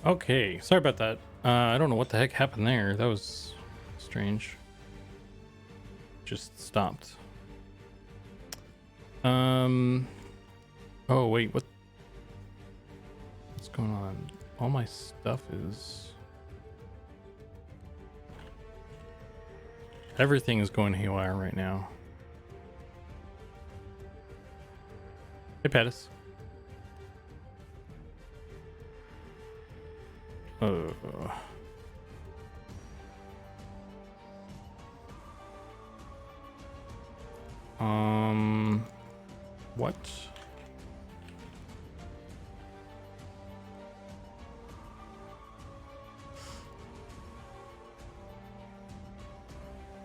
Okay, sorry about that. I don't know what the heck happened there. That was strange. Just stopped. Oh wait, what's going on? All my stuff is... Everything is going haywire right now. Hey, Pattis. What?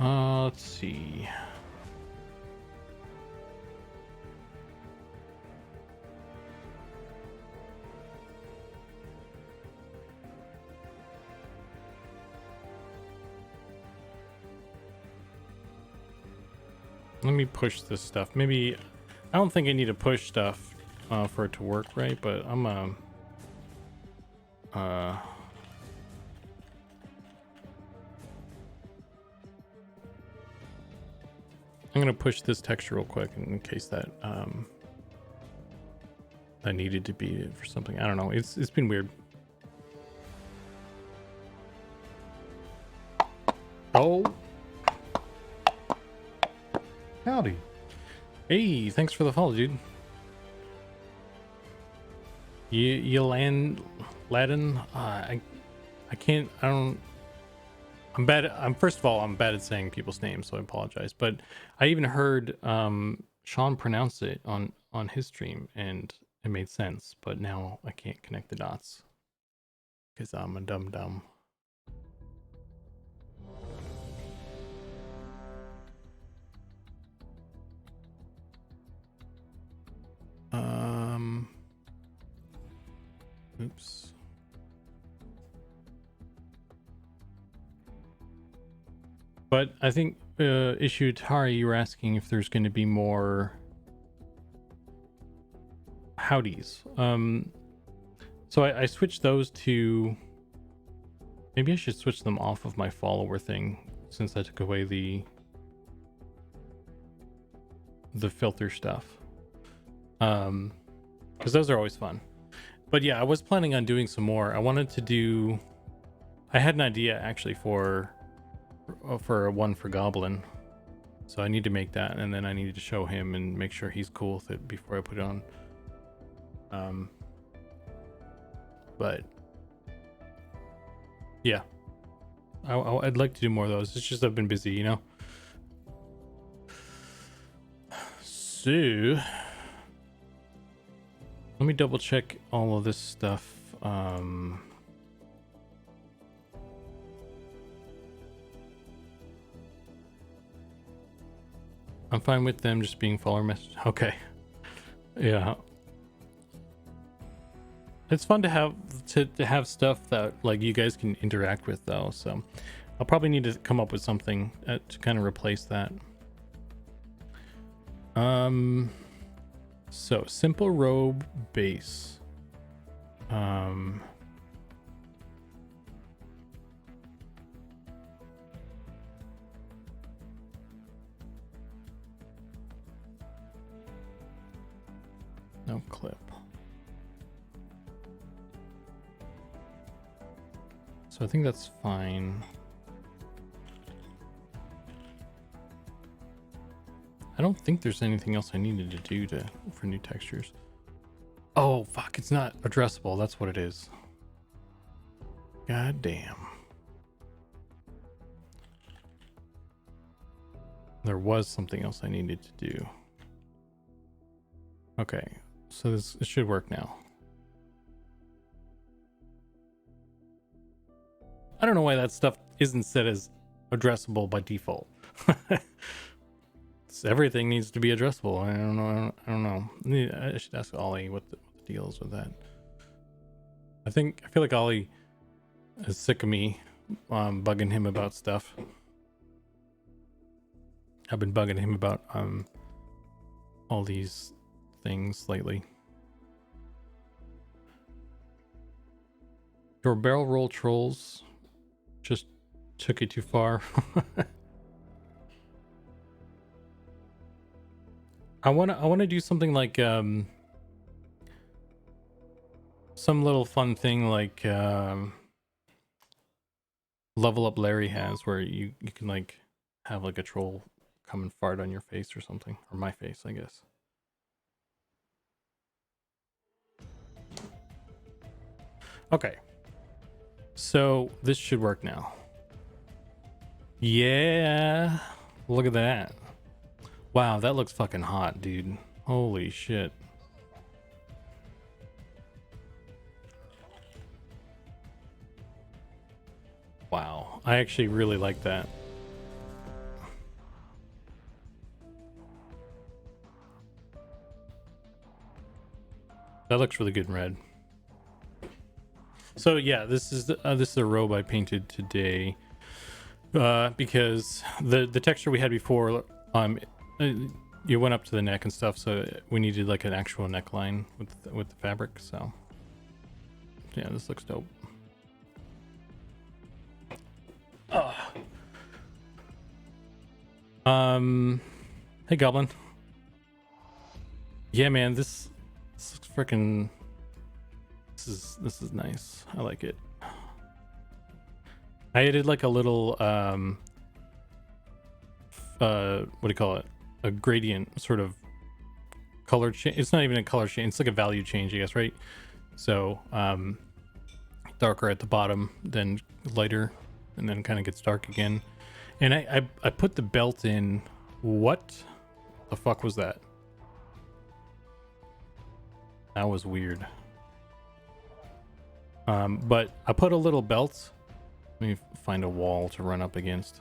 Let's see. Let me push this stuff. Maybe I don't think I need to push stuff for it to work right, but I'm gonna push this texture real quick in case that that needed to be for something. I don't know. It's been weird. Oh. Howdy. Hey, thanks for the follow, dude. You Latin? I can't. I don't. I'm bad. First of all, I'm bad at saying people's names, so I apologize. But I even heard Sean pronounce it on his stream, and it made sense. But now I can't connect the dots because I'm a dum. Oops. But I think issue Tari, you were asking if there's going to be more howdies. So I switched those to... Maybe I should switch them off of my follower thing since I took away the filter stuff. Because those are always fun. But yeah, I was planning on doing some more. I wanted to do... I had an idea actually for one for Goblin. So I need to make that, and then I need to show him and make sure he's cool with it before I put it on. But yeah, I'd like to do more of those. It's just I've been busy, you know. So let me double check all of this stuff. I'm fine with them just being follower message. Okay. Yeah. It's fun to have stuff that like you guys can interact with though. So I'll probably need to come up with something to kind of replace that. So simple robe base. No clip. So I think that's fine. I don't think there's anything else I needed to do for new textures. Oh, fuck, it's not addressable. That's what it is. God damn. There was something else I needed to do. Okay, so it should work now. I don't know why that stuff isn't set as addressable by default. Everything needs to be addressable. I don't know. I should ask Ollie what the deal is with that. I feel like Ollie is sick of me bugging him about stuff. I've been bugging him about all these things lately. Your barrel roll trolls just took it too far. I wanna do something like some little fun thing like Level Up Larry has, where you can like have like a troll come and fart on your face or something, or my face, I guess. Okay, so this should work now. Yeah, look at that. Wow, that looks fucking hot, dude. Holy shit. Wow, I actually really like that. That looks really good in red. So yeah, this is a robe I painted today because the texture we had before you went up to the neck and stuff, so we needed like an actual neckline with the fabric. So yeah, this looks dope. Hey Goblin. Yeah, man, this looks freaking. This is nice. I like it. I added like a little what do you call it? A gradient sort of color change. It's not even a color change. It's like a value change, I guess, right? So darker at the bottom, then lighter, and then kind of gets dark again. And I put the belt in. What the fuck was that? That was weird. But I put a little belt. Let me find a wall to run up against.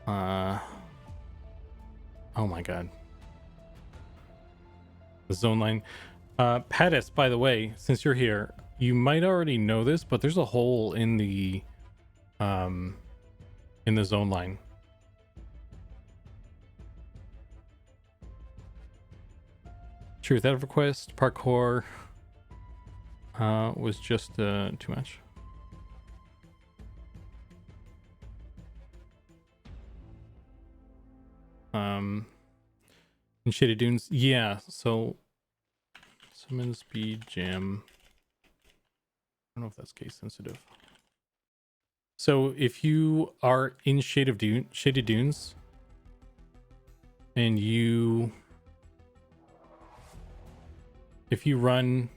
Oh my god. The zone line. Pattis, by the way, since you're here, you might already know this, but there's a hole in the zone line. Truth out of request, parkour was just too much. In Shaded Dunes, yeah, so summon speed jam. I don't know if that's case sensitive. So if you are in Shaded Dunes and if you run,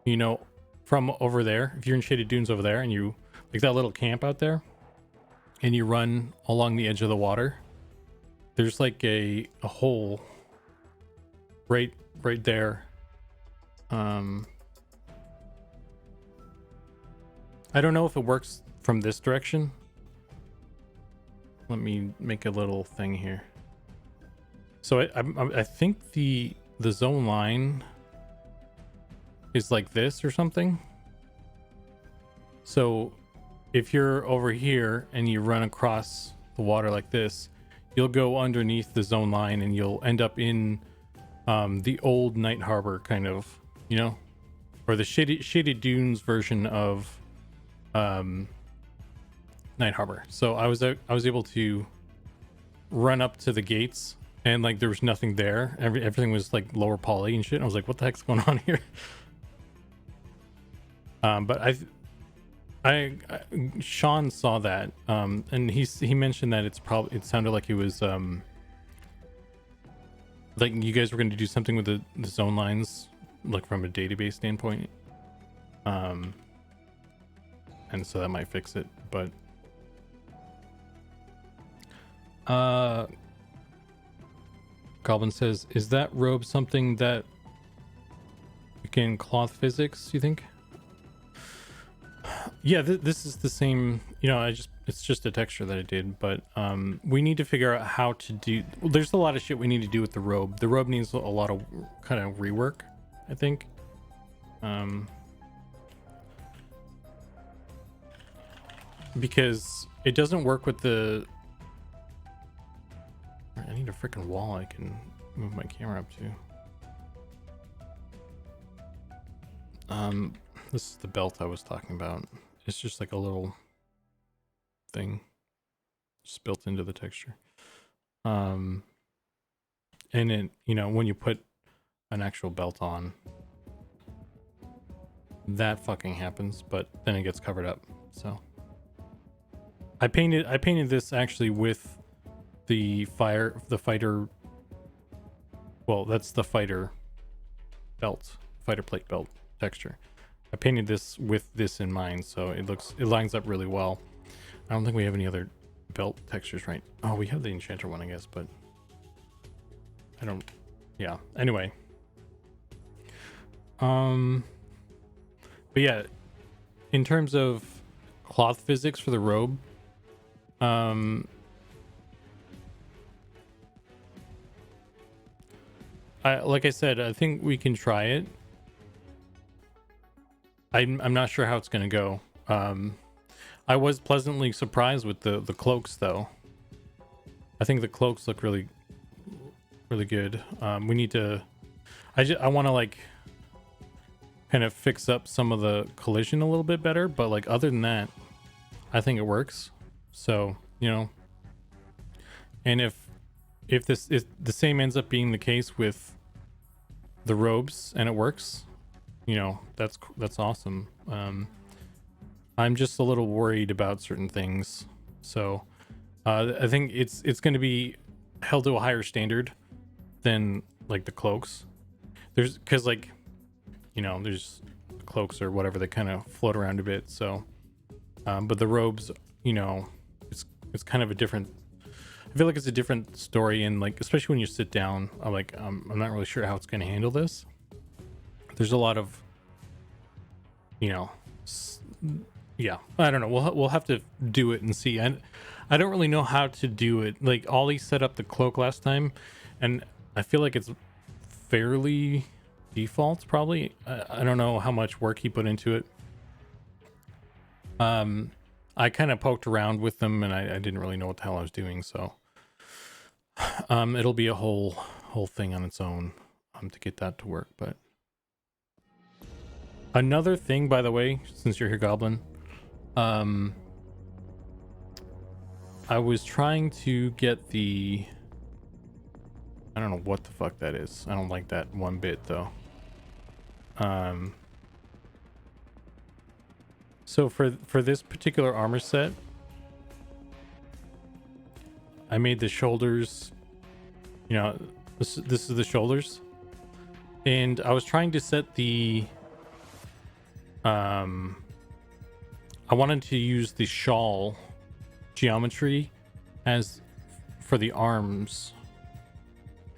you know, from over there, if you're in Shaded Dunes over there and you like that little camp out there and you run along the edge of the water, there's like a hole right there. I don't know if it works from this direction. Let me make a little thing here. So I think the zone line is like this or something. So if you're over here and you run across the water like this, you'll go underneath the zone line and you'll end up in the old Night Harbor kind of, you know, or the Shaded Dunes version of Night Harbor. So I was able to run up to the gates and like there was nothing there. Everything was like lower poly and shit. And I was like, what the heck's going on here? But Sean saw that, and he mentioned that it sounded like it was like you guys were going to do something with the zone lines, like from a database standpoint, and so that might fix it. But Goblin says, is that robe something that you can cloth physics, you think? Yeah, this is the same, you know, it's just a texture that I did, but we need to figure out how to do, well, there's a lot of shit we need to do with the robe. The robe needs a lot of kind of rework, I think. Because it doesn't work with the, I need a freaking wall I can move my camera up to. This is the belt I was talking about. It's just like a little thing just built into the texture. And then, you know, when you put an actual belt on, that fucking happens, but then it gets covered up. So I painted this actually with the fighter. Well, that's the fighter plate belt texture. I painted this with this in mind, so it lines up really well. I don't think we have any other belt textures, right? Oh, we have the enchanter one, I guess, but I don't. Yeah. Anyway. But yeah, in terms of cloth physics for the robe, like I said, I think we can try it. I'm not sure how it's gonna go. I was pleasantly surprised with the cloaks, though. I think the cloaks look really good. We need to. I want to like kind of fix up some of the collision a little bit better, but like other than that, I think it works. So, you know, and if the same ends up being the case with the robes and it works, you know, that's awesome. I'm just a little worried about certain things. So, I think it's going to be held to a higher standard than like the cloaks. Because like, you know, there's cloaks or whatever that kind of float around a bit. So, but the robes, you know, it's kind of a different. I feel like it's a different story, and like especially when you sit down, I'm not really sure how it's going to handle this. There's a lot of, you know, yeah, I don't know. We'll have to do it and see. I don't really know how to do it. Like Ollie set up the cloak last time, and I feel like it's fairly default. Probably. I don't know how much work he put into it. I kind of poked around with them, and I didn't really know what the hell I was doing. So, it'll be a whole thing on its own, to get that to work. But another thing, by the way, since you're here, Goblin, I was trying to get the. I don't know what the fuck that is. I don't like that one bit though. So for this particular armor set, I made the shoulders, you know, this is the shoulders, and I was trying to set the I wanted to use the shawl geometry as for the arms,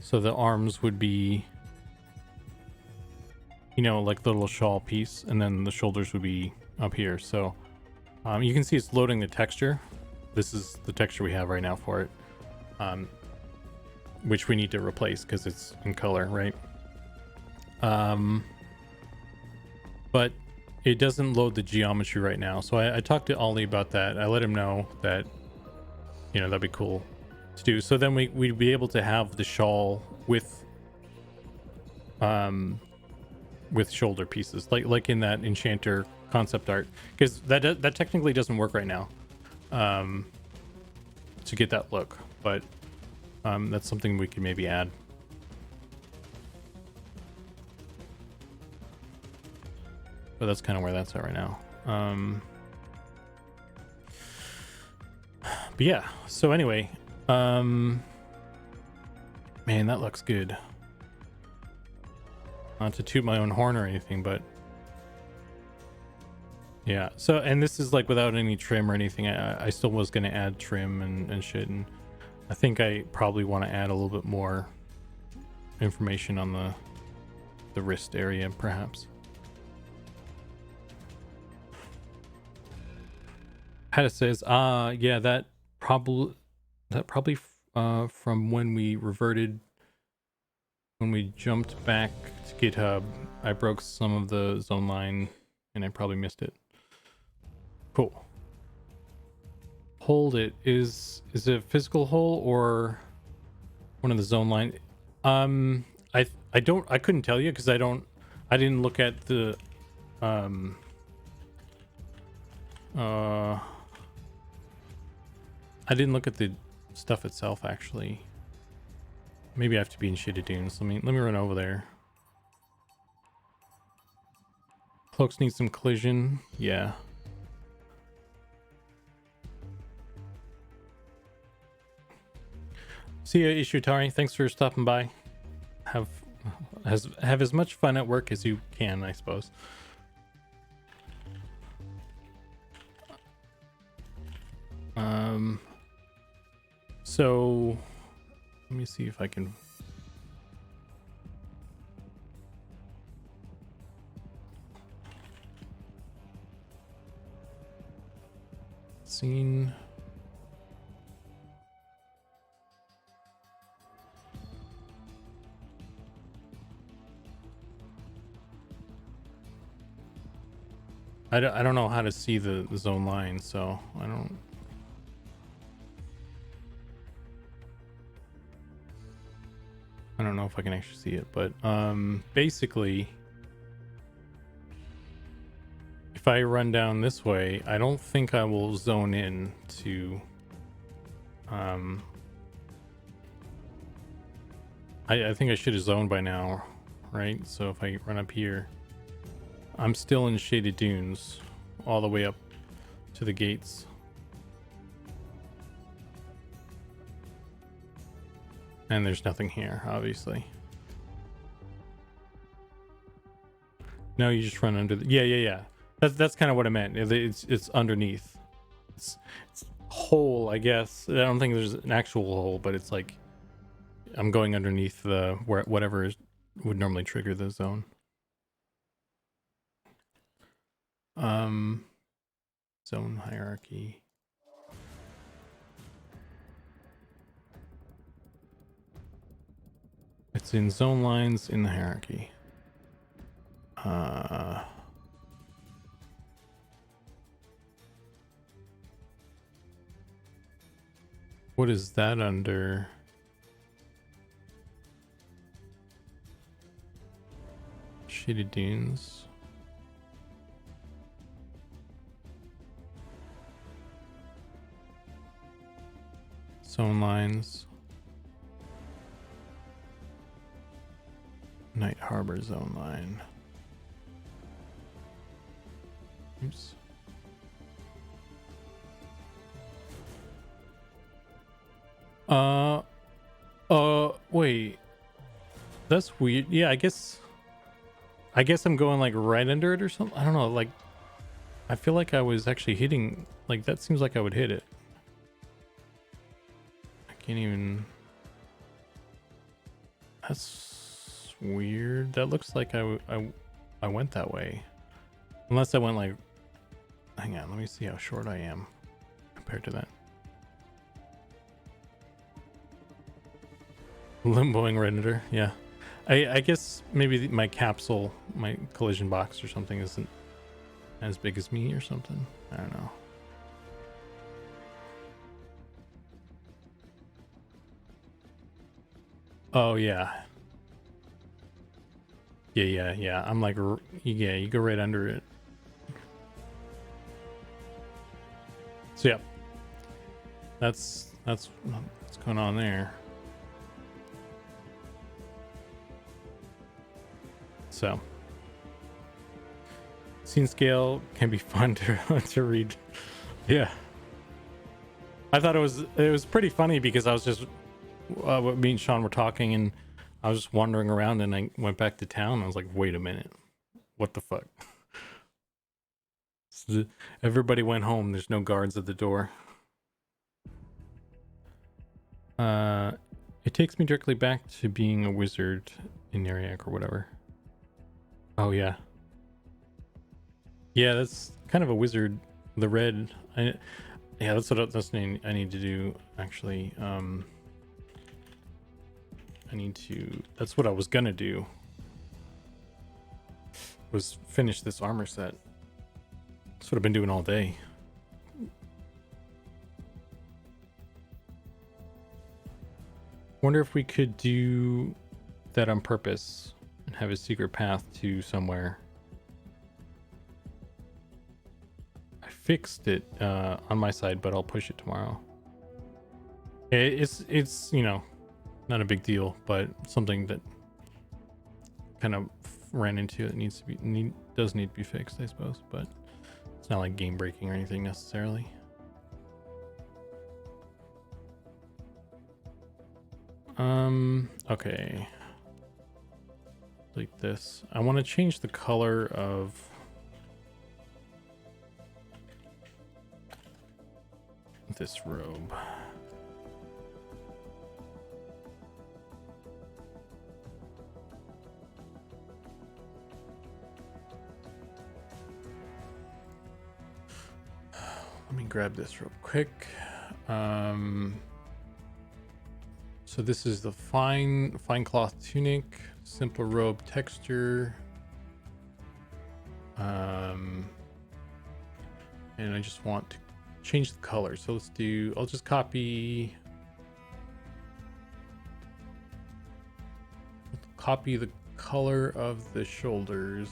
so the arms would be, you know, like the little shawl piece, and then the shoulders would be up here. So you can see it's loading the texture. This is the texture we have right now for it, which we need to replace because it's in color, right? But it doesn't load the geometry right now. So I talked to Ollie about that. I let him know that, you know, that'd be cool to do. So then we'd be able to have the shawl with shoulder pieces, like in that enchanter concept art, because that technically doesn't work right now, to get that look. But that's something we could maybe add. But that's kind of where that's at right now. But yeah, so anyway, man, that looks good. Not to toot my own horn or anything, but yeah. So, and this is like without any trim or anything. I still was going to add trim and shit, and I think I probably want to add a little bit more information on the wrist area, perhaps. Hada says, yeah, that probably from when we jumped back to GitHub, I broke some of the zone line and I probably missed it. Cool. Hold it. Is it a physical hole or one of the zone line? I couldn't tell you because I didn't look at the Um. I didn't look at the stuff itself actually. Maybe I have to be in Shaded Dunes. Let me run over there. Cloaks need some collision. Yeah. See ya, Ishutari. Thanks for stopping by. Have as much fun at work as you can, I suppose. So let me see if I can. Scene. I don't know how to see the zone line, so I don't know if I can actually see it, but basically if I run down this way, I don't think I will zone in to I think I should have zoned by now, right? So if I run up here, I'm still in Shaded Dunes all the way up to the gates. And there's nothing here, obviously. No, you just run under the... Yeah. That's kind of what I meant. It's underneath. It's hole, I guess. I don't think there's an actual hole, but it's like I'm going underneath the whatever would normally trigger the zone. Zone hierarchy. It's in zone lines in the hierarchy. What is that under? Shaded Dunes. Zone lines. Night Harbor zone line. Oops. Wait. That's weird. Yeah, I guess I'm going like right under it or something. I don't know, like I feel like I was actually hitting, like that seems like I would hit it. I can't even. That's weird. That looks like I went that way. Unless I went like, hang on, let me see how short I am compared to that. Limboing right under, yeah. I guess maybe my capsule, my collision box or something isn't as big as me or something. I don't know. Oh yeah. Yeah. I'm like, yeah, you go right under it. So yeah, that's what's going on there. So, scene scale can be fun to read. Yeah, I thought it was pretty funny because I was just me and Sean were talking and I was just wandering around and I went back to town. And I was like, wait a minute, what the fuck? So everybody went home. There's no guards at the door. It takes me directly back to being a wizard in Nariak or whatever. Oh yeah, that's kind of a wizard. The red, yeah, that's what I need to do actually. That's what I was gonna do, was finish this armor set. That's what I've been doing all day. Wonder if we could do that on purpose and have a secret path to somewhere. fixed it on my side, but I'll push it tomorrow. It's you know, not a big deal, but something that kind of ran into it does need to be fixed, I suppose, but it's not like game breaking or anything necessarily. Okay. Like this. I want to change the color of this robe. Let me grab this real quick. So this is the fine cloth tunic, simpler robe texture. And I just want to change the color. So I'll just copy the color of the shoulders.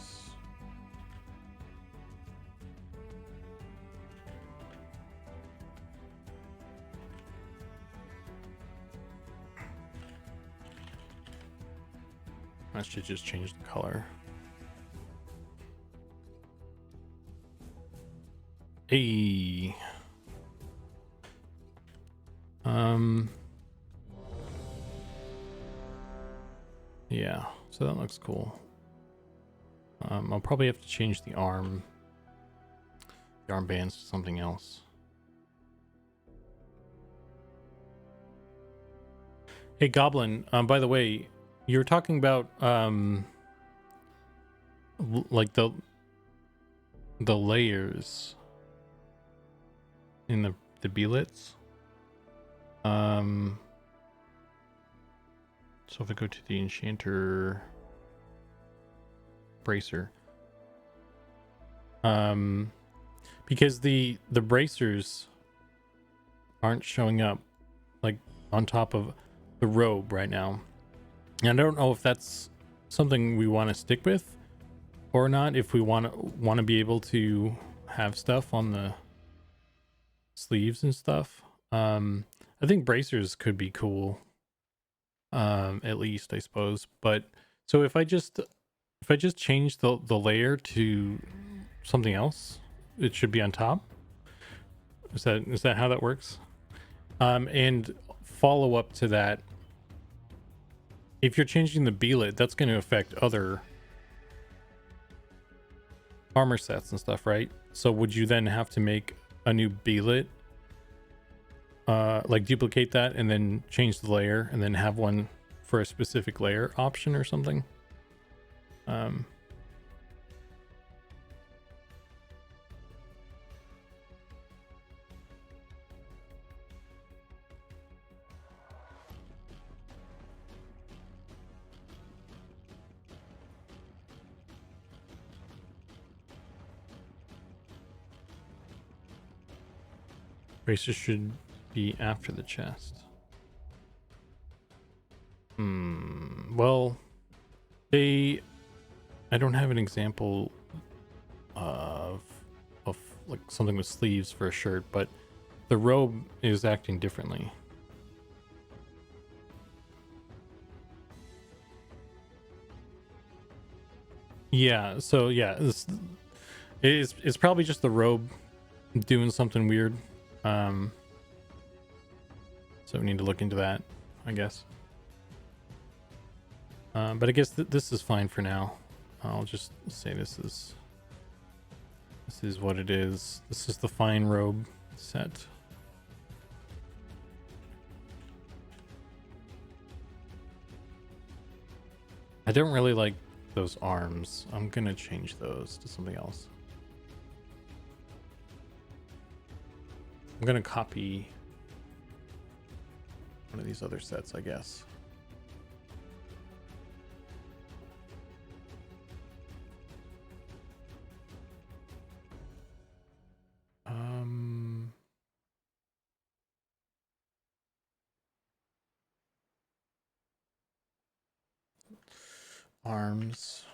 I should just change the color. Hey. Yeah, so that looks cool. I'll probably have to change the armbands to something else. Hey Goblin, by the way, you were talking about like the layers in the billets. So if I go to the enchanter bracer, because the bracers aren't showing up like on top of the robe right now, and I don't know if that's something we want to stick with or not. If we want to be able to have stuff on the sleeves and stuff, I think bracers could be cool, at least I suppose. But so if I just change the layer to something else, it should be on top. Is that how that works? And follow up to that, if you're changing the billet, that's going to affect other armor sets and stuff, right? So would you then have to make a new billet, like duplicate that and then change the layer and then have one for a specific layer option or something? Bracers should be after the chest. Well, I don't have an example of like something with sleeves for a shirt, but the robe is acting differently. Yeah, so yeah, it's probably just the robe doing something weird. So we need to look into that, I guess. But I guess this is fine for now. I'll just say this is what it is. This is the fine robe set. I don't really like those arms. I'm gonna change those to something else. I'm gonna copy one of these other sets, I guess. Arms.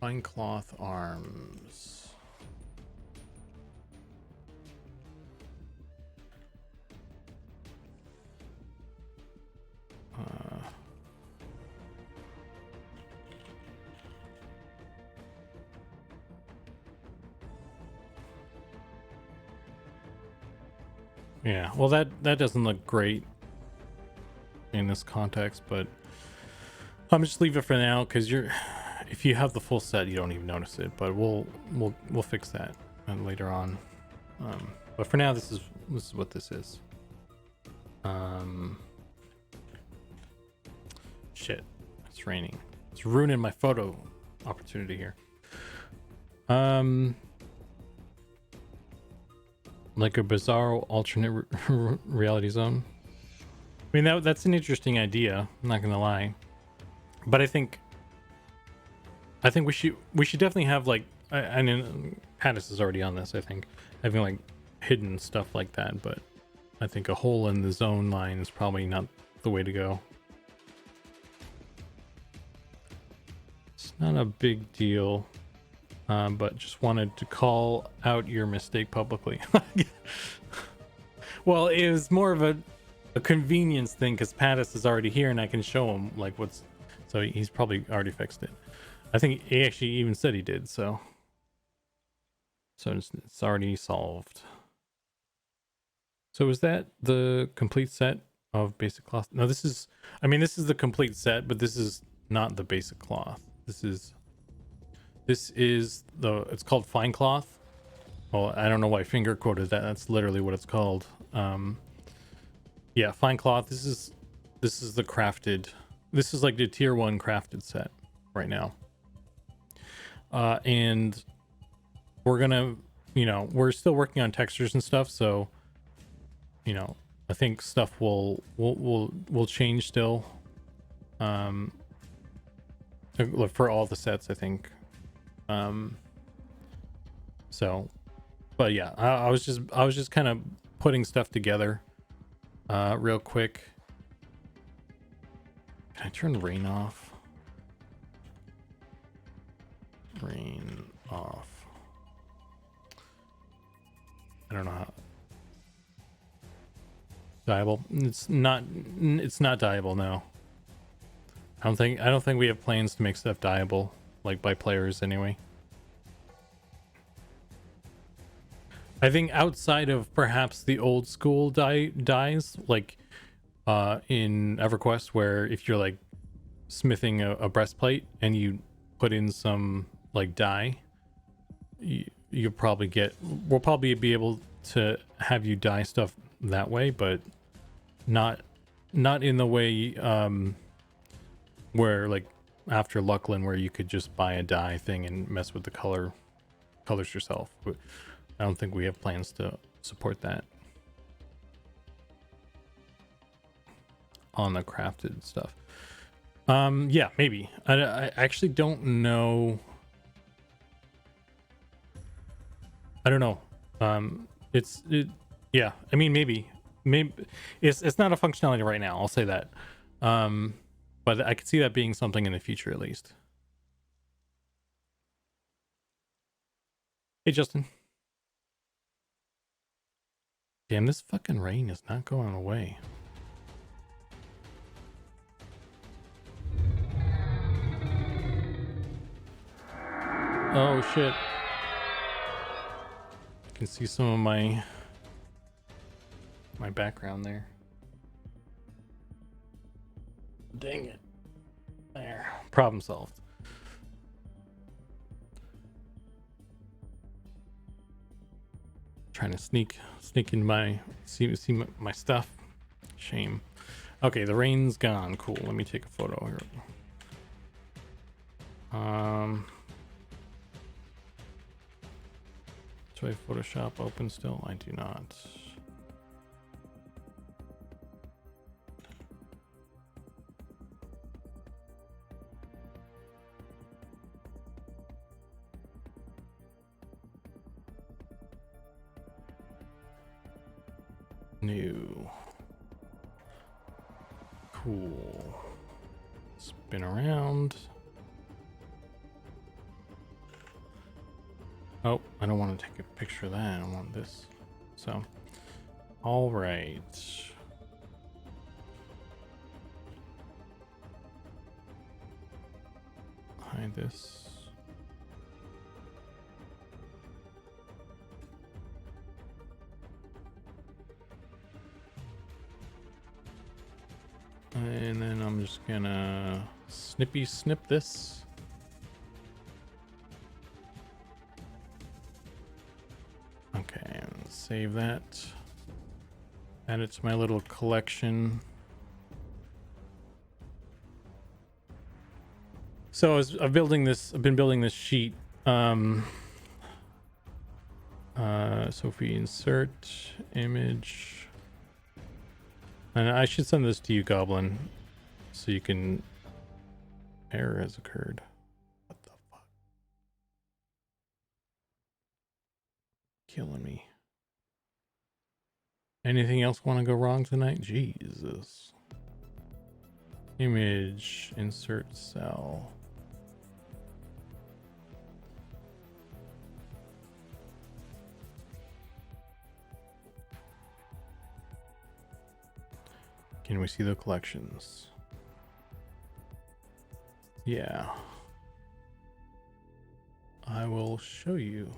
Fine cloth arms. Yeah, well that doesn't look great in this context, but I'm just leave it for now because if you have the full set you don't even notice it, but we'll fix that later on. But for now this is what this is. Shit, it's raining. It's ruining my photo opportunity here. Like a bizarre alternate reality zone. I mean that's an interesting idea, I'm not gonna lie, but I think we should definitely have like I mean Pattis is already on this, I think having like hidden stuff like that, but I think a hole in the zone line is probably not the way to go. It's not a big deal, but just wanted to call out your mistake publicly. Well, it was more of a convenience thing because Pattis is already here and I can show him like what's, so he's probably already fixed it. I think he actually even said he did, so it's already solved. So is that the complete set of basic cloth? No, this is the complete set, but this is not the basic cloth. This is it's called fine cloth. Well, I don't know why finger quoted that. That's literally what it's called. Yeah, fine cloth. This is the crafted. This is like the tier 1 crafted set right now. And we're gonna, we're still working on textures and stuff, so I think stuff will change still. For all the sets, I think. So, but yeah, I was just kind of putting stuff together, real quick. Can I turn rain off? Rain off. I don't know how. Dieable? It's not dieable, no. I don't think we have plans to make stuff dieable, like by players anyway. I think outside of perhaps the old school dyes, like in EverQuest, where if you're like smithing a breastplate and you put in some like dye, we'll probably be able to have you dye stuff that way, but not in the way where like after Lucklin, where you could just buy a dye thing and mess with the colors yourself. But I don't think we have plans to support that on the crafted stuff. Yeah, maybe. I actually don't know. I don't know. Yeah, I mean, maybe it's not a functionality right now, I'll say that. But I could see that being something in the future, at least. Hey, Justin. Damn, this fucking rain is not going away. Oh shit. You can see some of my background there. Dang it. There. Problem solved. Trying to sneak in see my stuff. Shame. Okay, the rain's gone. Cool. Let me take a photo here. Do I have Photoshop open still? I do not. New. Cool. Spin around. Oh, I don't want to take a picture of that. I want this. So, all right. Hide this. And then I'm just gonna snippy snip this. Okay, save that. Add it to my little collection. So as I've been building this sheet. So if we insert image, and I should send this to you, Goblin, so you can. Error has occurred. What the fuck? Killing me. Anything else want to go wrong tonight? Jesus. Image, insert cell. Can we see the collections? Yeah. I will show you.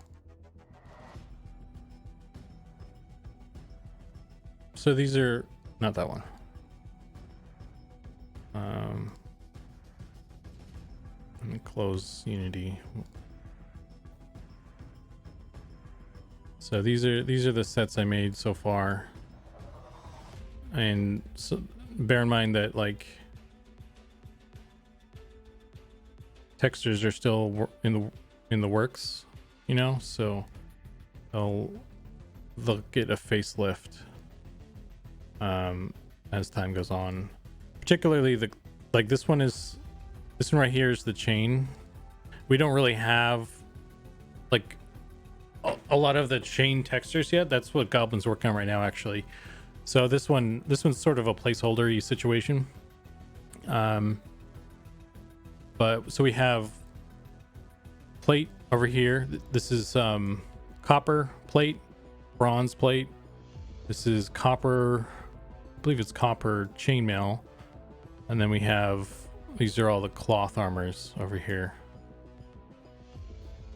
So these are not that one. Let me close Unity. So these are the sets I made so far. And so bear in mind that like textures are still in the works, you know, so they'll get a facelift as time goes on. Particularly this one right here is the chain. We don't really have like a lot of the chain textures yet. That's what Goblin's working on right now, actually. So this one's sort of a placeholder-y situation. But so we have plate over here. This is copper plate, bronze plate. This is copper, I believe it's copper chainmail. And then we have, these are all the cloth armors over here.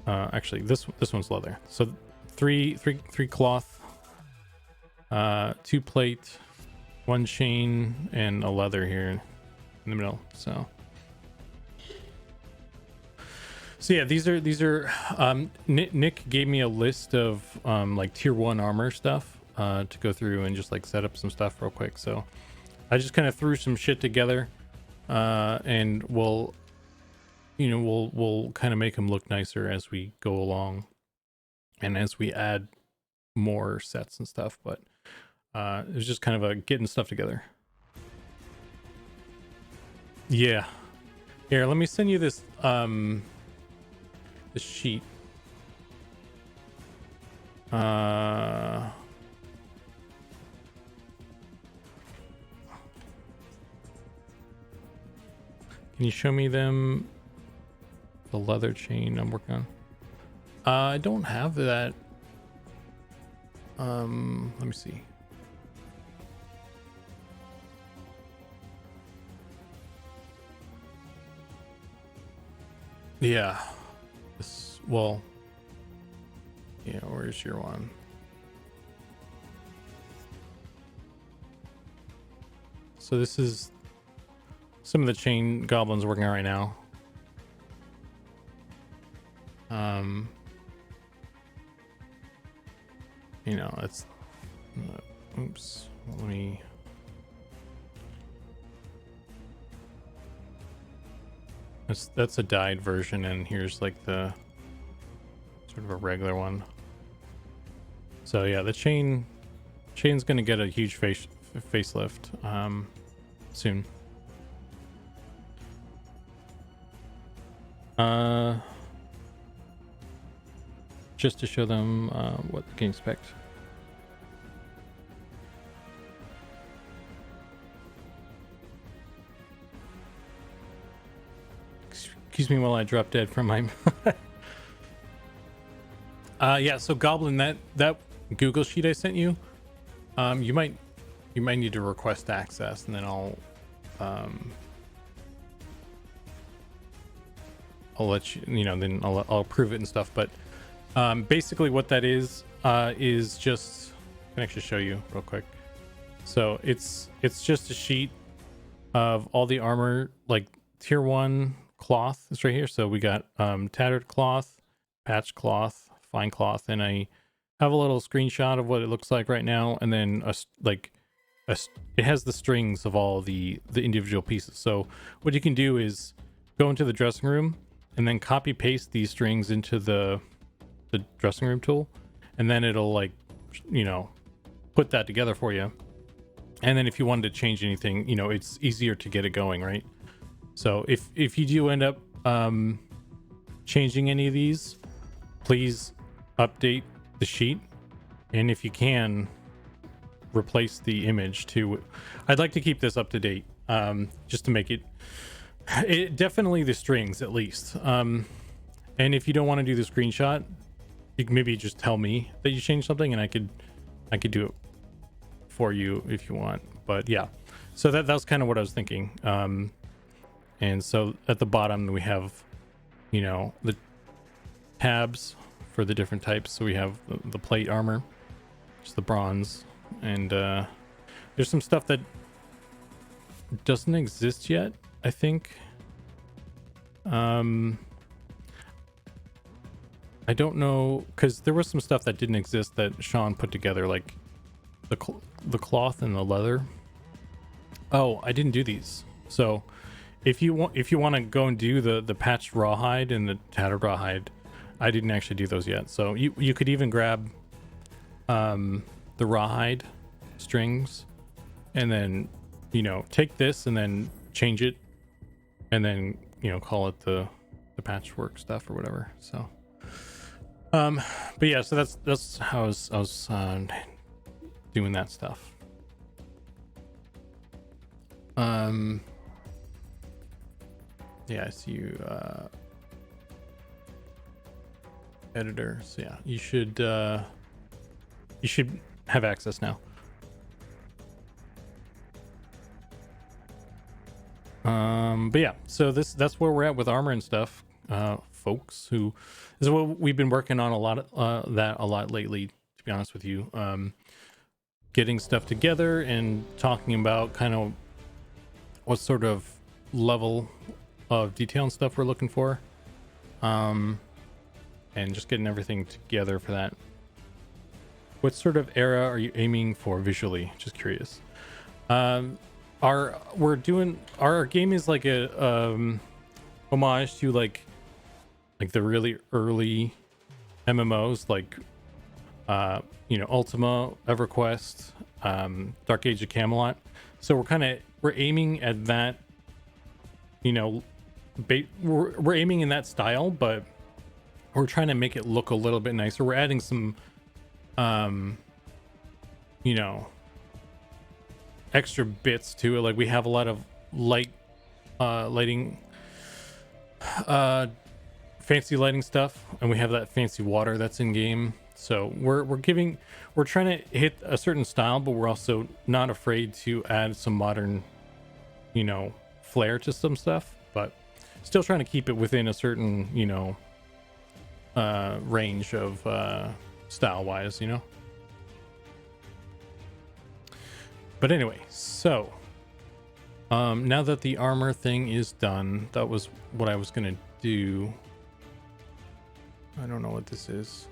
Actually, this one's leather. So three cloth, 2 plate, 1 chain, and a leather here in the middle. So yeah, these are Nick gave me a list of like tier 1 armor stuff to go through and just like set up some stuff real quick. So I just kind of threw some shit together, and we'll kind of make them look nicer as we go along and as we add more sets and stuff. But it was just kind of a getting stuff together. Yeah, here, let me send you this this sheet. Can you show me them? The leather chain I'm working on. I don't have that. Let me see. Yeah. Well, yeah, where's your one? So this is some of the chain Goblin's working on right now. You know, it's oops, let me that's a dyed version, and here's like the sort of a regular one. So yeah, the chain's gonna get a huge facelift soon. Just to show them what they can expect. Excuse me while I drop dead from my Yeah, so Goblin, that Google sheet I sent you, you might need to request access, and then I'll let you, then I'll approve it and stuff. But basically what that is just, I can actually show you real quick. So it's just a sheet of all the armor, like tier 1 cloth is right here. So we got tattered cloth, patch cloth, fine cloth, and I have a little screenshot of what it looks like right now, and then it has the strings of all the individual pieces. So what you can do is go into the dressing room and then copy paste these strings into the dressing room tool, and then it'll put that together for you. And then if you wanted to change anything, it's easier to get it going, right? So if you do end up changing any of these, please update the sheet, and if you can, replace the image to. I'd like to keep this up to date, just to make it definitely the strings at least. And if you don't want to do the screenshot, you can maybe just tell me that you changed something, and I could do it for you if you want. But yeah, so that's kind of what I was thinking. And so at the bottom we have the tabs for the different types. So we have the plate armor, just the bronze, and there's some stuff that doesn't exist yet, I think. I don't know, because there was some stuff that didn't exist that Sean put together, like the cloth and the leather. Oh, I didn't do these. So if you want to go and do the patched rawhide and the tattered rawhide, I didn't actually do those yet. So you could even grab the rawhide strings, and then take this and then change it, and then call it the patchwork stuff or whatever. So but yeah, so that's how I was doing that stuff. Yeah, I see you, editor. So yeah, you should have access now. But yeah, so that's where we're at with armor and stuff, folks. Who this is what we've been working on a lot lately, to be honest with you. Getting stuff together and talking about kind of what sort of level of detail and stuff we're looking for, and just getting everything together for that. What sort of era are you aiming for visually? Just curious. Our game is like a homage to like the really early MMOs, like Ultima, EverQuest, Dark Age of Camelot. So we're aiming at that, we're aiming in that style, but we're trying to make it look a little bit nicer. We're adding some extra bits to it. Like we have a lot of lighting, fancy lighting stuff, and we have that fancy water that's in game. So we're trying to hit a certain style, but we're also not afraid to add some modern flair to some stuff, but still trying to keep it within a certain range of style wise. But anyway, so now that the armor thing is done, that was what I was gonna do. I don't know what this is.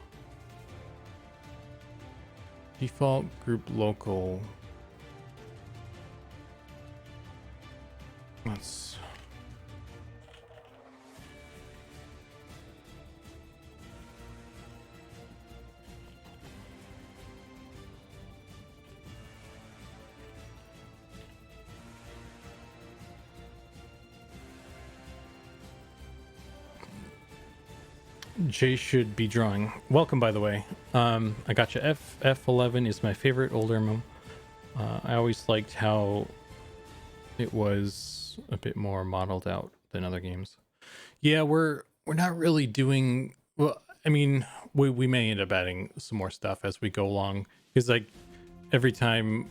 Default group local. Let's. Jay should be drawing. Welcome, by the way. I got you. F11 is my favorite older MMO. I always liked how it was a bit more modeled out than other games. Yeah, we're not really doing well. I mean, we may end up adding some more stuff as we go along, because like every time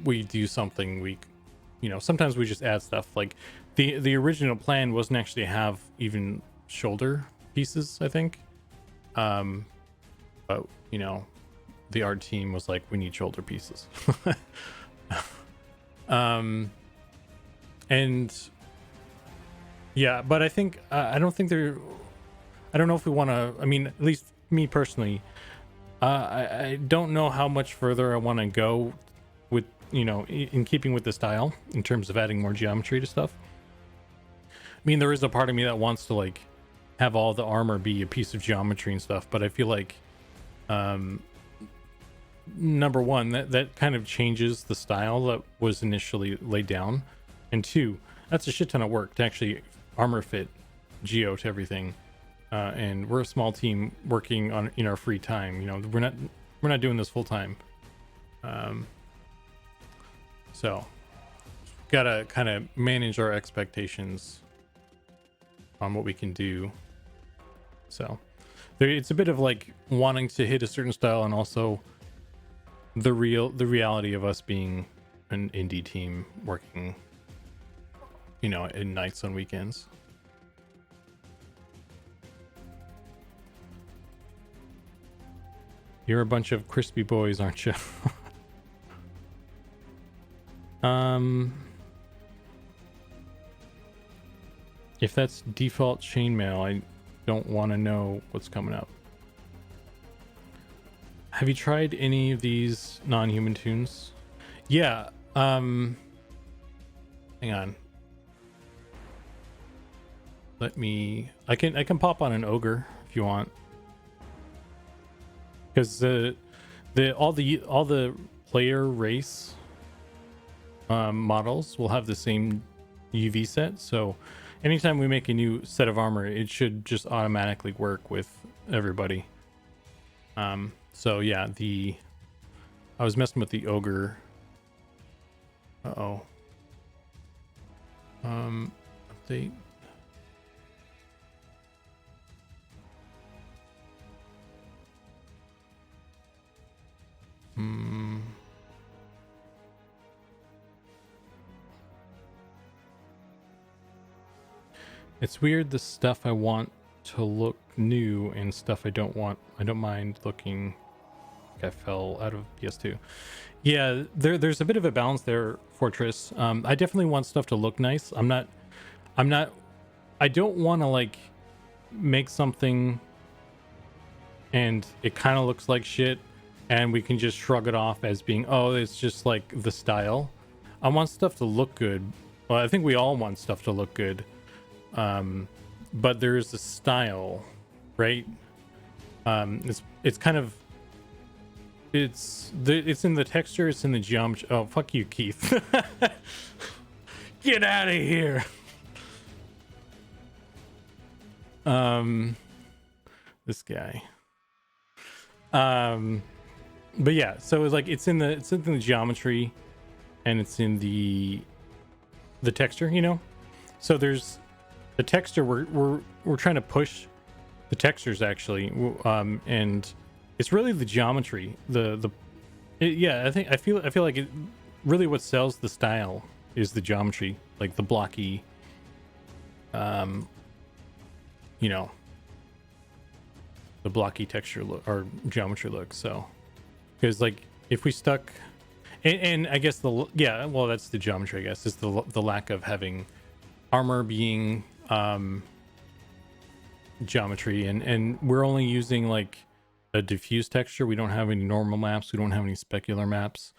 we do something, we, you know, sometimes we just add stuff. Like the original plan wasn't actually have even shoulder pieces, I think. But you know, the art team was like, we need shoulder pieces. And yeah, but I think I don't think they're. I don't know if we want to. I mean, at least me personally, I don't know how much further I want to go with, you know, in keeping with the style in terms of adding more geometry to stuff. I mean, there is a part of me that wants to like have all the armor be a piece of geometry and stuff, but I feel like, number one, that kind of changes the style that was initially laid down, and two, that's a shit ton of work to actually armor fit geo to everything. And we're a small team working on in our free time. You know, we're not doing this full time. So gotta kind of manage our expectations on what we can do. So it's a bit of like wanting to hit a certain style, and also the reality of us being an indie team working, you know, at nights on weekends. You're a bunch of crispy boys, aren't you? If that's default chainmail, I don't want to know what's coming up. Have you tried any of these non-human tunes? Yeah. Hang on. Let me. I can pop on an ogre if you want. Because all the player race models will have the same UV set, so anytime we make a new set of armor, it should just automatically work with everybody. So yeah, I was messing with the ogre. Update. It's weird, the stuff I want to look new and stuff I don't mind looking like I fell out of PS2. Yeah, there's a bit of a balance there, Fortress. I definitely want stuff to look nice. I don't want to like make something and it kind of looks like shit and we can just shrug it off as being, oh, it's just like the style. I want stuff to look good. Well, I think we all want stuff to look good. But there's a style, right? It's kind of, it's in the texture, it's in the geometry. Oh, fuck you, Keith. Get out of here. This guy. But yeah, so it's like it's in the geometry, and it's in the texture, you know. So there's the texture. We're trying to push the textures actually, and it's really the geometry. I feel like it really what sells the style is the geometry, like the blocky, you know, the blocky texture look or geometry look. So because like if we stuck and I guess that's the geometry, I guess, is the lack of having armor being geometry, and we're only using like a diffuse texture. We don't have any normal maps, we don't have any specular maps.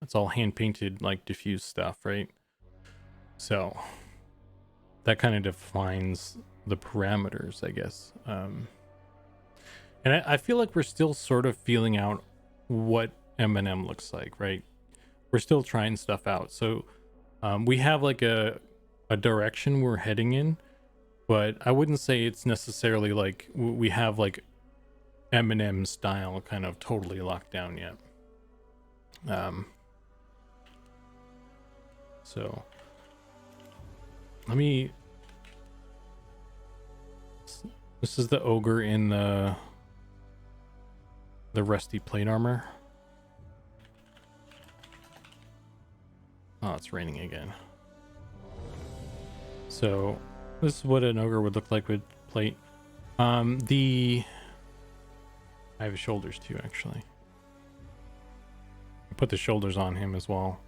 It's all hand painted like diffuse stuff, right? So that kind of defines the parameters, I guess. And I feel like we're still sort of feeling out what M&M looks like, right? We're still trying stuff out. So we have like a direction we're heading in, but I wouldn't say it's necessarily like we have like M&M style kind of totally locked down yet. So let me. This is the ogre in the the rusty plate armor. Oh, it's raining again. So this is what an ogre would look like with plate. I have shoulders too, actually. I put the shoulders on him as well.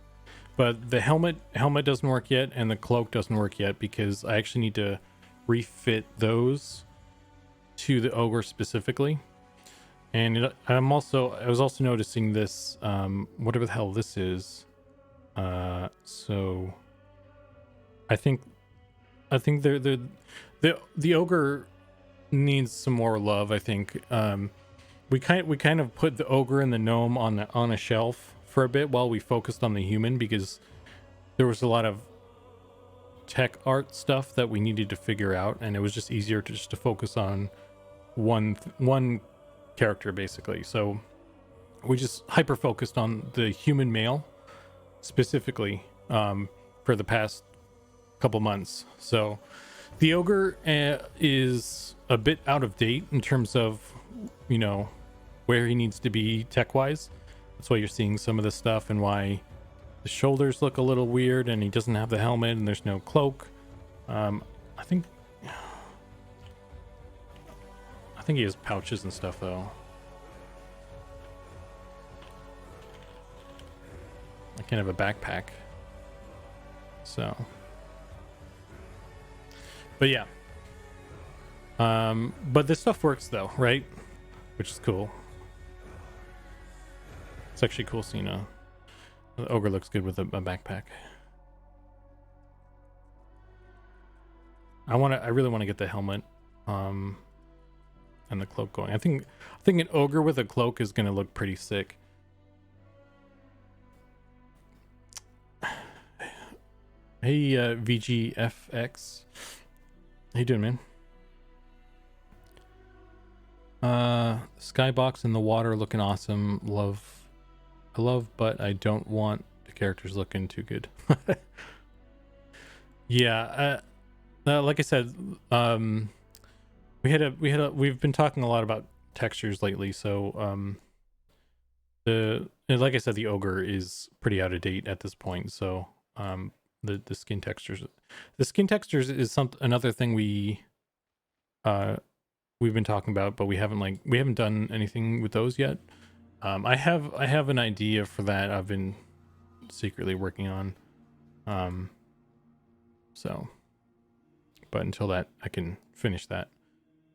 But the helmet doesn't work yet, and the cloak doesn't work yet because I actually need to refit those to the ogre specifically. And I was also noticing this, whatever the hell this is. So I think the ogre needs some more love. I think we kind of put the ogre and the gnome on a shelf for a bit while we focused on the human, because there was a lot of tech art stuff that we needed to figure out, and it was just easier to focus on one character basically. So we just hyper focused on the human male specifically for the past couple months. So the ogre is a bit out of date in terms of, you know, where he needs to be tech wise. That's why you're seeing some of this stuff, and why the shoulders look a little weird, and he doesn't have the helmet, and there's no cloak. I think he has pouches and stuff though. I can't have a backpack. So, but yeah. But this stuff works though, right? Which is cool. It's actually cool seeing the ogre looks good with a backpack. I really want to get the helmet and the cloak going. I think an ogre with a cloak is going to look pretty sick. Hey, VGFX. How you doing, man? Skybox in the water looking awesome. I love, but I don't want the characters looking too good. Yeah, like I said, we've been talking a lot about textures lately, so like I said, the ogre is pretty out of date at this point. So the skin textures is another thing we've been talking about, but we haven't done anything with those yet. I have an idea for that I've been secretly working on. So, but until that, I can finish that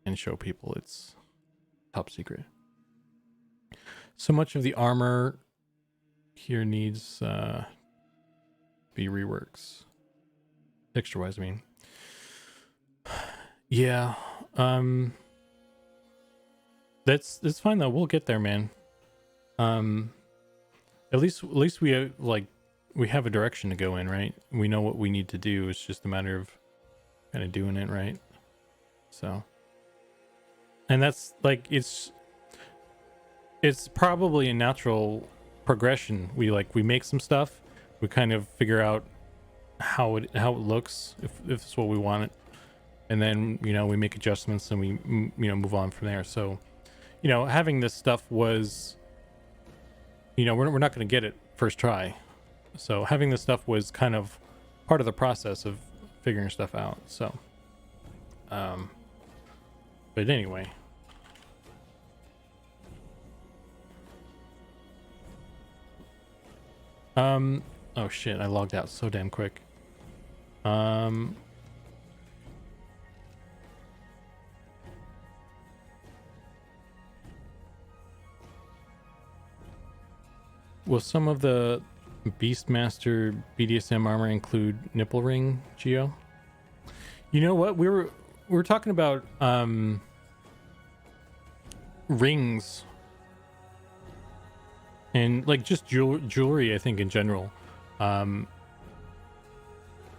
and show people it's top secret. So much of the armor here needs be reworks. Texture wise, I mean. Yeah. That's fine though. We'll get there, man. At least we we have a direction to go in, right? We know what we need to do. It's just a matter of kind of doing it, right? So, and that's like it's probably a natural progression. We make some stuff, we kind of figure out how it looks, if it's what we want it, and then we make adjustments and we move on from there. So having this stuff was we're not going to get it first try, so having this stuff was kind of part of the process of figuring stuff out. So but anyway, oh shit, I logged out so damn quick. Will some of the Beastmaster BDSM armor include nipple ring, Geo? You know what? We were talking about rings and just jewelry, I think, in general.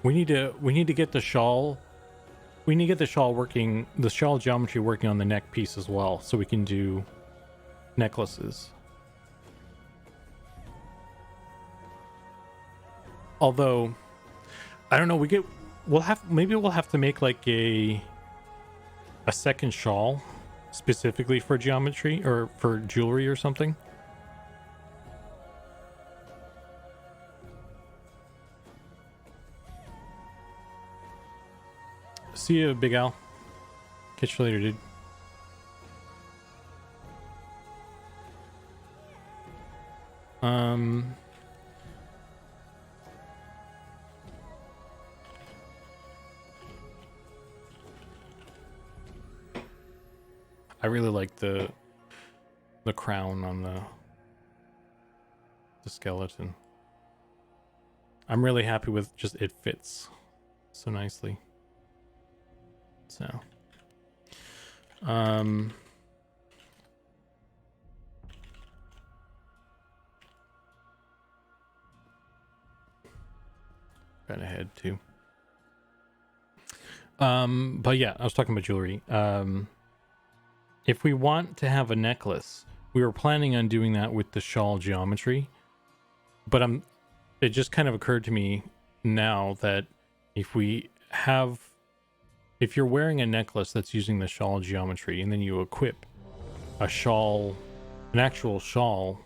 We need to get the shawl. We need to get the shawl working, the shawl geometry working on the neck piece as well, so we can do necklaces. Although, I don't know, we'll have to make a second shawl specifically for geometry or for jewelry or something. See you, Big Al. Catch you later, dude. I really like the crown on the skeleton. I'm really happy with just it fits so nicely. So got ahead too. But yeah, I was talking about jewelry. If we want to have a necklace, we were planning on doing that with the shawl geometry, but it just kind of occurred to me now that if you're wearing a necklace that's using the shawl geometry and then you equip a shawl, an actual shawl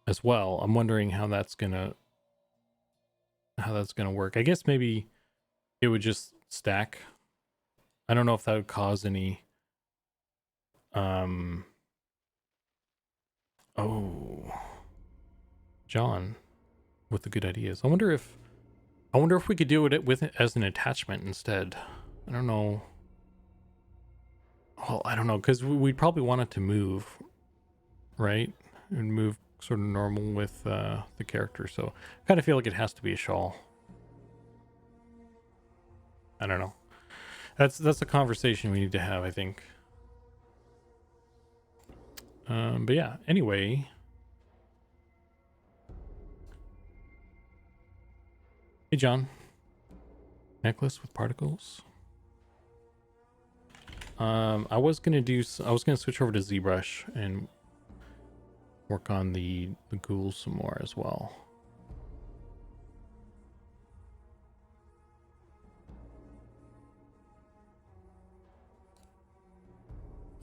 as well, I'm wondering how that's gonna work. I guess maybe it would just stack. I don't know if that would cause any John with the good ideas. I wonder if we could do it with as an attachment instead. I don't know. Well, I don't know, because we'd probably want it to move, right? And move sort of normal with the character. So I kind of feel like it has to be a shawl. I don't know. That's a conversation we need to have, I think. But yeah, anyway. Hey, John. Necklace with particles. I was gonna switch over to ZBrush and work on the ghouls some more as well.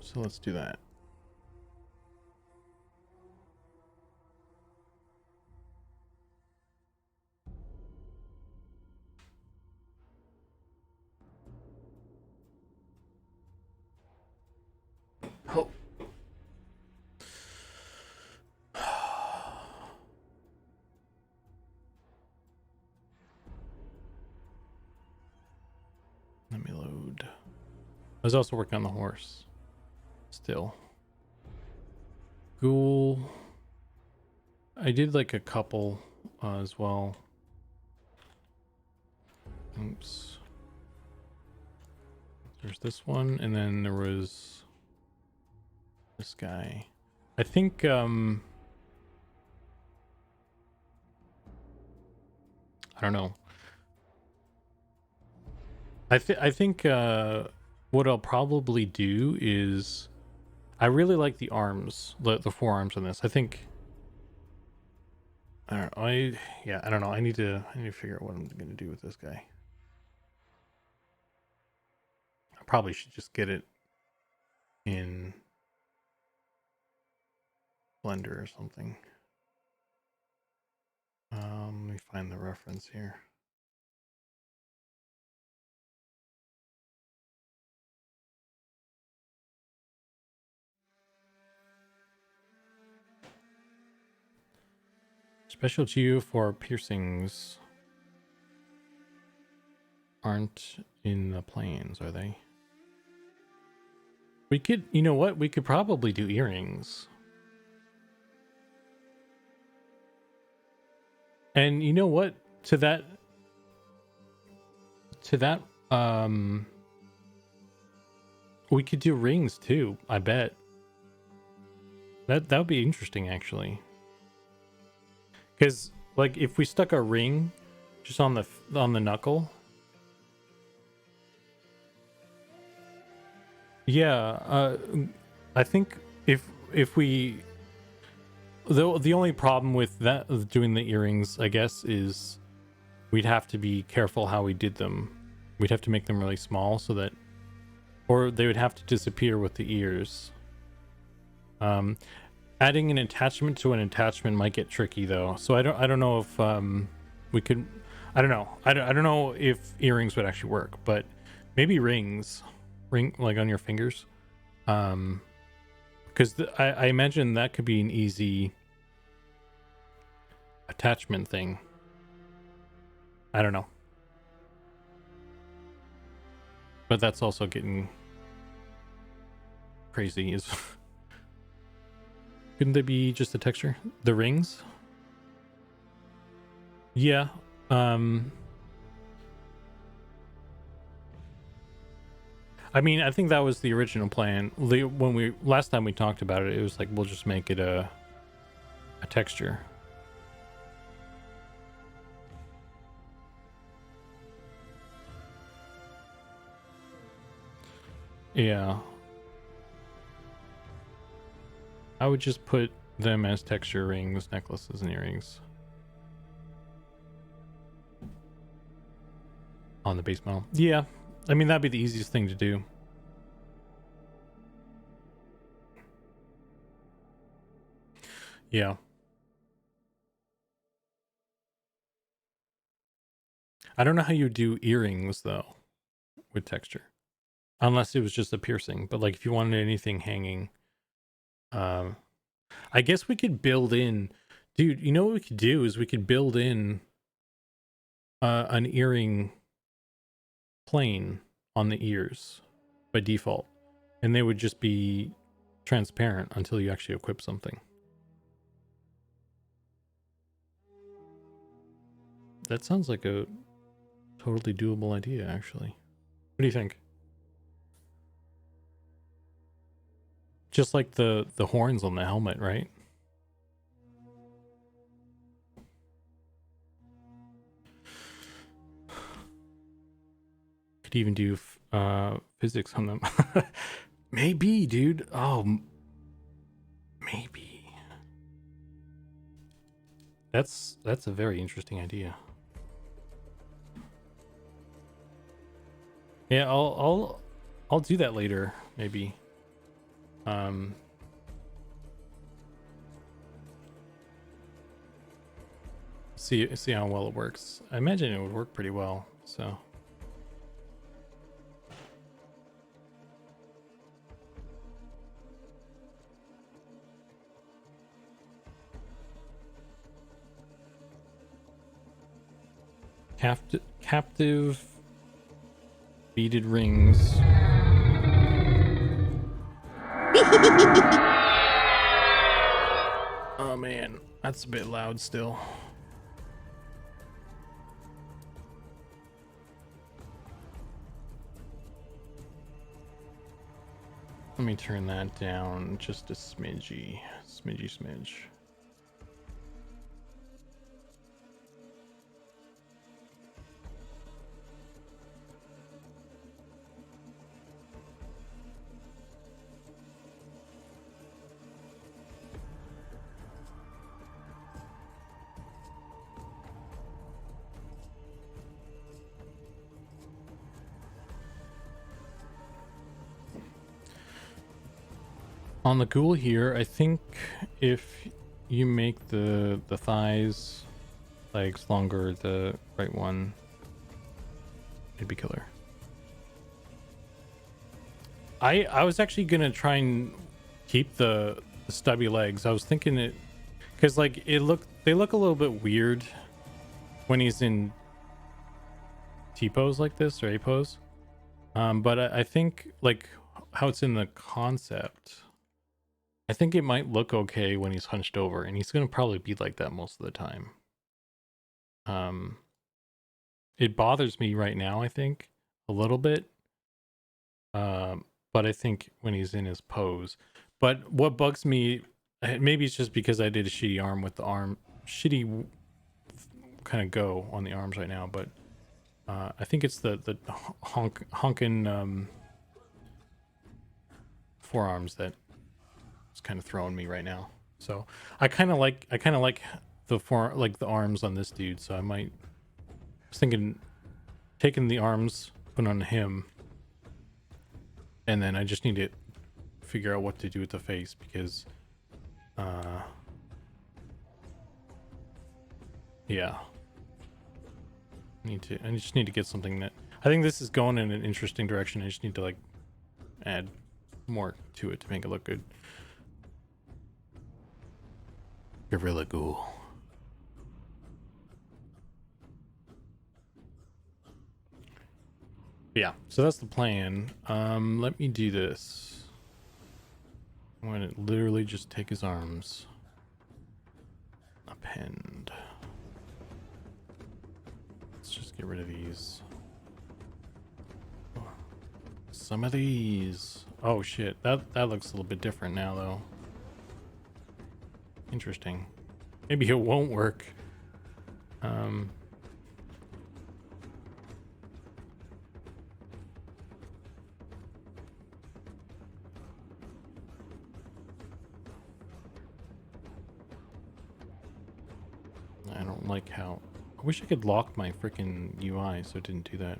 So let's do that. Oh. Let me load. I was also working on the horse. Still. Ghoul. I did like a couple as well. Oops. There's this one, and then there was this guy. I think I don't know. I think what I'll probably do is I really like the arms, the forearms on this. I think I don't know. I don't know. I need to figure out what I'm gonna do with this guy. I probably should just get it in Blender or something. Let me find the reference here. Special to you for piercings aren't in the planes, are they? We could, you know what? We could probably do earrings. And you know what? To that, we could do rings too, I bet. That would be interesting, actually. Because, like, if we stuck a ring just on the knuckle. Yeah, I think if we... The only problem with that, doing the earrings, I guess, is we'd have to be careful how we did them. We'd have to make them really small so that or they would have to disappear with the ears. Adding an attachment to an attachment might get tricky though, so I don't know if we could. I don't know. I don't know if earrings would actually work, but maybe rings, like on your fingers, because I imagine that could be an easy attachment thing. I don't know, but that's also getting crazy. Is couldn't they be just a texture? The rings? Yeah. I mean, I think that was the original plan. When we last time we talked about it, it was like we'll just make it a texture. Yeah. I would just put them as texture rings, necklaces, and earrings on the base model. Yeah. I mean, that'd be the easiest thing to do. Yeah. I don't know how you do earrings though with texture, unless it was just a piercing. But like if you wanted anything hanging, I guess we could build in, dude. You know what we could do is we could build in an earring plane on the ears by default, and they would just be transparent until you actually equip something. That sounds like a totally doable idea, actually. What do you think? Just like the horns on the helmet, right? Could even do physics on them. Maybe, dude. Oh, maybe. That's a very interesting idea. Yeah, I'll do that later, maybe. See how well it works. I imagine it would work pretty well, so. Captive beaded rings. Oh man, that's a bit loud still. Let me turn that down just a smidgy. On the ghoul here, I think if you make the thighs, legs longer, the right one, it'd be killer. I was actually gonna try and keep the stubby legs. I was thinking it because like they look a little bit weird when he's in T pose like this or A pose. But I think like how it's in the concept, I think it might look okay when he's hunched over, and he's gonna probably be like that most of the time. It bothers me right now, I think, a little bit. But I think when he's in his pose. But what bugs me, maybe it's just because I did a shitty arm with the arm, shitty kind of go on the arms right now, but I think it's the honkin' forearms that is kind of throwing me right now. So I kind of like the arms on this dude. So I was thinking taking the arms, put on him, And then I just need to figure out what to do with the face, because yeah, I just need to get something that, I think this is going in an interesting direction. I just need to like add more to it to make it look good. Gorilla Ghoul. Yeah, so that's the plan. Let me do this. I'm gonna literally just take his arms. Append. Let's just get rid of these. Some of these. Oh shit, that looks a little bit different now though. Interesting. Maybe it won't work. I don't like how... I wish I could lock my freaking UI so it didn't do that.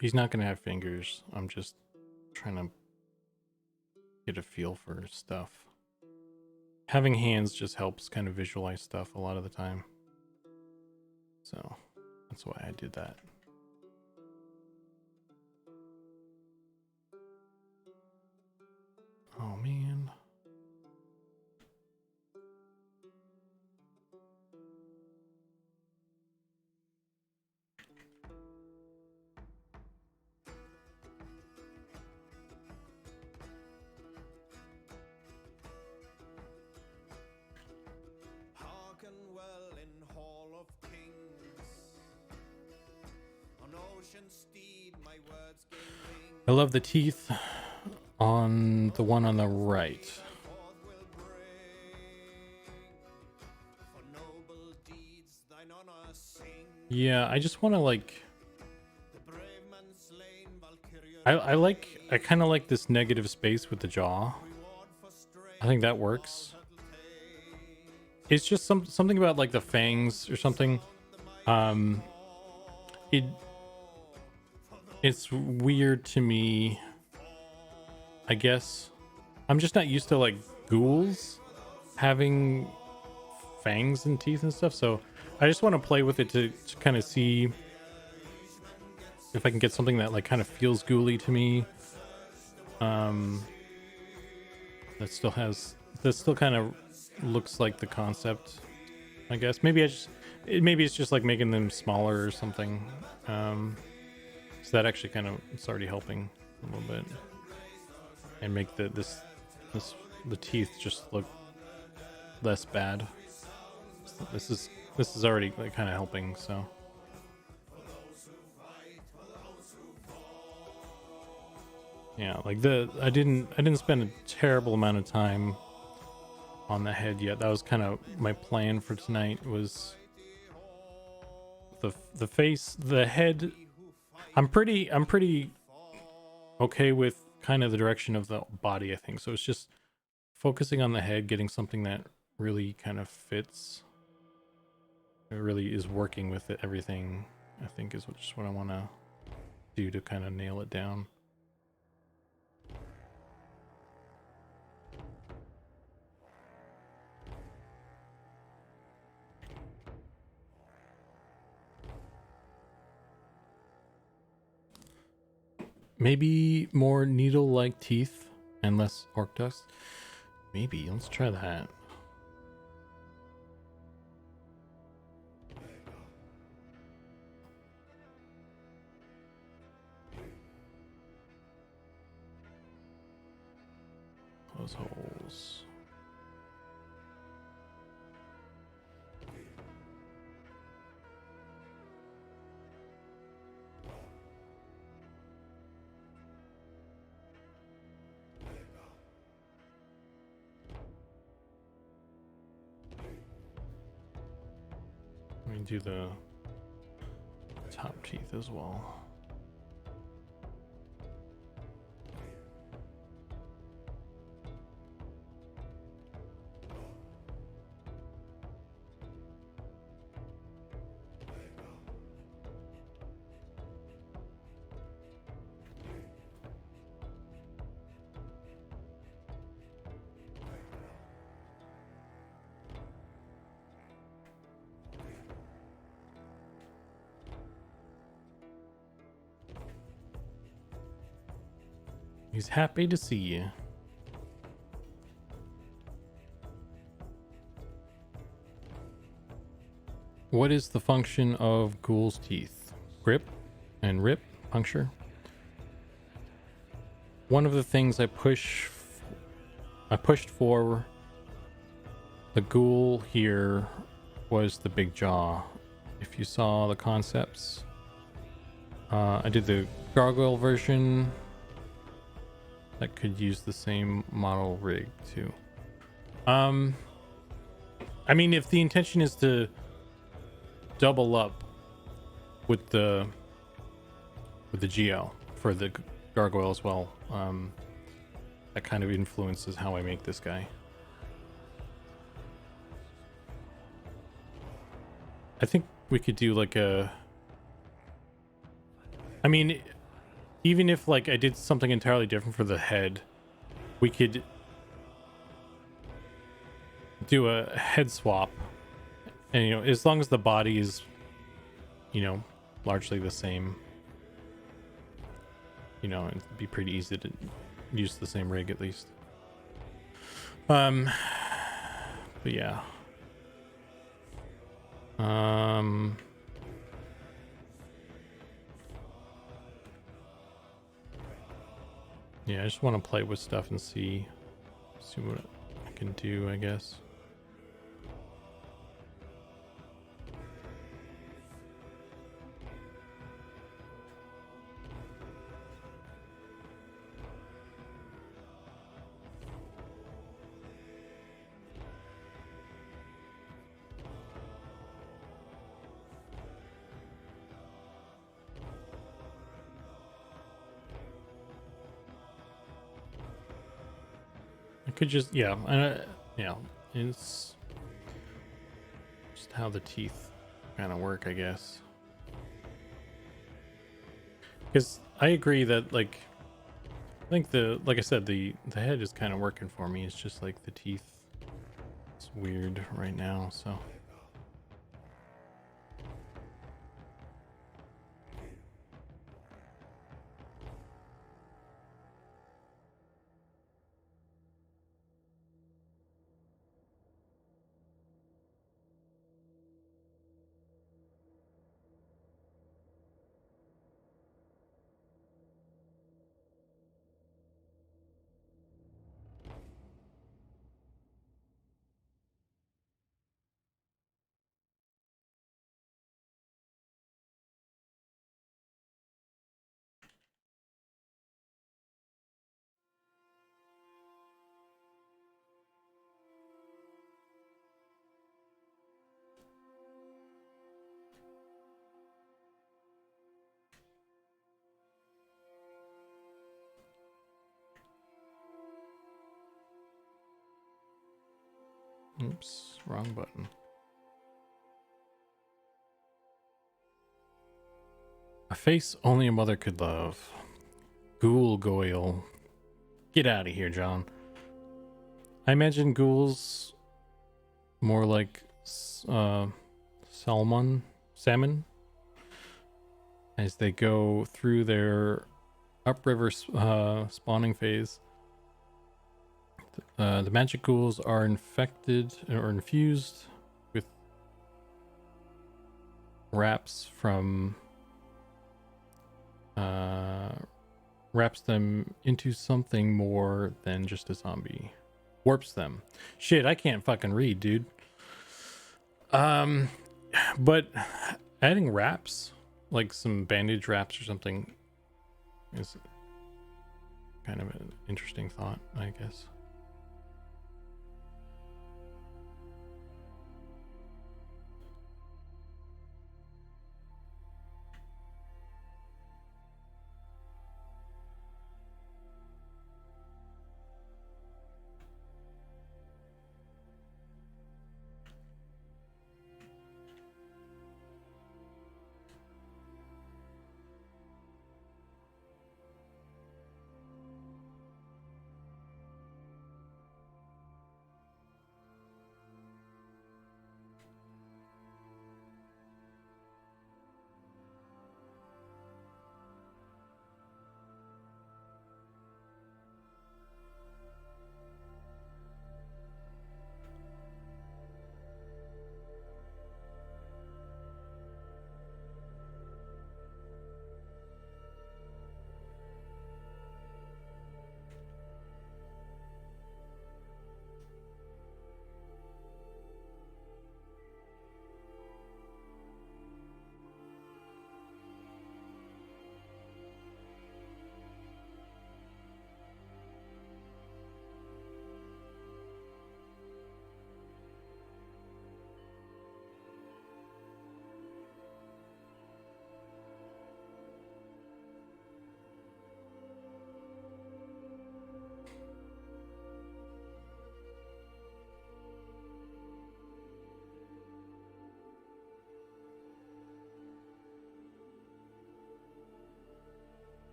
He's not gonna have fingers. I'm just trying to get a feel for stuff. Having hands just helps kind of visualize stuff a lot of the time. So that's why I did that. Oh man. I love the teeth on the one on the right. Yeah, I just want to like... I kind of like this negative space with the jaw. I think that works. It's just something about like the fangs or something. It's weird to me, I guess. I'm just not used to like ghouls having fangs and teeth and stuff, so I just want to play with it to kind of see if I can get something that like kind of feels ghouly to me. That still kind of looks like the concept, I guess. Maybe maybe it's just like making them smaller or something. So that actually kind of, it's already helping a little bit, and make the teeth just look less bad. This is already like kind of helping. So yeah, like I didn't spend a terrible amount of time on the head yet. That was kind of my plan for tonight, was the face, the head. I'm pretty okay with kind of the direction of the body, I think. So it's just focusing on the head, getting something that really kind of fits. It really is working with it, everything, I think, is just what I want to do to kind of nail it down. Maybe more needle-like teeth and less orc dust. Maybe. Let's try that. Those holes. me do the top teeth as well. He's happy to see you. What is the function of Ghoul's teeth? Grip and rip, puncture. One of the things I pushed for the Ghoul here was the big jaw. If you saw the concepts, I did the gargoyle version that could use the same model rig too. I mean, if the intention is to double up with the GL for the gargoyle as well, that kind of influences how I make this guy. I think we could do like a, I mean, even if like I did something entirely different for the head, we could do a head swap, and you know, as long as the body is, you know, largely the same, you know, it'd be pretty easy to use the same rig at least. But yeah. Yeah, I just want to play with stuff and see what I can do, I guess. I could just, yeah, yeah, it's just how the teeth kind of work, I guess. Because I agree that, like, I think like I said, the head is kind of working for me. It's just like the teeth, it's weird right now, so. Oops, wrong button. A face only a mother could love. Ghoul Goyle. Get out of here, John. I imagine ghouls more like salmon, as they go through their upriver spawning phase. The magic ghouls are infected or infused with wraps them into something more than just a zombie. Warps them. Shit, I can't fucking read, dude. But adding wraps, like some bandage wraps or something, is kind of an interesting thought, I guess.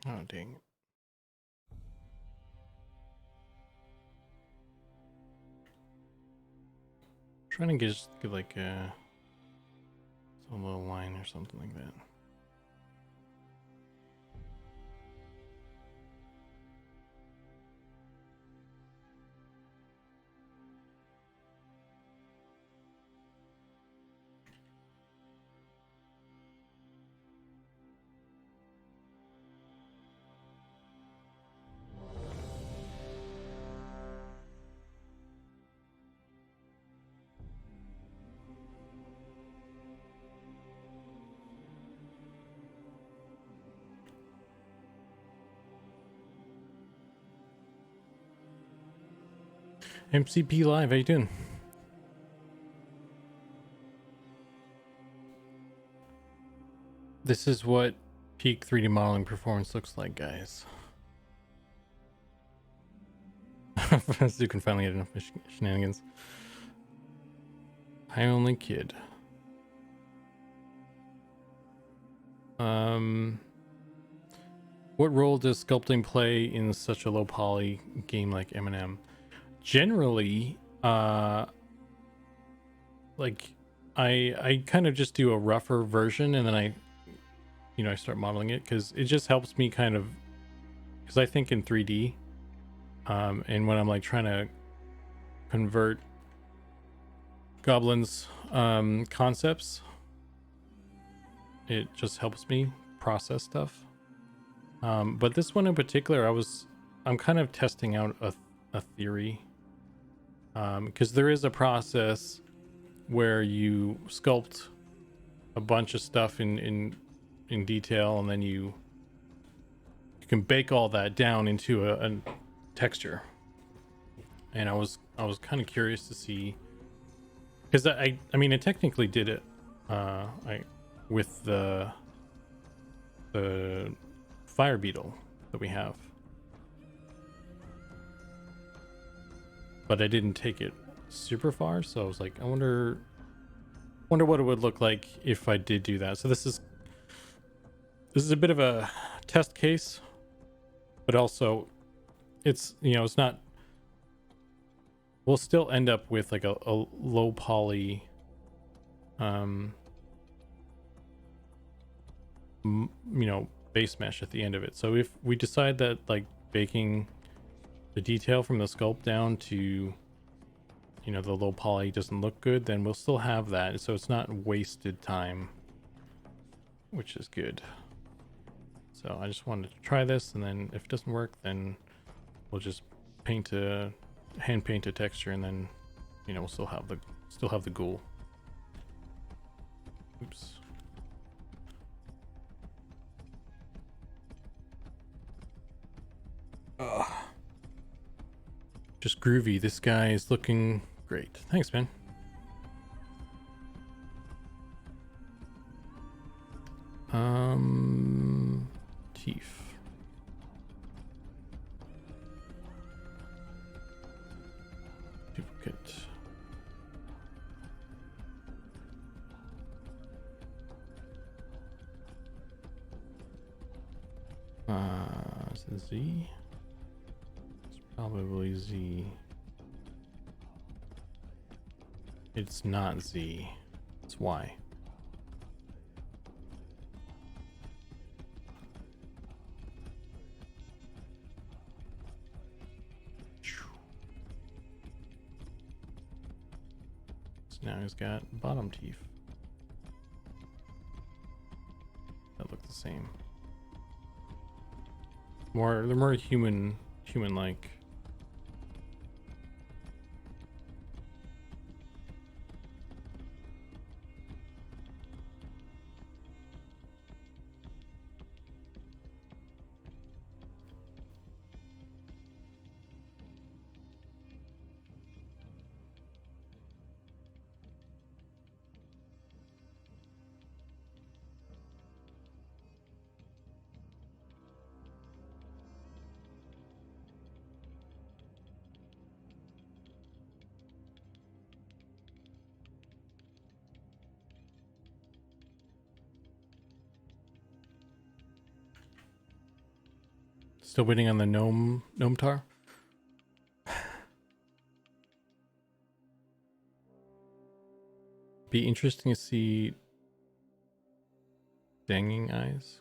Oh, dang it. Trying to get like a little line or something like that. MCP Live, how you doing? This is what peak 3D modeling performance looks like, guys. Zukan finally had enough shenanigans. I only kid. What role does sculpting play in such a low poly game like M&M? Generally, like I kind of just do a rougher version and then I start modeling it because it just helps me kind of, because I think in 3D, and when I'm like trying to convert goblins concepts, it just helps me process stuff. But this one in particular, I'm kind of testing out a theory, because there is a process where you sculpt a bunch of stuff in detail, and then you can bake all that down into a texture. And I was kind of curious to see, because I mean I technically did it with the fire beetle that we have, but I didn't take it super far, so I was like, I wonder what it would look like if I did do that. So this is a bit of a test case, but also it's it's not, we'll still end up with like a low poly base mesh at the end of it. So if we decide that like baking the detail from the sculpt down to the low poly doesn't look good, then we'll still have that, so it's not wasted time, which is good. So I just wanted to try this, and then if it doesn't work, then we'll just hand paint a texture, and then we'll still have the ghoul. Oops. Just groovy. This guy is looking great. Thanks, man. Teeth. Duplicate. Is it Z? It's probably Z. It's not Z. It's Y. So now he's got bottom teeth that look the same. They're more human-like. Still waiting on the gnome tar. Be interesting to see danging eyes.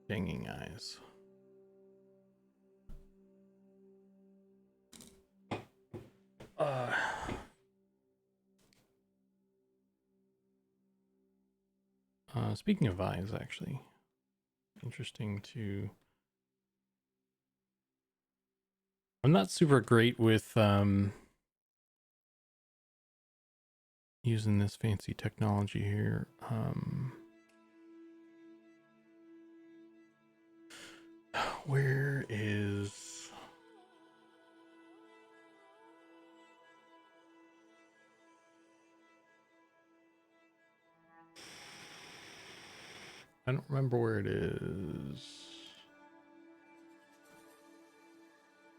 Danging eyes. Speaking of eyes, actually, interesting to. I'm not super great with using this fancy technology here. Where is? I don't remember where it is.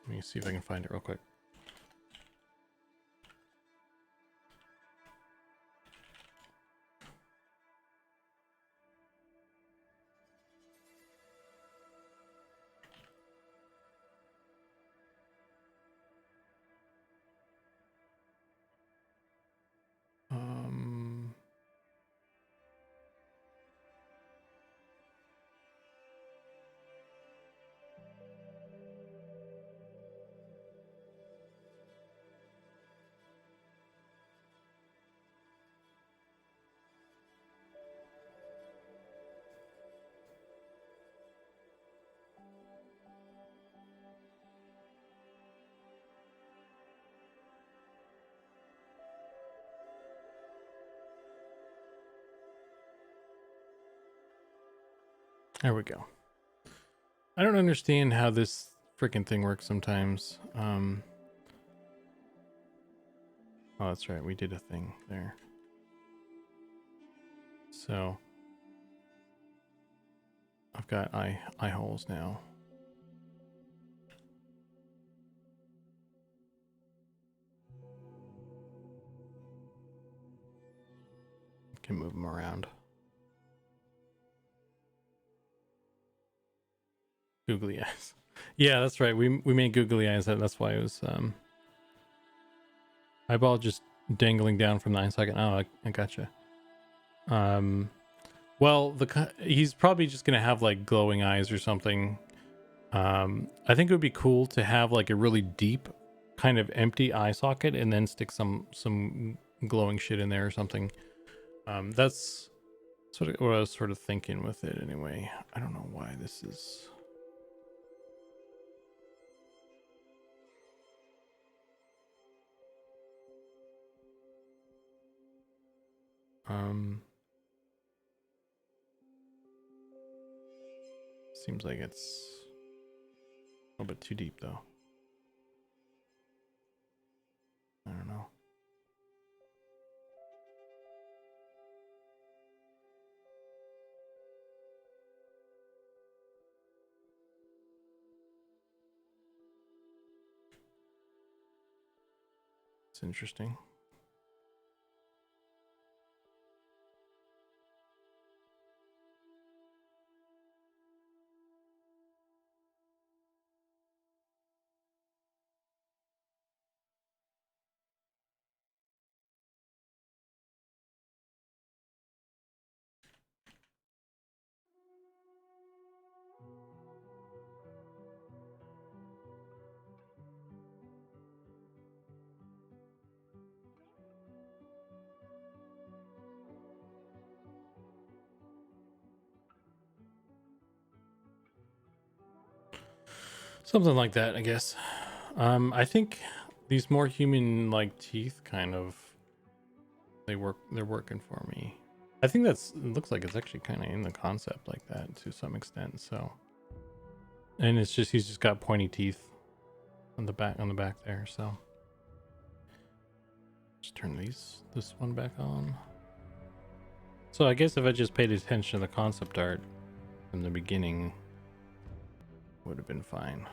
Let me see if I can find it real quick. There we go. I don't understand how this freaking thing works sometimes. Oh, that's right. We did a thing there. So I've got eye holes now. Can move them around. Googly eyes. Yeah, that's right. We made googly eyes. That's why it was eyeball just dangling down from the eye socket. Oh, I gotcha. Well, he's probably just gonna have like glowing eyes or something. I think it would be cool to have like a really deep kind of empty eye socket and then stick some glowing shit in there or something. That's sort of what I was sort of thinking with it anyway. I don't know why this is. Seems like it's a little bit too deep though. I don't know. It's interesting. Something like that, I guess. I think these more human-like teeth kind of they're working for me. I think it looks like it's actually kind of in the concept like that to some extent. So, and it's just he's just got pointy teeth on the back there. So, just turn this one back on. So I guess if I just paid attention to the concept art from the beginning, would have been fine.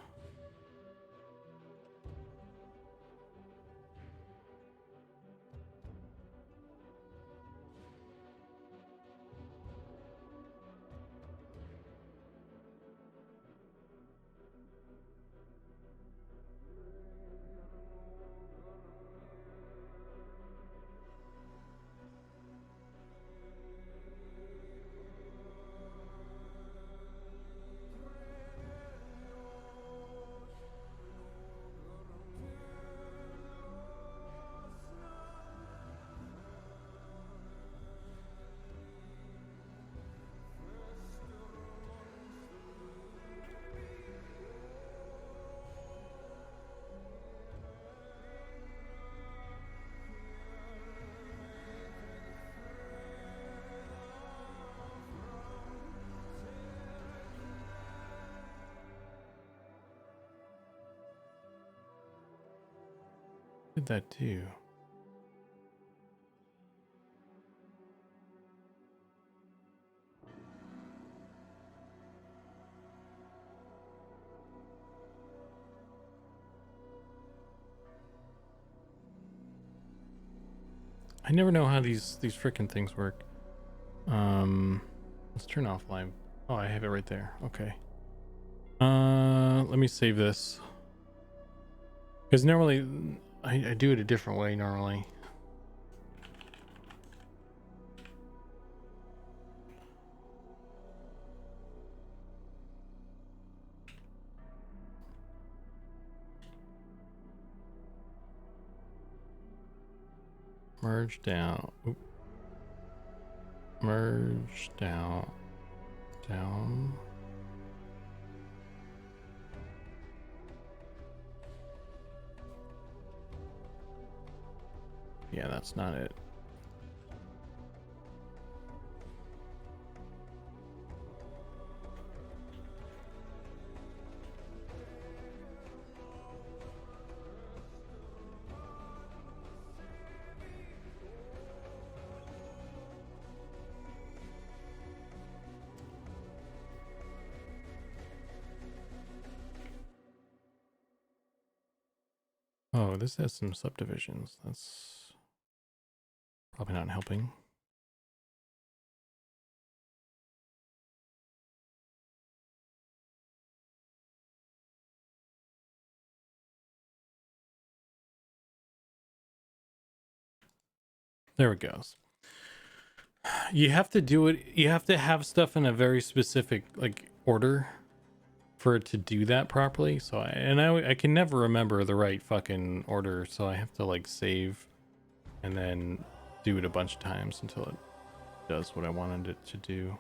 did that do? I never know how these freaking things work. Let's turn off live. Oh, I have it right there. Okay. Let me save this. Because normally I do it a different way normally. Merge down. Oop. Merge down. Down. Yeah, that's not it. Oh, this has some subdivisions. That's probably not helping. There it goes. You have to do it. You have to have stuff in a very specific like order for it to do that properly. So I can never remember the right fucking order. So I have to like save and then do it a bunch of times until it does what I wanted it to do.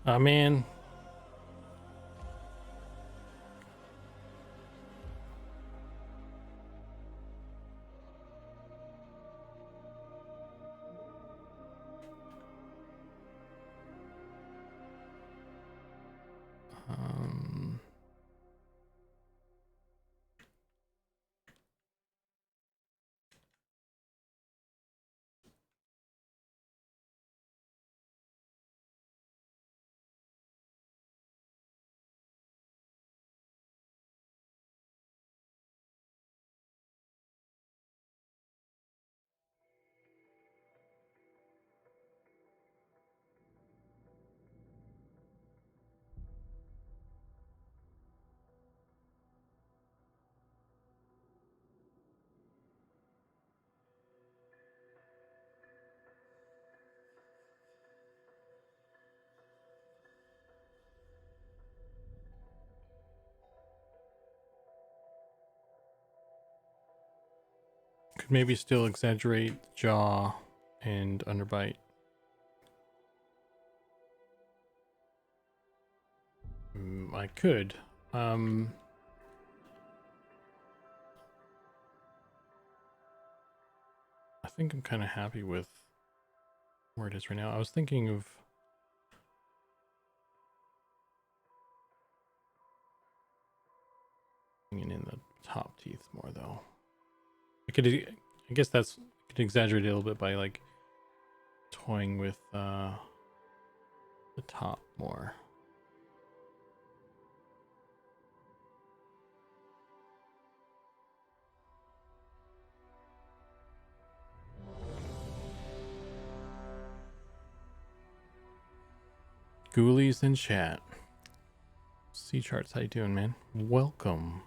Man. could maybe still exaggerate the jaw and underbite. I could. I think I'm kind of happy with where it is right now. I was thinking of bringing in the top teeth more, though. I guess I could exaggerate it a little bit by like toying with the top more. Ghoulies in chat. Sea Charts, how you doing, man? Welcome.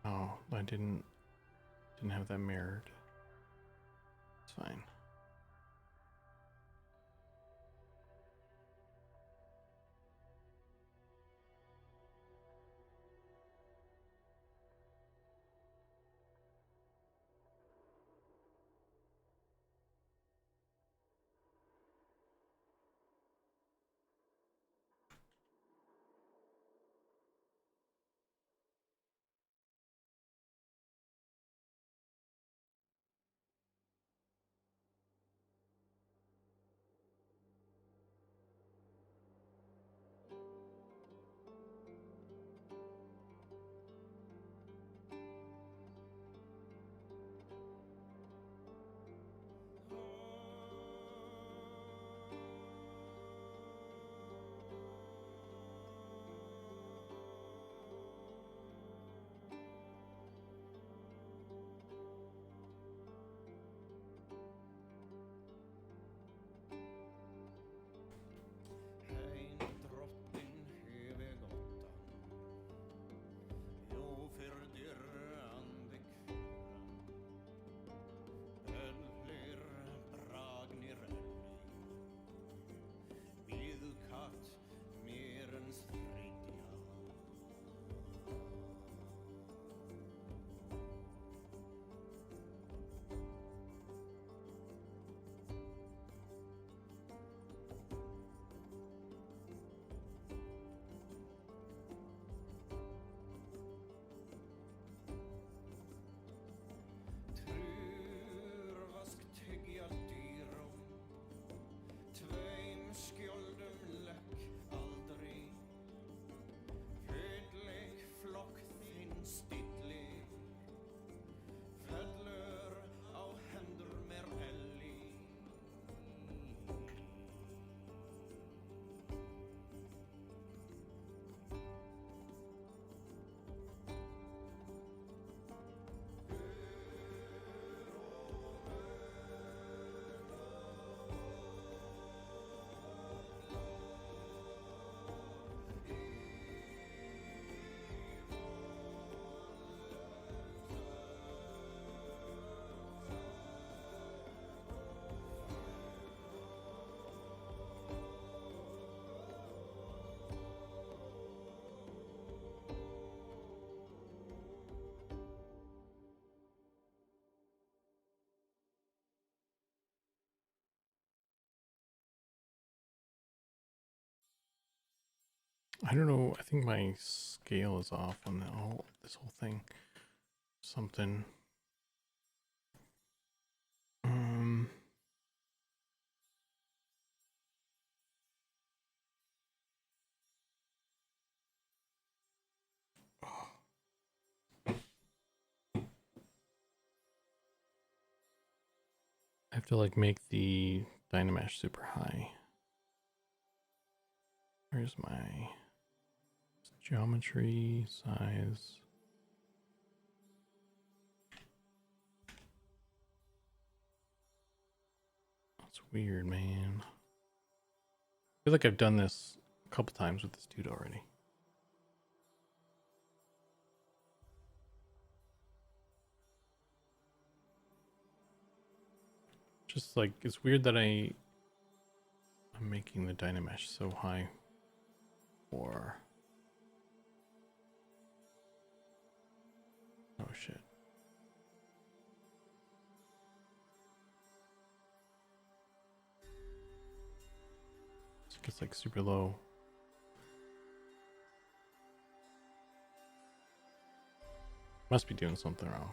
Oh, I didn't have that mirrored. It's fine. I don't know. I think my scale is off on this whole thing. Something. I have to like make the Dynamash super high. Where's my geometry size? That's weird, man. I feel like I've done this a couple times with this dude already. Just like it's weird that I'm making the dynamesh so high for. Oh shit. It's like super low. Must be doing something wrong.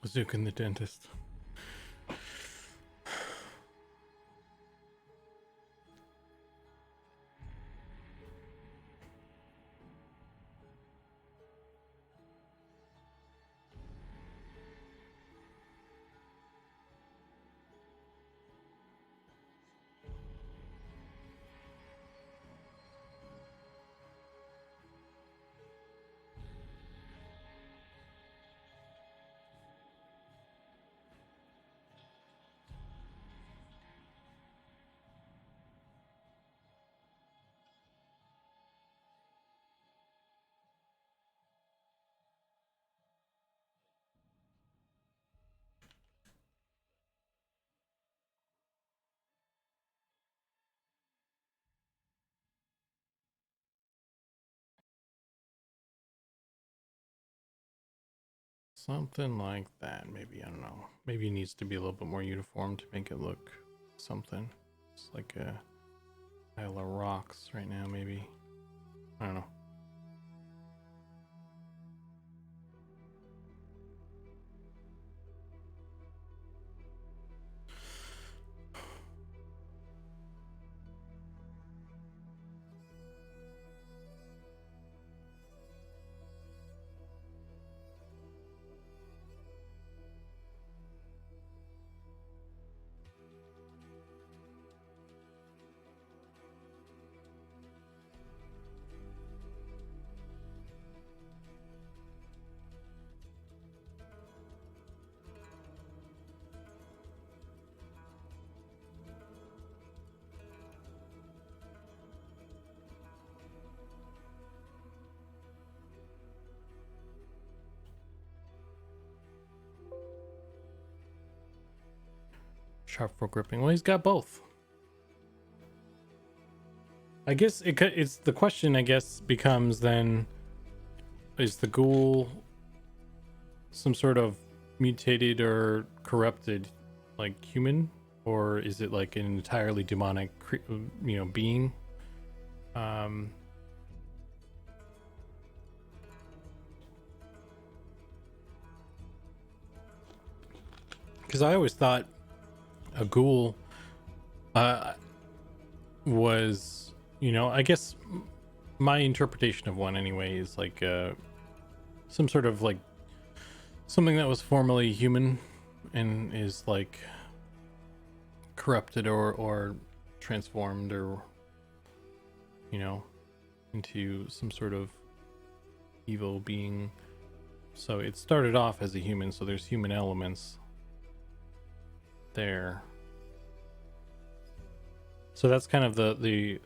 Zukan the dentist. something like that. Maybe, I don't know. Maybe it needs to be a little bit more uniform to make it look something. It's like a pile of rocks right now, maybe. I don't know. Sharp for gripping. Well, he's got both. I guess it's the question. I guess becomes then: is the ghoul some sort of mutated or corrupted, like human, or is it like an entirely demonic, being? Because I always thought a ghoul was, I guess my interpretation of one anyway is like some sort of like something that was formerly human and is like corrupted or transformed or into some sort of evil being. So it started off as a human, so there's human elements there. So that's kind of the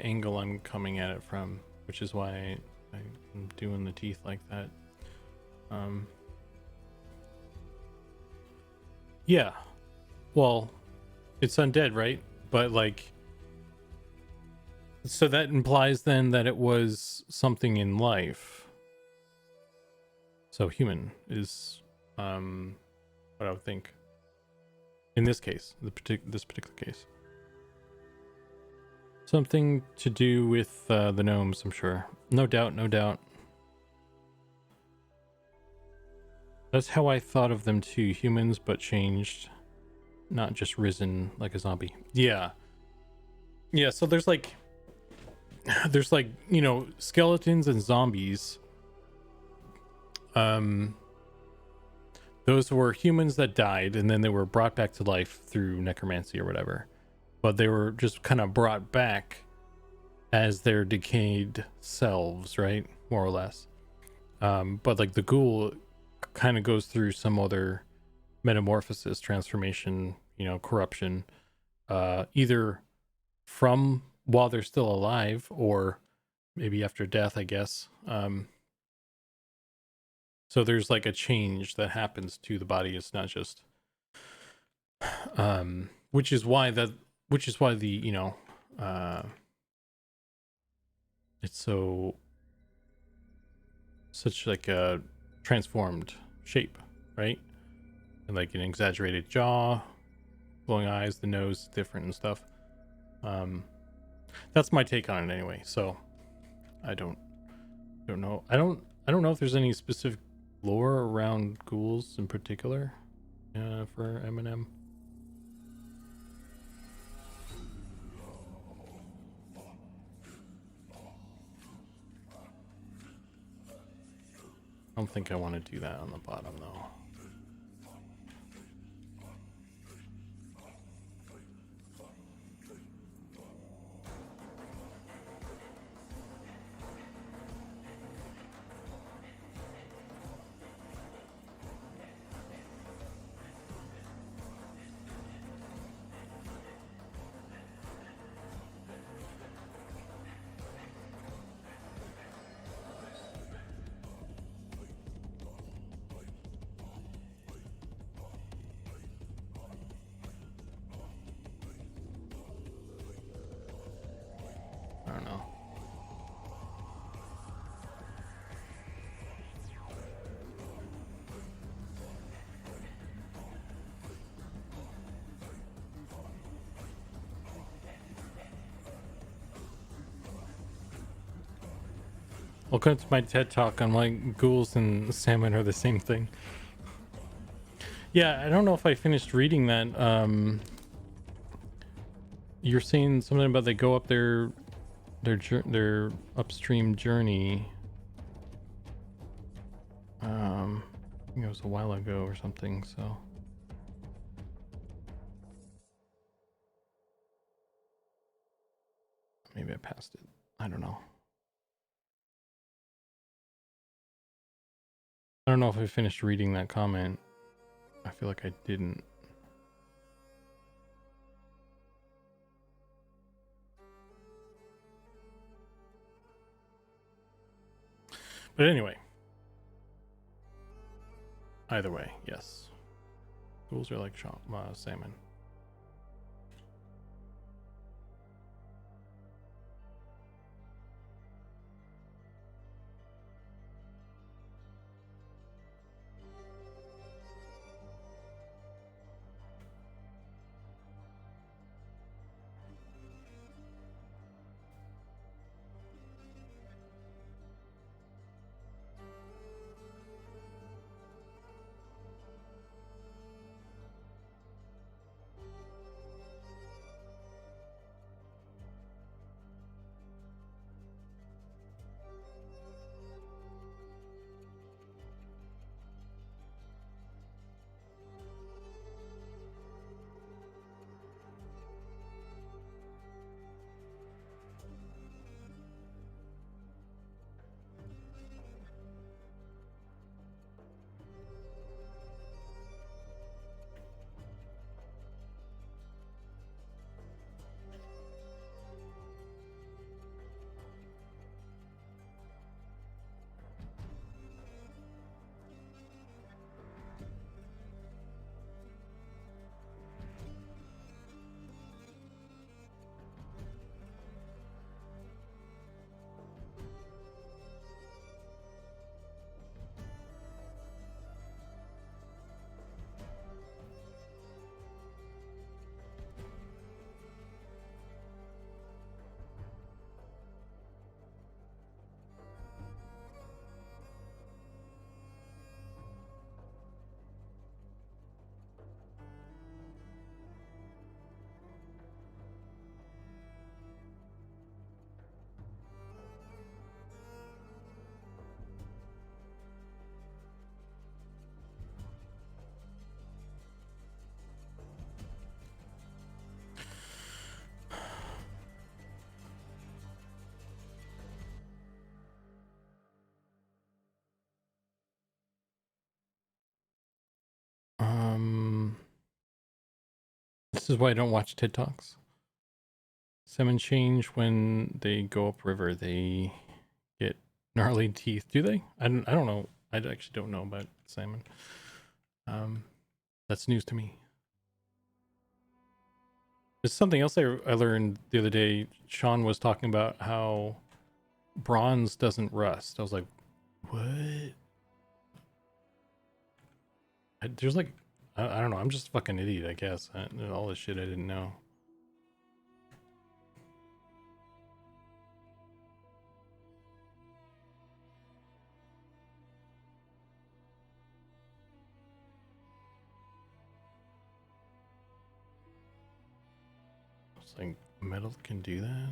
angle I'm coming at it from, which is why I'm doing the teeth like that. Yeah, well, it's undead, right? But like, so that implies then that it was something in life. So human is what I would think in this case, this particular case. Something to do with the gnomes, I'm sure. No doubt, no doubt. That's how I thought of them too. Humans, but changed. Not just risen like a zombie. Yeah. Yeah, so there's like, skeletons and zombies. Those were humans that died, and then they were brought back to life through necromancy or whatever. But they were just kind of brought back as their decayed selves, right? More or less. But like the ghoul kind of goes through some other metamorphosis, transformation, corruption, either from while they're still alive or maybe after death, I guess. So there's like a change that happens to the body. It's not just, which is why the, it's such like a transformed shape, right? And like an exaggerated jaw, glowing eyes, the nose is different and stuff. That's my take on it anyway. So I don't know. I don't know if there's any specific lore around ghouls in particular for Eminem. I don't think I want to do that on the bottom though. Welcome to my TED talk on why ghouls and salmon are the same thing. Yeah, I don't know if I finished reading that. You're saying something about they go up their upstream journey. I think it was a while ago or something. So maybe I passed it. I don't know. I don't know if I finished reading that comment. I feel like I didn't. But anyway. Either way, yes. Ghouls are like salmon. This is why I don't watch TED Talks. Salmon change when they go upriver. They get gnarly teeth. Do they? I don't know. I actually don't know about salmon. That's news to me. There's something else I learned the other day. Sean was talking about how bronze doesn't rust. I was like, what? There's like, I don't know. I'm just a fucking idiot, I guess. All this shit I didn't know. It's like metal can do that.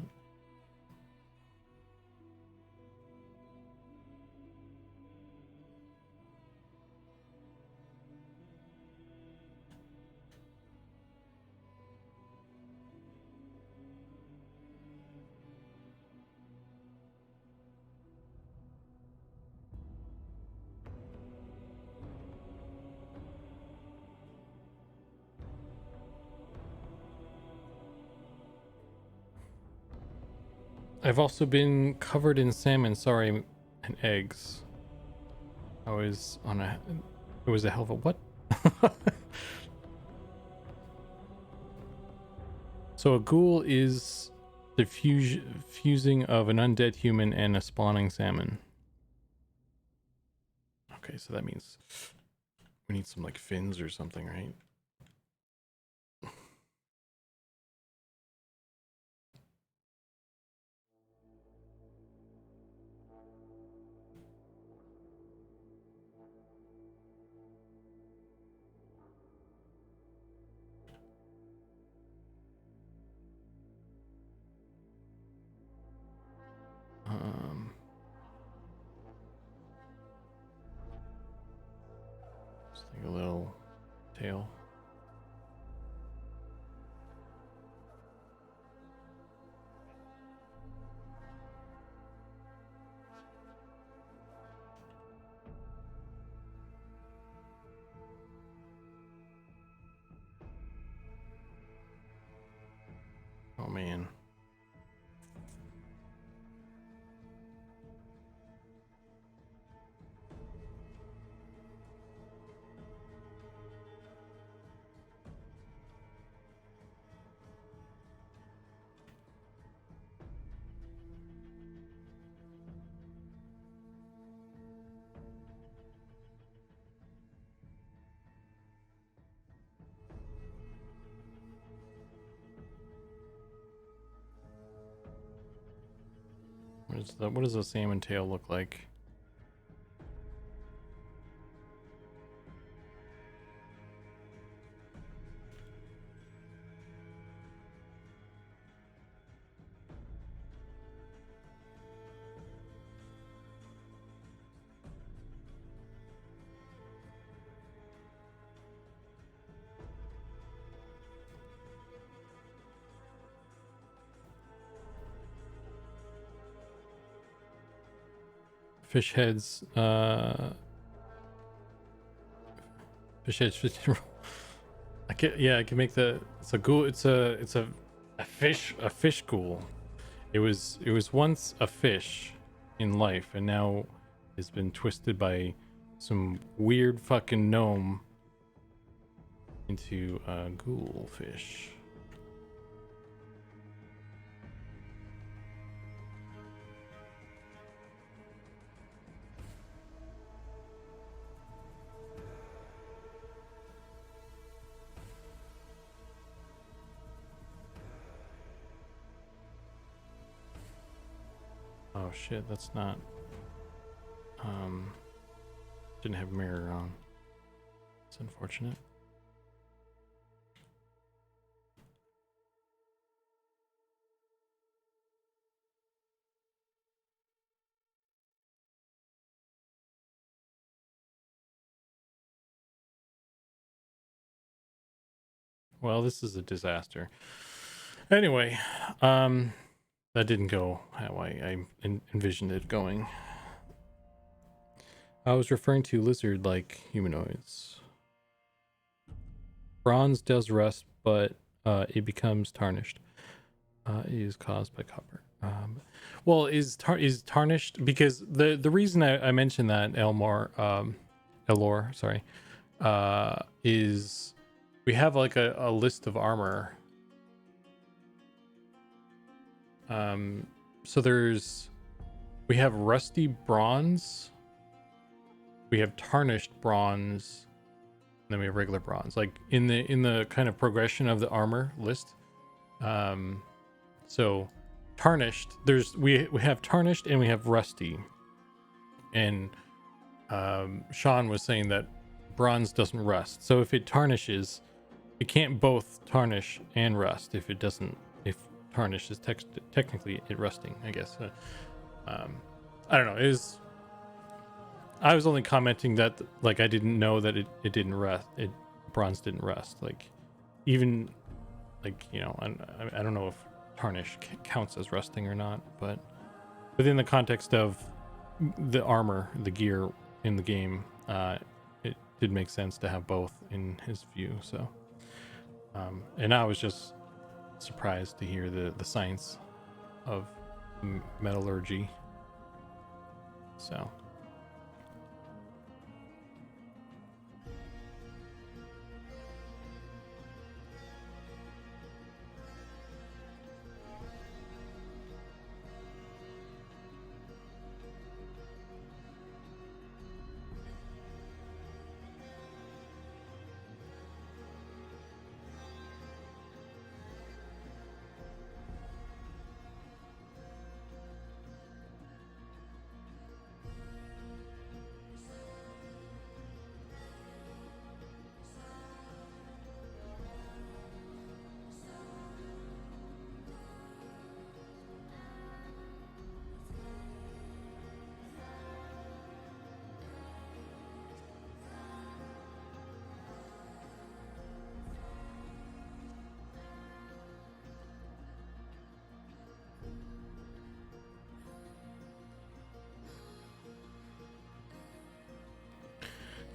I've also been covered in salmon, sorry, and eggs. I was on a, it was a hell of a what? So a ghoul is the fusing of an undead human and a spawning salmon. Okay, so that means we need some like fins or something, right? Oh man. What does the salmon tail look like? Fish heads, fish heads. I can make it's a ghoul. It's a fish ghoul. It was once a fish in life, and now it's been twisted by some weird fucking gnome into a ghoul fish. Oh shit, that's not didn't have a mirror on. It's unfortunate. Well, this is a disaster. Anyway, that didn't go how I envisioned it going. I was referring to lizard-like humanoids. Bronze does rust, but it becomes tarnished. It is caused by copper. Well, is tarnished because the reason I mentioned that Elor, sorry, is we have like a list of armor. So we have rusty bronze, we have tarnished bronze, and then we have regular bronze. Like in the kind of progression of the armor list. So tarnished, we have tarnished and we have rusty. And Sean was saying that bronze doesn't rust. So if it tarnishes, it can't both tarnish and rust if tarnish is technically it rusting, I guess. I don't know. I was only commenting that like I didn't know that it didn't rust. Bronze didn't rust. Like even like, you know, I don't know if tarnish counts as rusting or not, but within the context of the armor, the gear in the game, it did make sense to have both in his view. So and I was just surprised to hear the science of metallurgy. So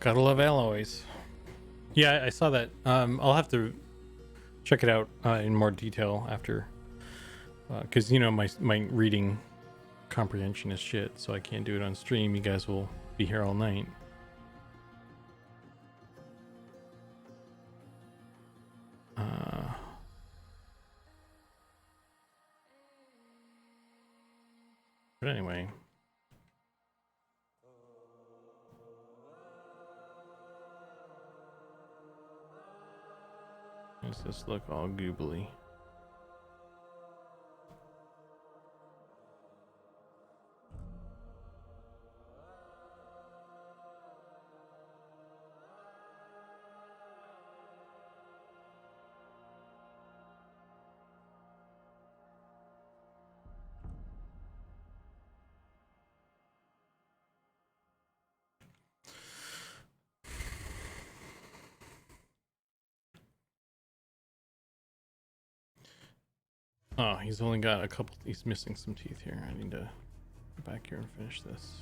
gotta love alloys. Yeah, I saw that. I'll have to check it out in more detail after because you know my reading comprehension is shit, so I can't do it on stream. You guys will be here all night. But anyway. Does this look all goobly? Oh, he's only got a couple. He's missing some teeth here. I need to go back here and finish this.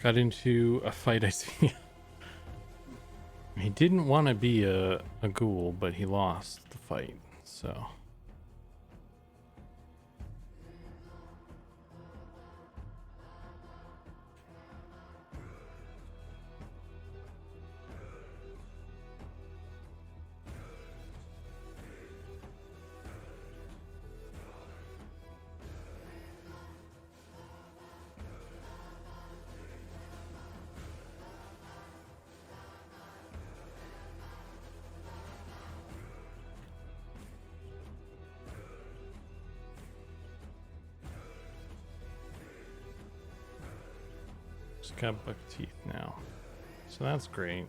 Got into a fight, I see. He didn't want to be a ghoul, but he lost the fight, so. Just got buck teeth now, so that's great.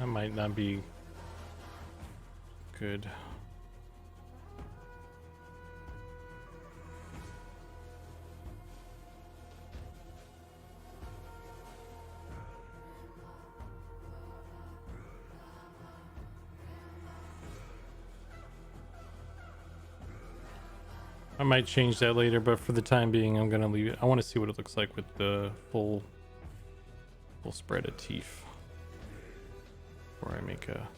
That might not be good. I might change that later, but for the time being, I'm gonna leave it. I want to see what it looks like with the full spread of teeth before I make a.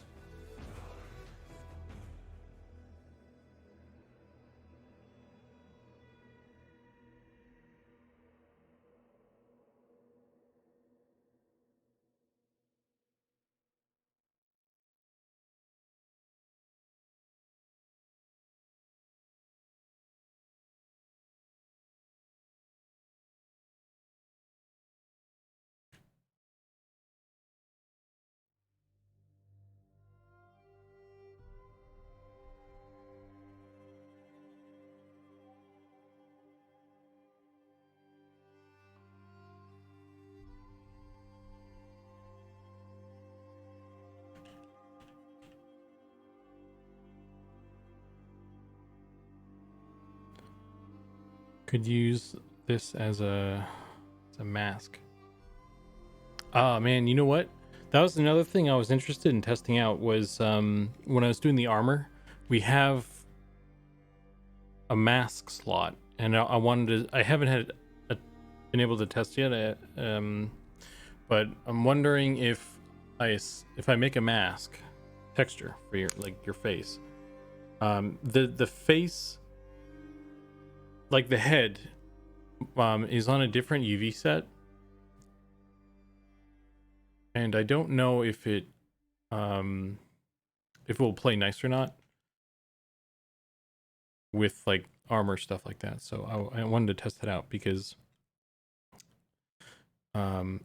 Could use this as a mask. Ah, man, you know what? That was another thing I was interested in testing out was when I was doing the armor, we have a mask slot, and I wanted to. I haven't been able to test yet, but I'm wondering if I make a mask texture for your face, the face. Like the head is on a different UV set, and I don't know if it will play nice or not with like armor stuff like that. So I wanted to test it out because and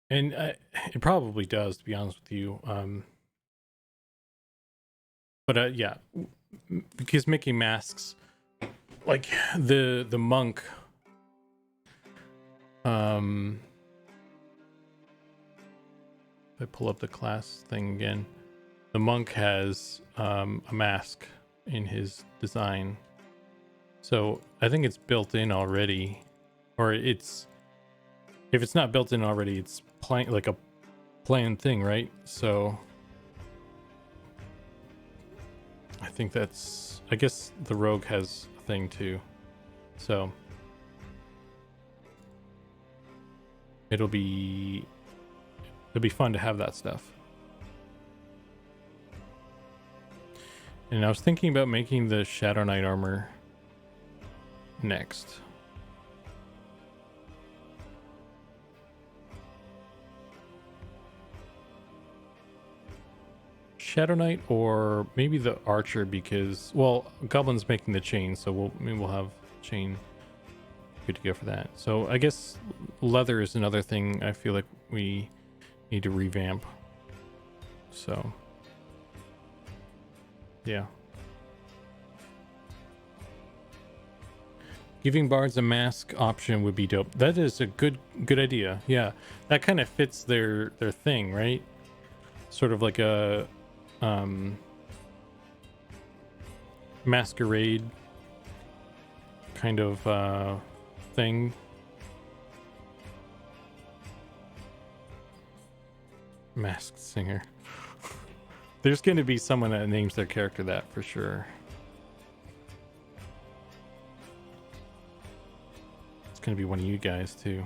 it probably does, to be honest with you. But yeah, because making masks. Like the monk If I pull up the class thing again, the monk has a mask in his design. So I think it's built in already, or it's, if it's not built in already, it's like a planned thing, right? So I think that's, I guess the rogue has a thing too. So it'll be fun to have that stuff. And I was thinking about making the Shadow Knight armor next. Shadow Knight or maybe the Archer, because, well, Goblin's making the chain, so we'll have chain good to go for that. So I guess leather is another thing I feel like we need to revamp. So yeah. Giving bards a mask option would be dope. That is a good idea. Yeah. That kind of fits their thing, right? Sort of like a masquerade kind of thing. Masked singer. There's going to be someone that names their character that for sure. It's going to be one of you guys too.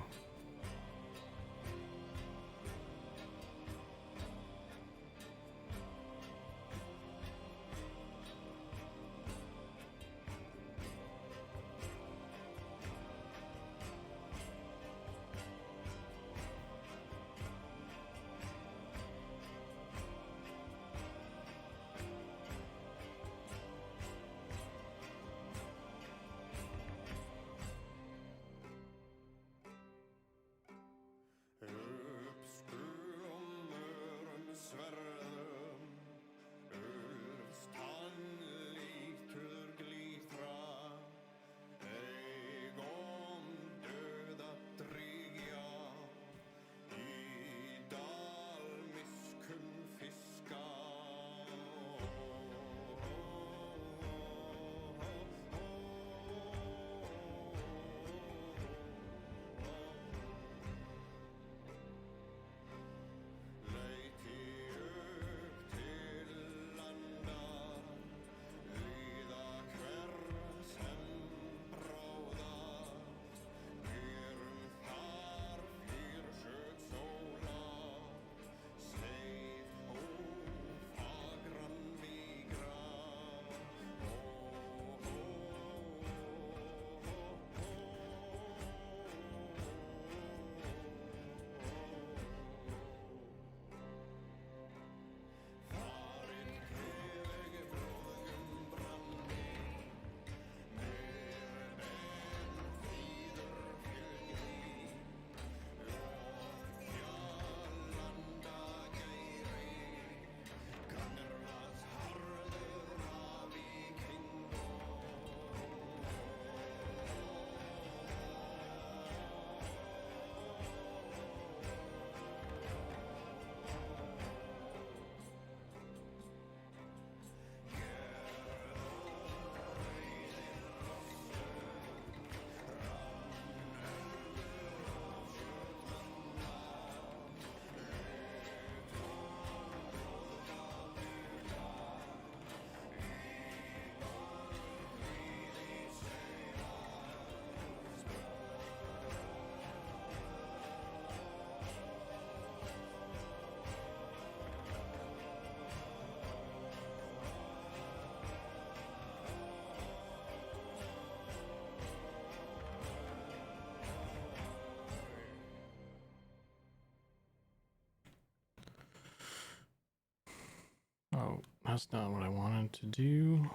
Oh, that's not what I wanted to do.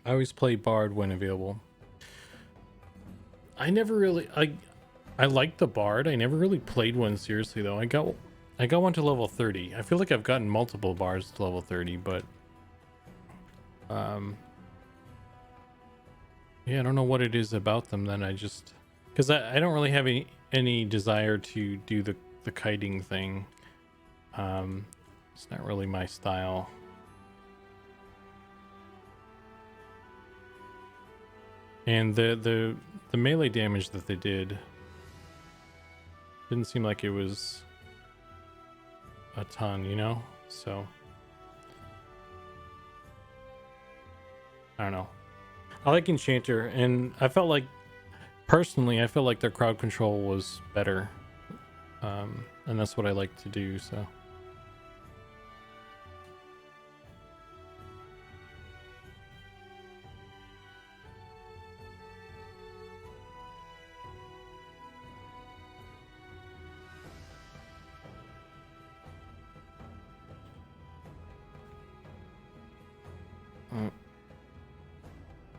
I always play Bard when available. I never really I liked the Bard. I never really played one seriously though. I got one to level 30. I feel like I've gotten multiple Bards to level 30, but yeah, I don't know what it is about them. Then I just because I don't really have any desire to do the kiting thing. It's not really my style. And the melee damage that they didn't seem like it was a ton, you know? So I don't know. I like Enchanter, and I felt like personally I felt like their crowd control was better. And that's what I like to do, so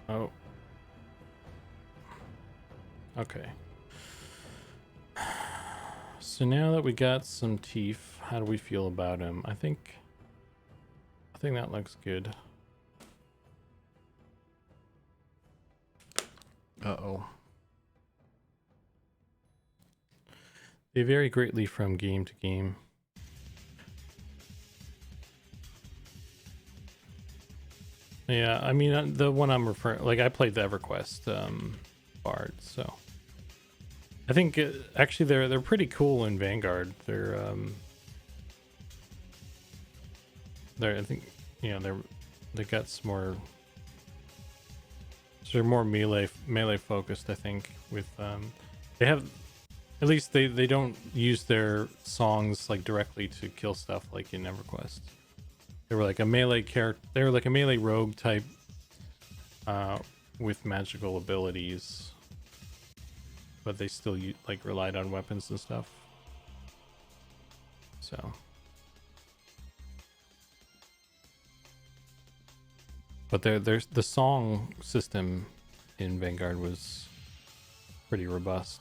oh, okay. So now that we got some teeth, how do we feel about him? I think that looks good. Uh-oh. They vary greatly from game to game. Yeah, I mean, the one I'm referring, like I played the EverQuest Bard, so I think actually they're pretty cool in Vanguard. I think, you know, they got some more, so they're more melee focused. I think with they have, at least they don't use their songs like directly to kill stuff like in EverQuest. They were like a melee character. They were like a melee rogue type with magical abilities, but they still like relied on weapons and stuff. So, but there's the song system in Vanguard was pretty robust.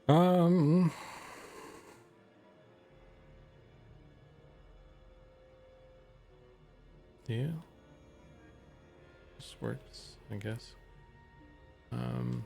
Um, yeah, this works, I guess. Um,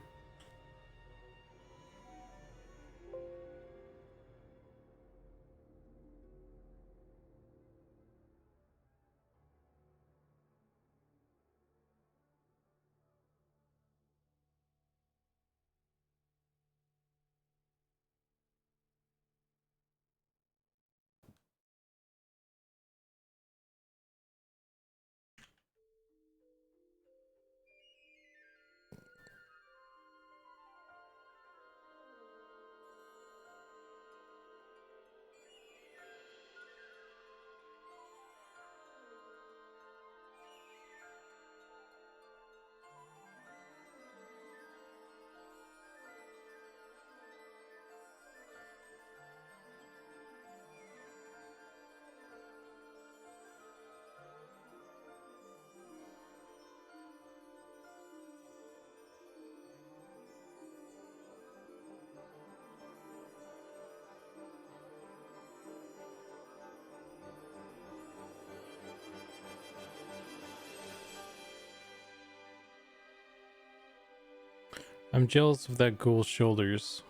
I'm jealous of that ghoul's shoulders.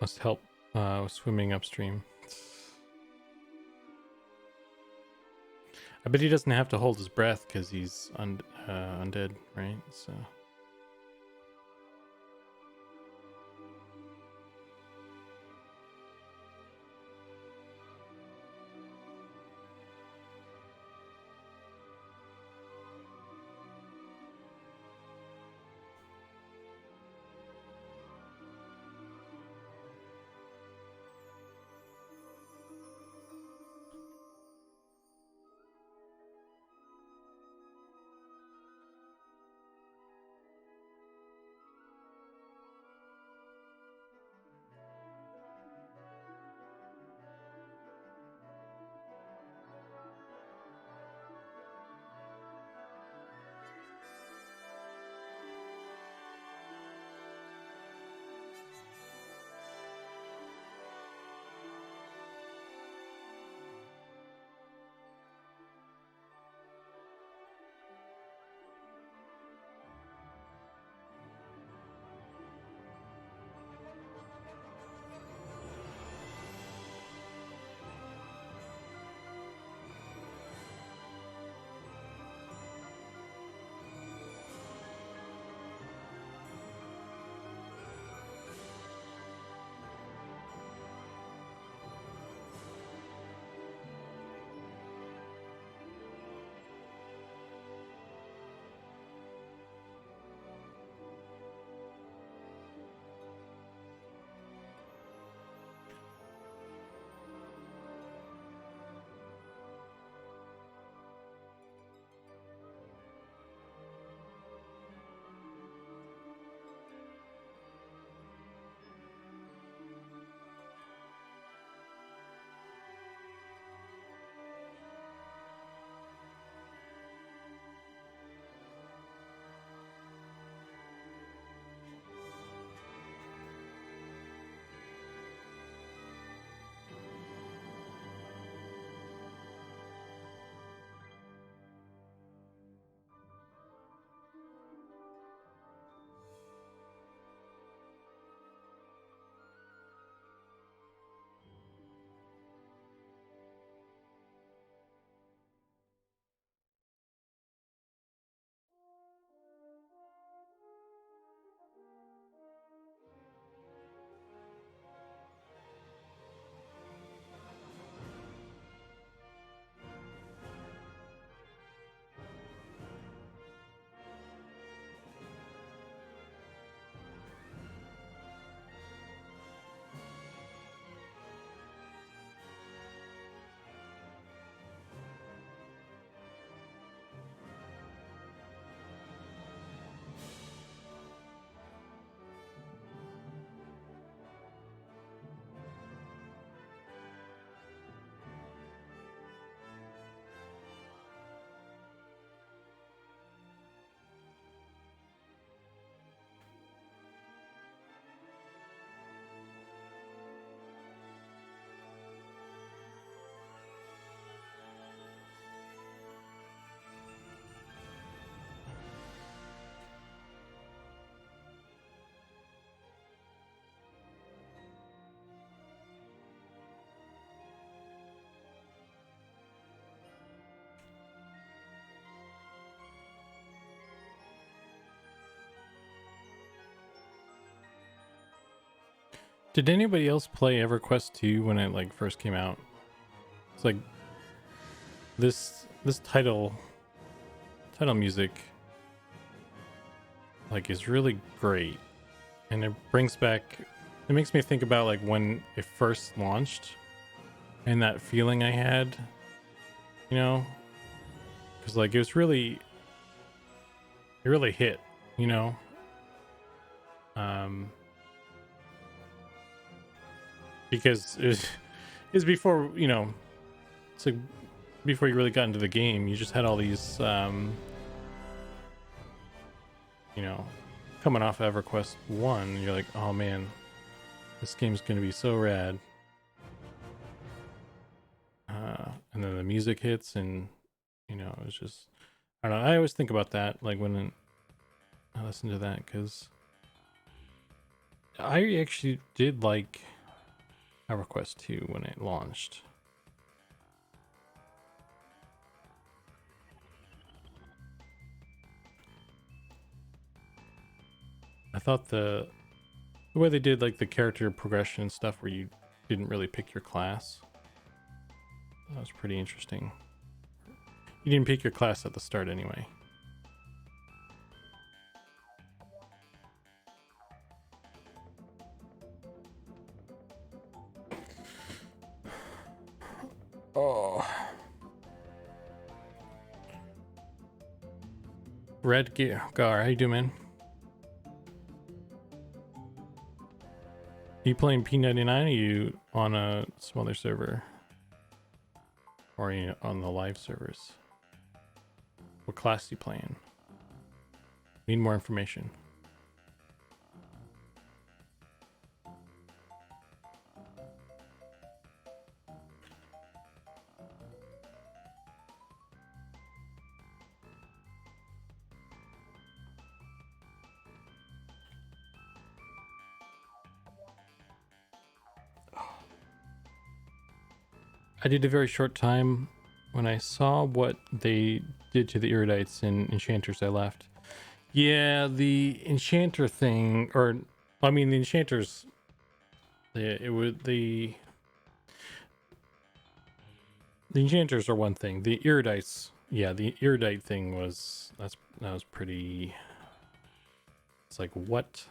Must help swimming upstream. I bet he doesn't have to hold his breath because he's undead, right? So. Did anybody else play EverQuest 2 when it like first came out? It's like this title music like is really great, and it makes me think about like when it first launched and that feeling I had, you know, because like it really hit, you know. Because it's before, you know, it's like before you really got into the game, you just had all these you know, coming off EverQuest 1, you're like, oh man, this game's gonna be so rad. And then the music hits, and you know, it's just, I don't know, I always think about that like when I listen to that, because I actually did like EverQuest 2 when it launched. I thought the way they did like the character progression and stuff where you didn't really pick your class, that was pretty interesting. You didn't pick your class at the start anyway. Oh. Red Gear Gar, how you doing, man? Are you playing P99? Are you on a smaller server? Or are you on the live servers? What class are you playing? Need more information. I did a very short time. When I saw what they did to the Erudites and Enchanters, I left. Yeah, the Enchanter thing, or I mean the Enchanters, the Enchanters are one thing. The Erudites, yeah, the Erudite thing was that was pretty. It's like, what?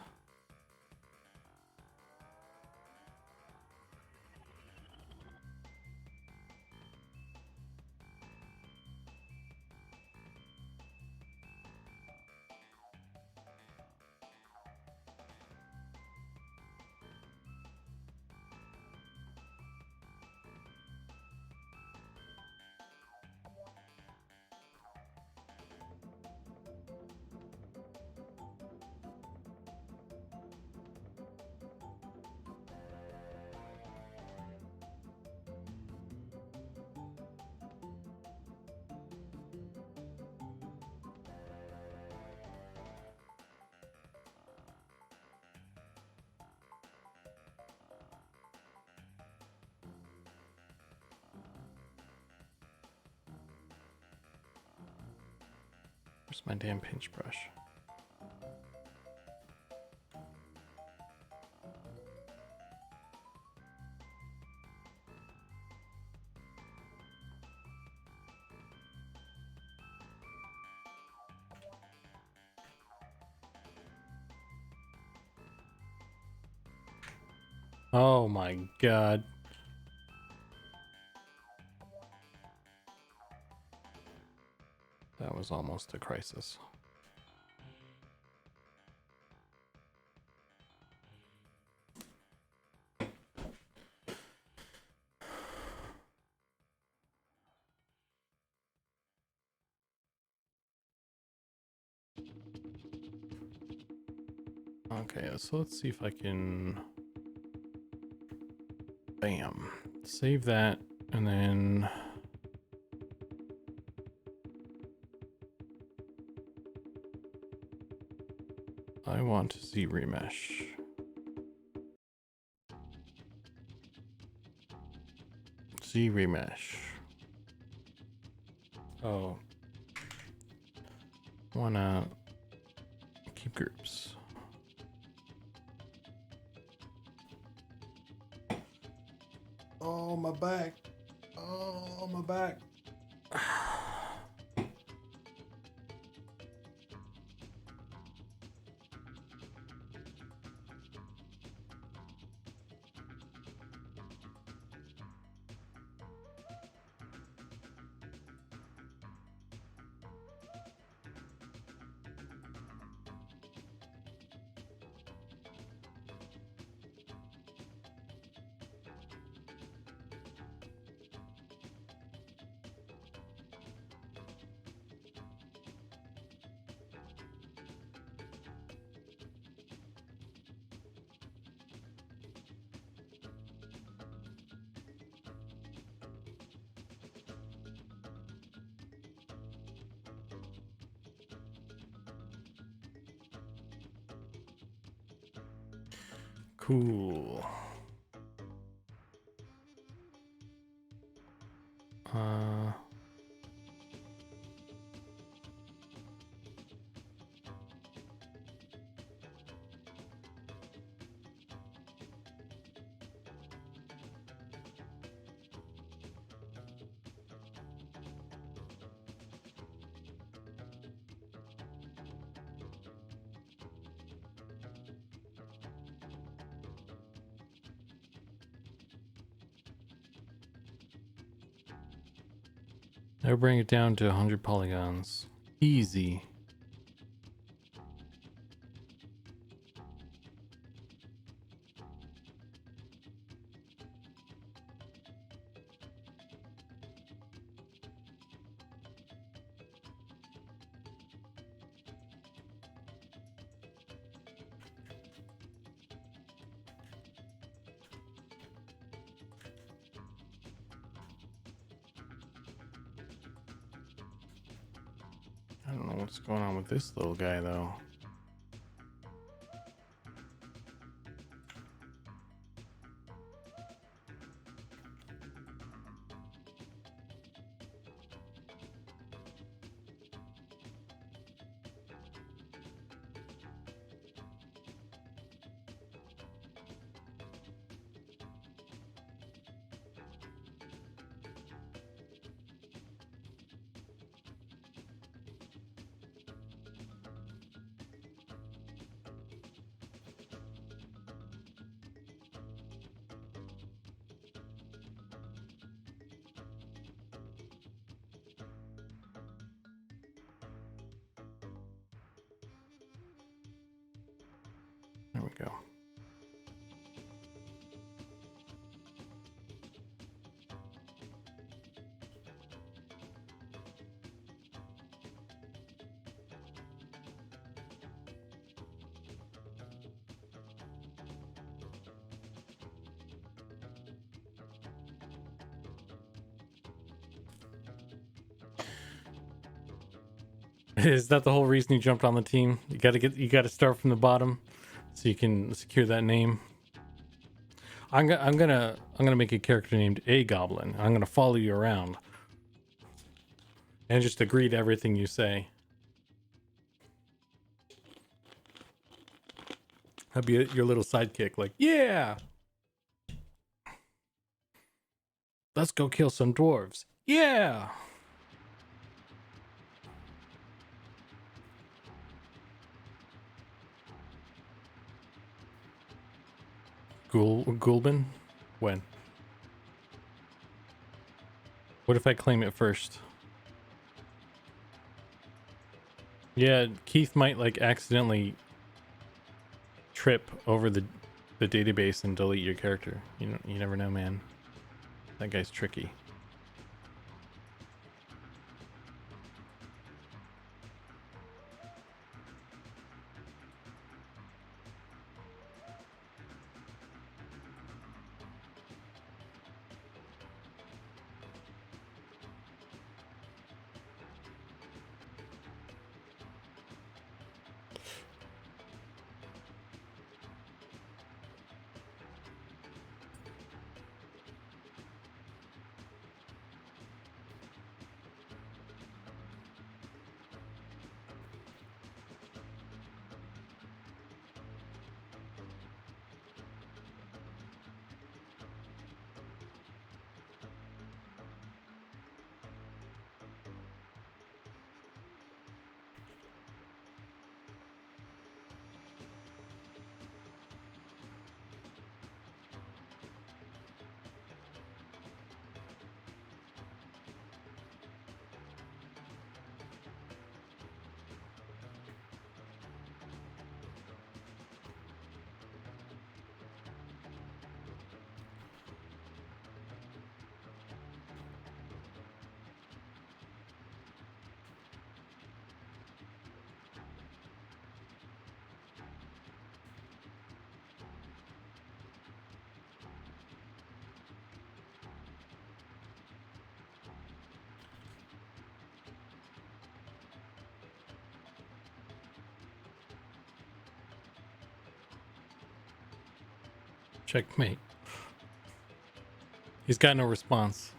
Where's my damn pinch brush? Oh my god. That was almost a crisis. Okay, so let's see if I can... Bam. Save that, and then... I want to see remesh. See remesh. Oh. Wanna keep groups. Oh, my back. Oh, my back. Cool. I'll bring it down to 100 polygons. Easy. I don't know what's going on with this little guy, though. There we go. Is that the whole reason you jumped on the team? You gotta start from the bottom so you can secure that name. I'm gonna make a character named A Goblin. I'm gonna follow you around and just agree to everything you say. I'll be your little sidekick, like, yeah, let's go kill some dwarves. Yeah. Gulbin? When? What if I claim it first? Yeah, Keith might like accidentally trip over the database and delete your character. You never know, man. That guy's tricky. Checkmate. He's got no response.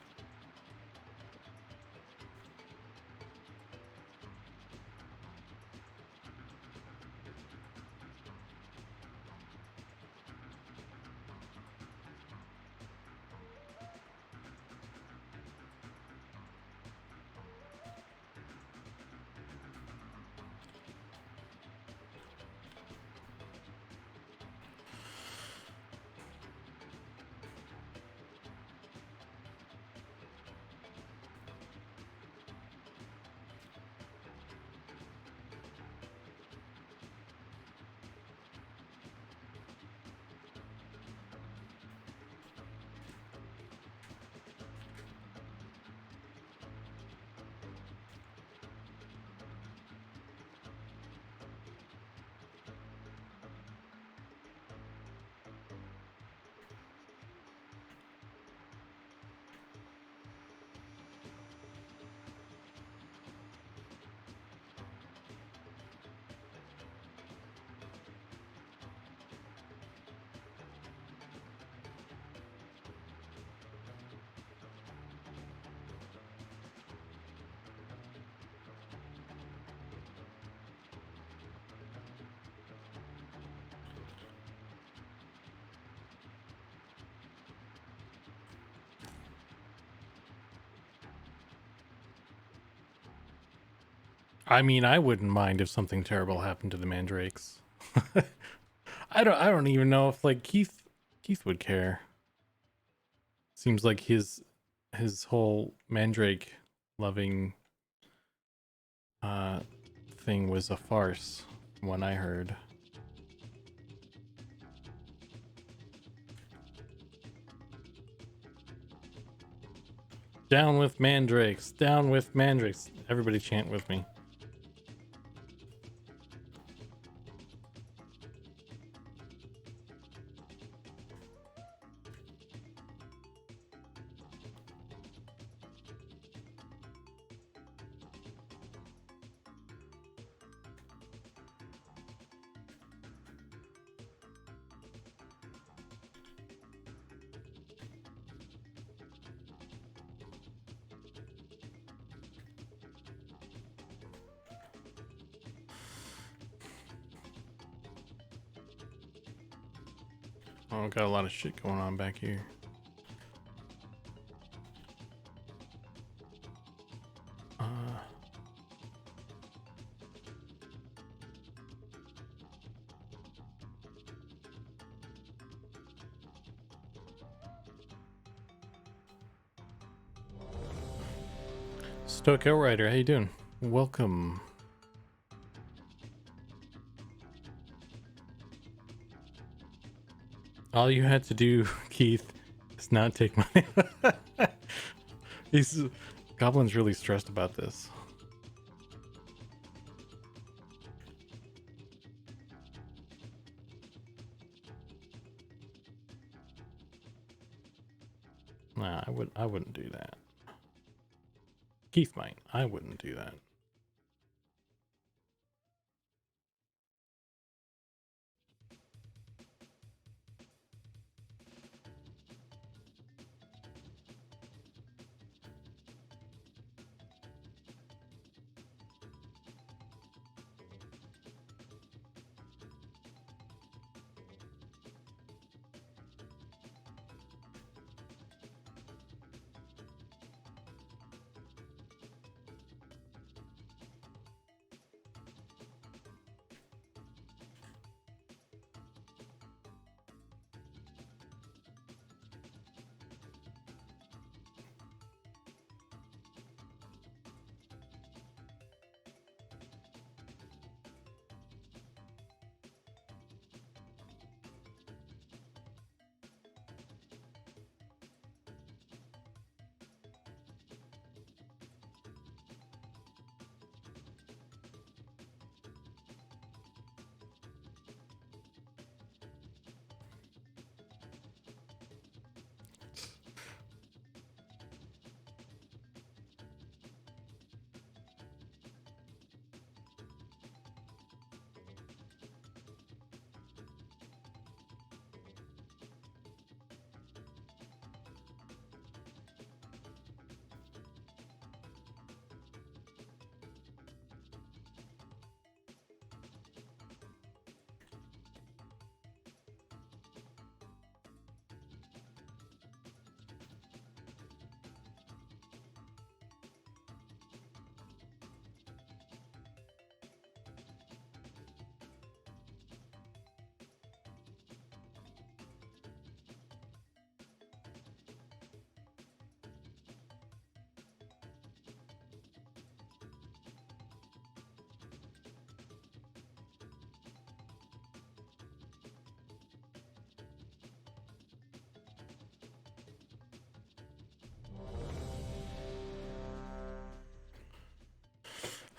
I mean, I wouldn't mind if something terrible happened to the mandrakes. I don't even know if like Keith would care. Seems like his whole mandrake loving thing was a farce from what I heard. Down with mandrakes, down with mandrakes. Everybody chant with me. Oh, got a lot of shit going on back here. Stoic Outrider, how you doing? Welcome. All you had to do, Keith, is not take money. Goblin's really stressed about this. Nah, I wouldn't do that. Keith might. I wouldn't do that.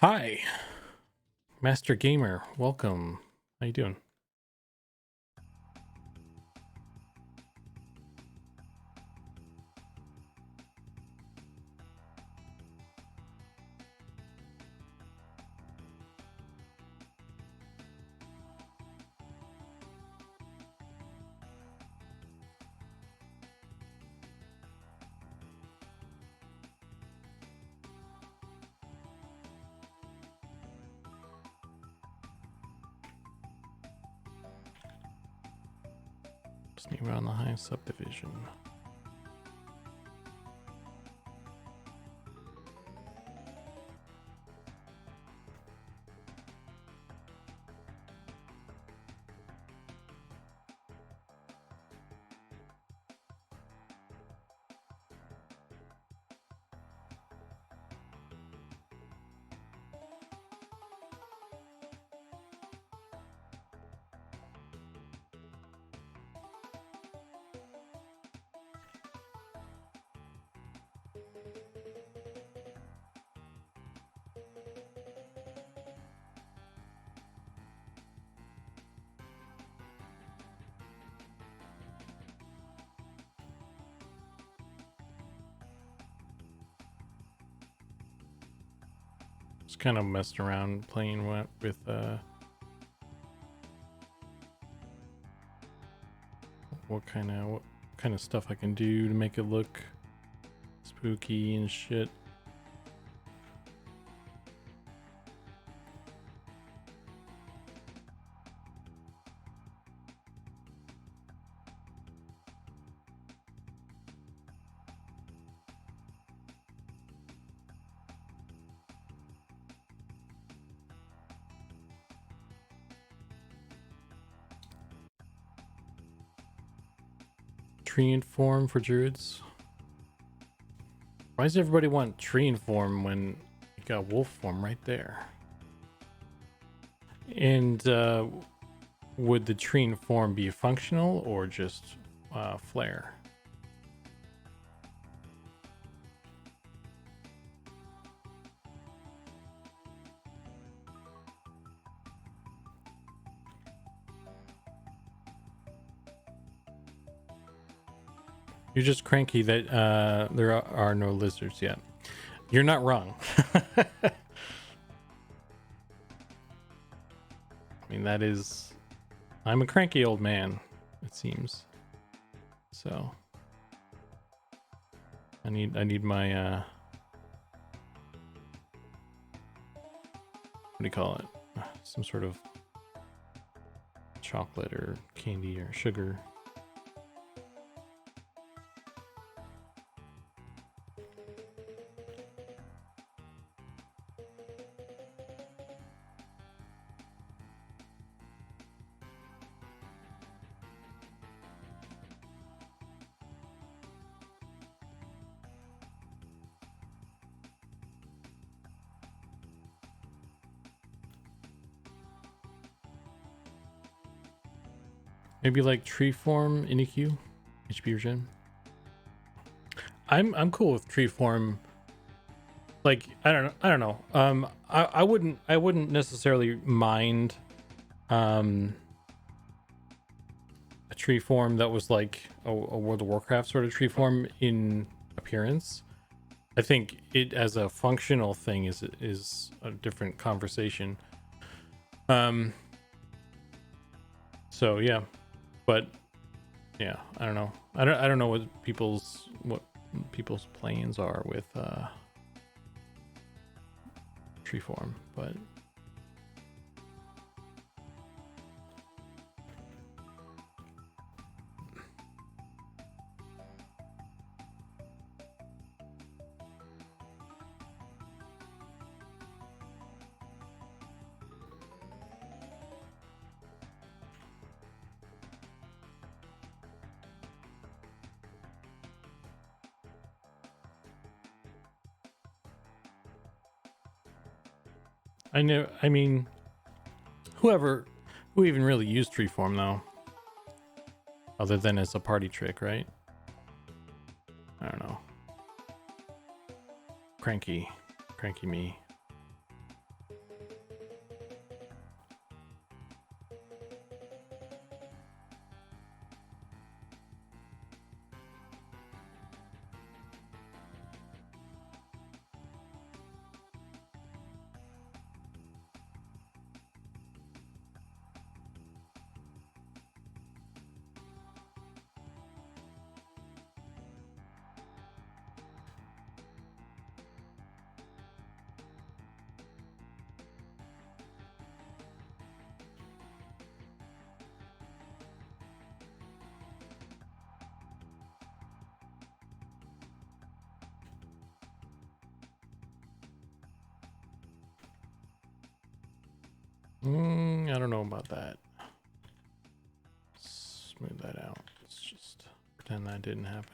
Hi, Master Gamer. Welcome. How you doing? Sneak around the high subdivision. Just kind of messed around playing with what kind of stuff I can do to make it look spooky and shit. Tree form for druids. Why does everybody want tree form when you got wolf form right there? And would the tree form be functional or just flare? You're just cranky that there are no lizards yet. You're not wrong. I mean, that is... I'm a cranky old man, it seems. So... I need my... what do you call it? Some sort of chocolate or candy or sugar. Maybe like tree form in EQ, HP regen. I'm cool with tree form. Like I don't know. I wouldn't necessarily mind a tree form that was like a World of Warcraft sort of tree form in appearance. I think it as a functional thing is a different conversation. So yeah, but yeah, I don't know. I don't know what people's plans are with tree form, but I know. I mean, who even really used tree form though, other than as a party trick, right? I don't know. Cranky me. I don't know about that. Smooth that out. Let's just pretend that didn't happen.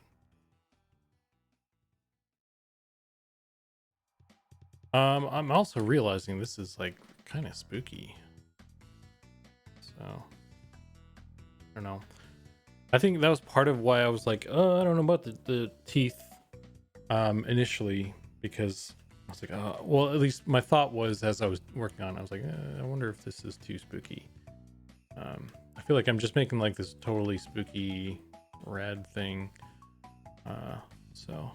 I'm also realizing this is like kind of spooky. So I don't know. I think that was part of why I was like, oh, I don't know about the teeth initially, because I was like, oh, well, at least my thought was as I was working on it, I was like, I wonder if this is too spooky. I feel like I'm just making like this totally spooky rad thing. So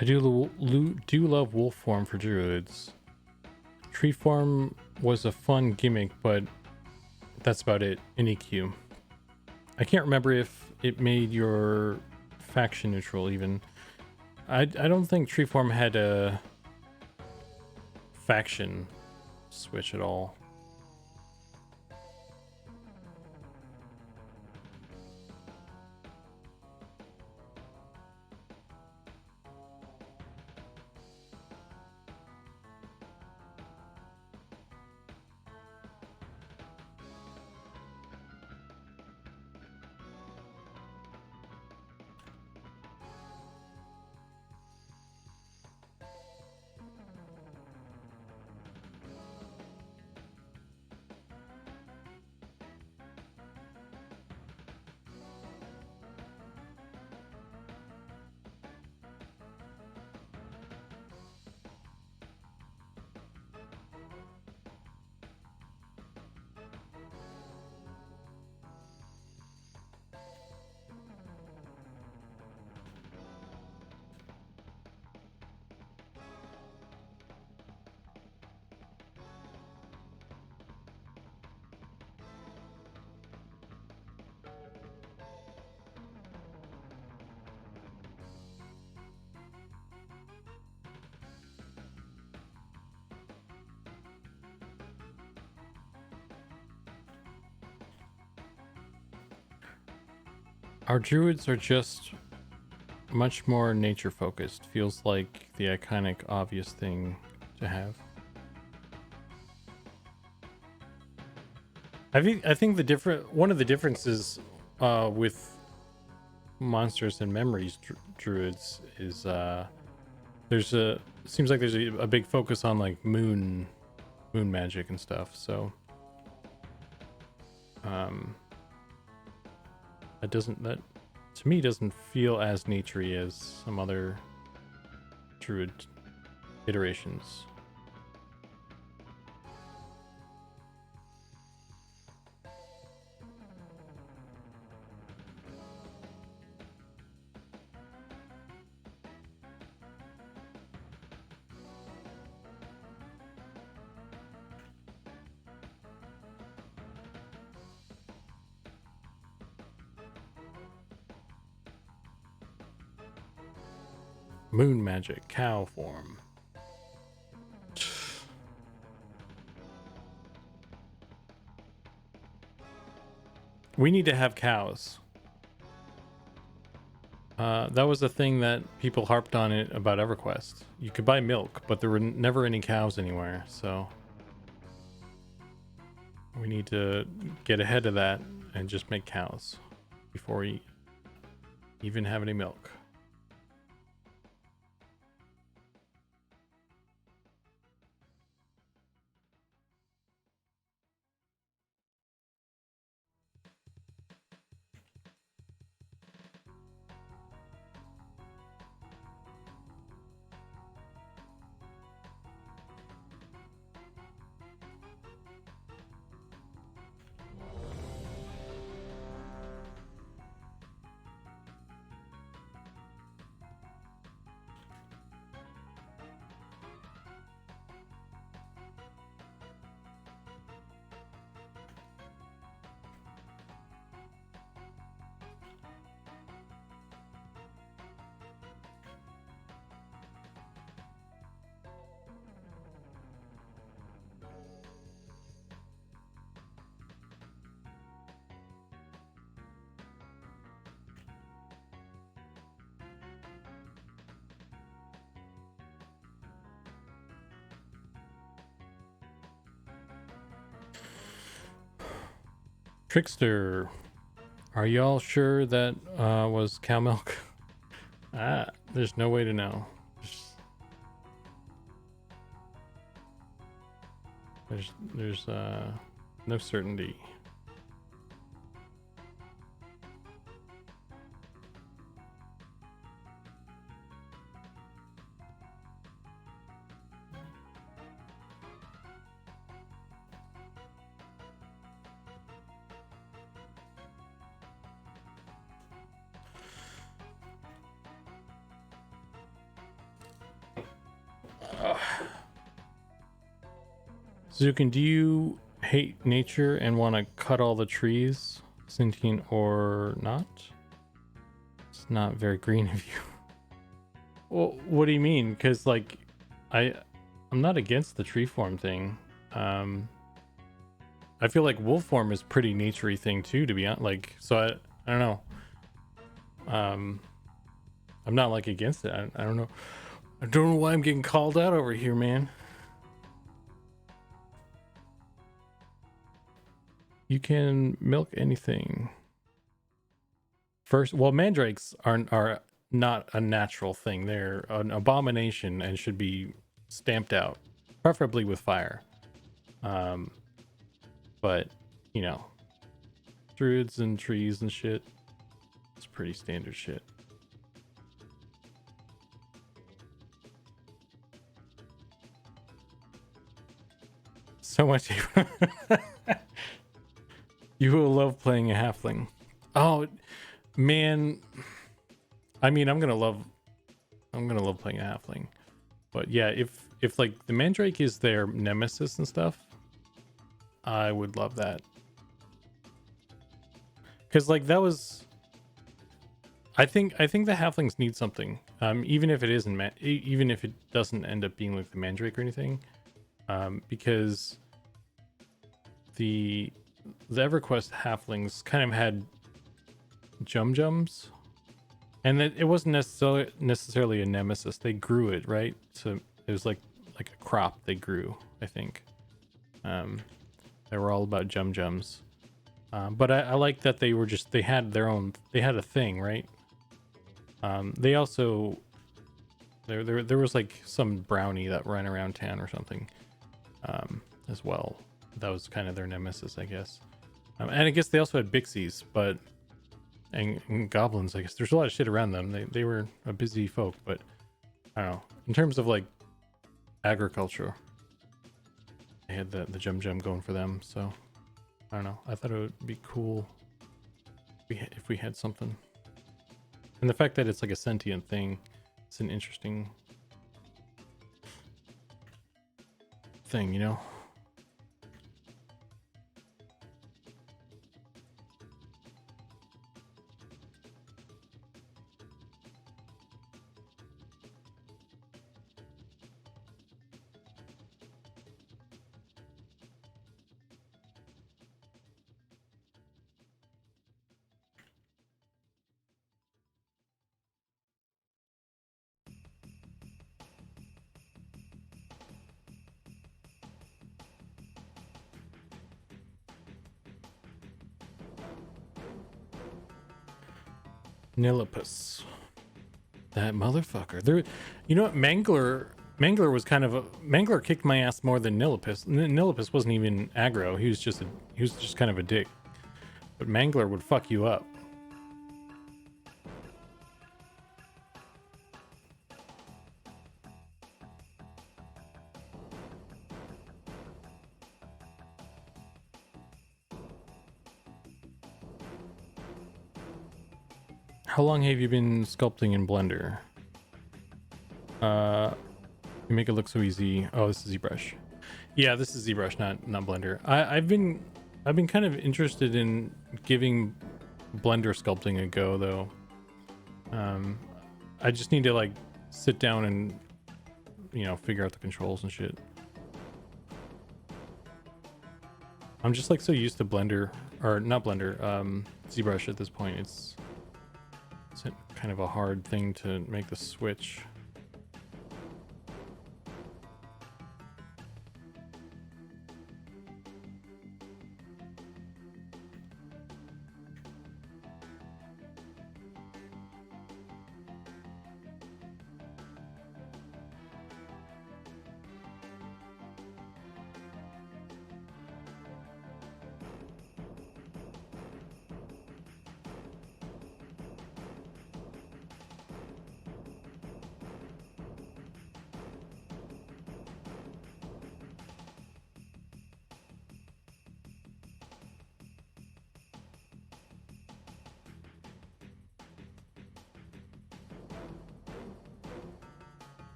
I do love wolf form for druids. Tree form was a fun gimmick, but that's about it in EQ. I can't remember if it made your faction neutral even. I don't think tree form had a faction switch at all. Our druids are just much more nature focused. Feels like the iconic, obvious thing to have. I think one of the differences with monsters and memories druids is seems like there's a big focus on like moon magic and stuff. So that to me doesn't feel as naturey as some other druid iterations. Moon magic, cow form. We need to have cows. That was the thing that people harped on it about EverQuest. You could buy milk, but there were never any cows anywhere, so we need to get ahead of that and just make cows before we even have any milk. Trickster, are y'all sure that was cow milk? There's no way to know. There's no certainty. Zukan, do you hate nature and want to cut all the trees, sentient or not? It's not very green of you. Well, what do you mean? Because like, I'm not against the tree form thing. I feel like wolf form is pretty naturey thing too, to be honest. Like, so I don't know. I'm not like against it. I don't know. I don't know why I'm getting called out over here, man. You can milk anything. First, well, mandrakes are not a natural thing. They're an abomination and should be stamped out, preferably with fire. But you know, druids and trees and shit, it's pretty standard shit. So much. You will love playing a halfling. Oh man, I mean, I'm gonna love playing a halfling. But yeah, if like the mandrake is their nemesis and stuff, I would love that. Because like that was, I think the halflings need something. Even if it isn't, even if it doesn't end up being like the mandrake or anything, because the EverQuest halflings kind of had jums, and it wasn't necessarily a nemesis. They grew it, right? So it was like a crop they grew, I think. They were all about jums. But I like that they had their own, they had a thing, right? They also, there was like some brownie that ran around town or something, as well. That was kind of their nemesis, I guess. And I guess they also had Bixies, and goblins. I guess there's a lot of shit around them. They were a busy folk, but I don't know. In terms of like agriculture, they had the jum going for them. So I don't know. I thought it would be cool if we had something. And the fact that it's like a sentient thing, it's an interesting thing, you know? Nilipus. That motherfucker. There, you know what? Mangler was kind of Mangler kicked my ass more than Nilipus. Nilipus wasn't even aggro. He was just kind of a dick. But Mangler would fuck you up. How long have you been sculpting in Blender? You make it look so easy. Oh, this is ZBrush. Yeah, this is ZBrush, not Blender. I've been kind of interested in giving Blender sculpting a go though. I just need to like sit down and figure out the controls and shit. I'm just like so used to Blender, or not Blender, ZBrush at this point. It's kind of a hard thing to make the switch.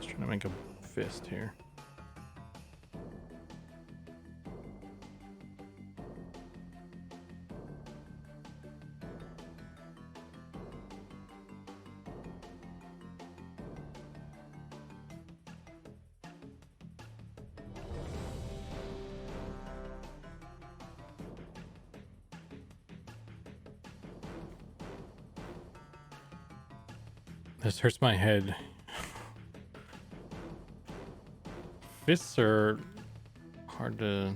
Trying to make a fist here. This hurts my head. Fists are hard to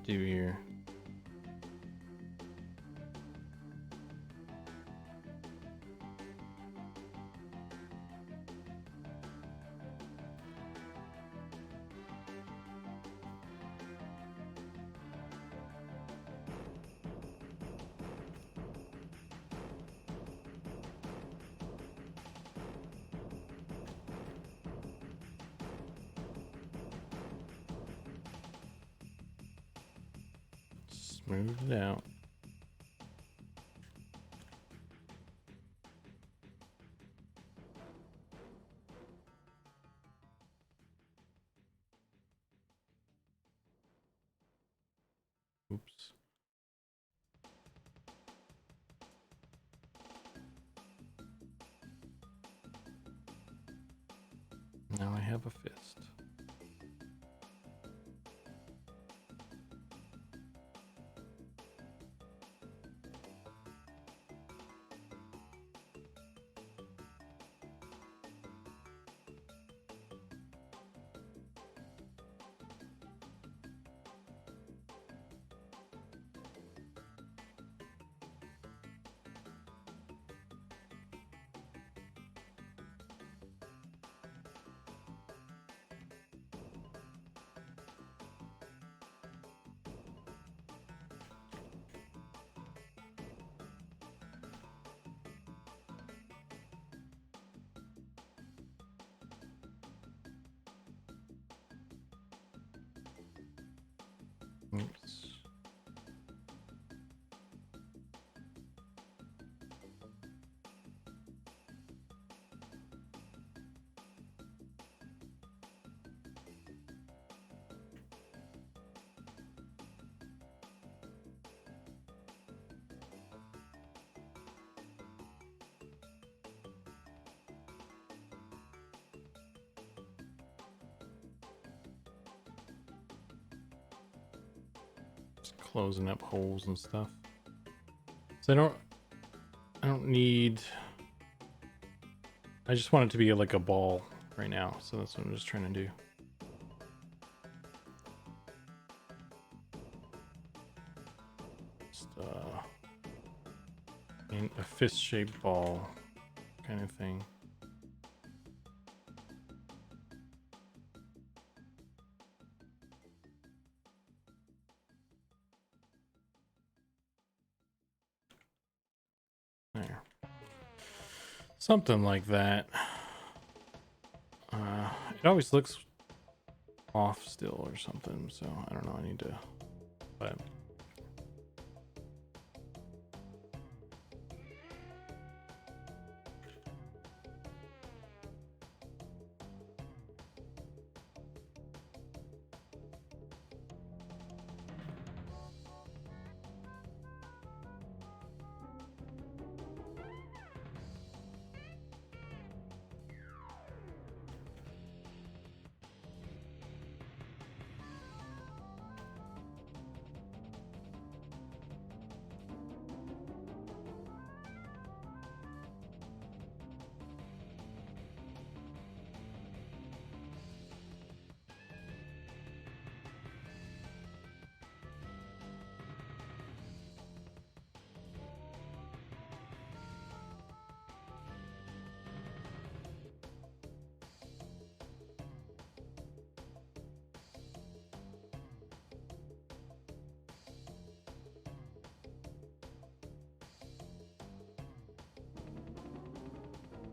do here. Smooth it out. Oops. Now I have a fist. Oops. Just closing up holes and stuff. So I don't need. I just want it to be like a ball right now, so that's what I'm just trying to do. Just in a fist-shaped ball kind of thing. There. Something like that. It always looks off still or something, so I don't know. I need to, but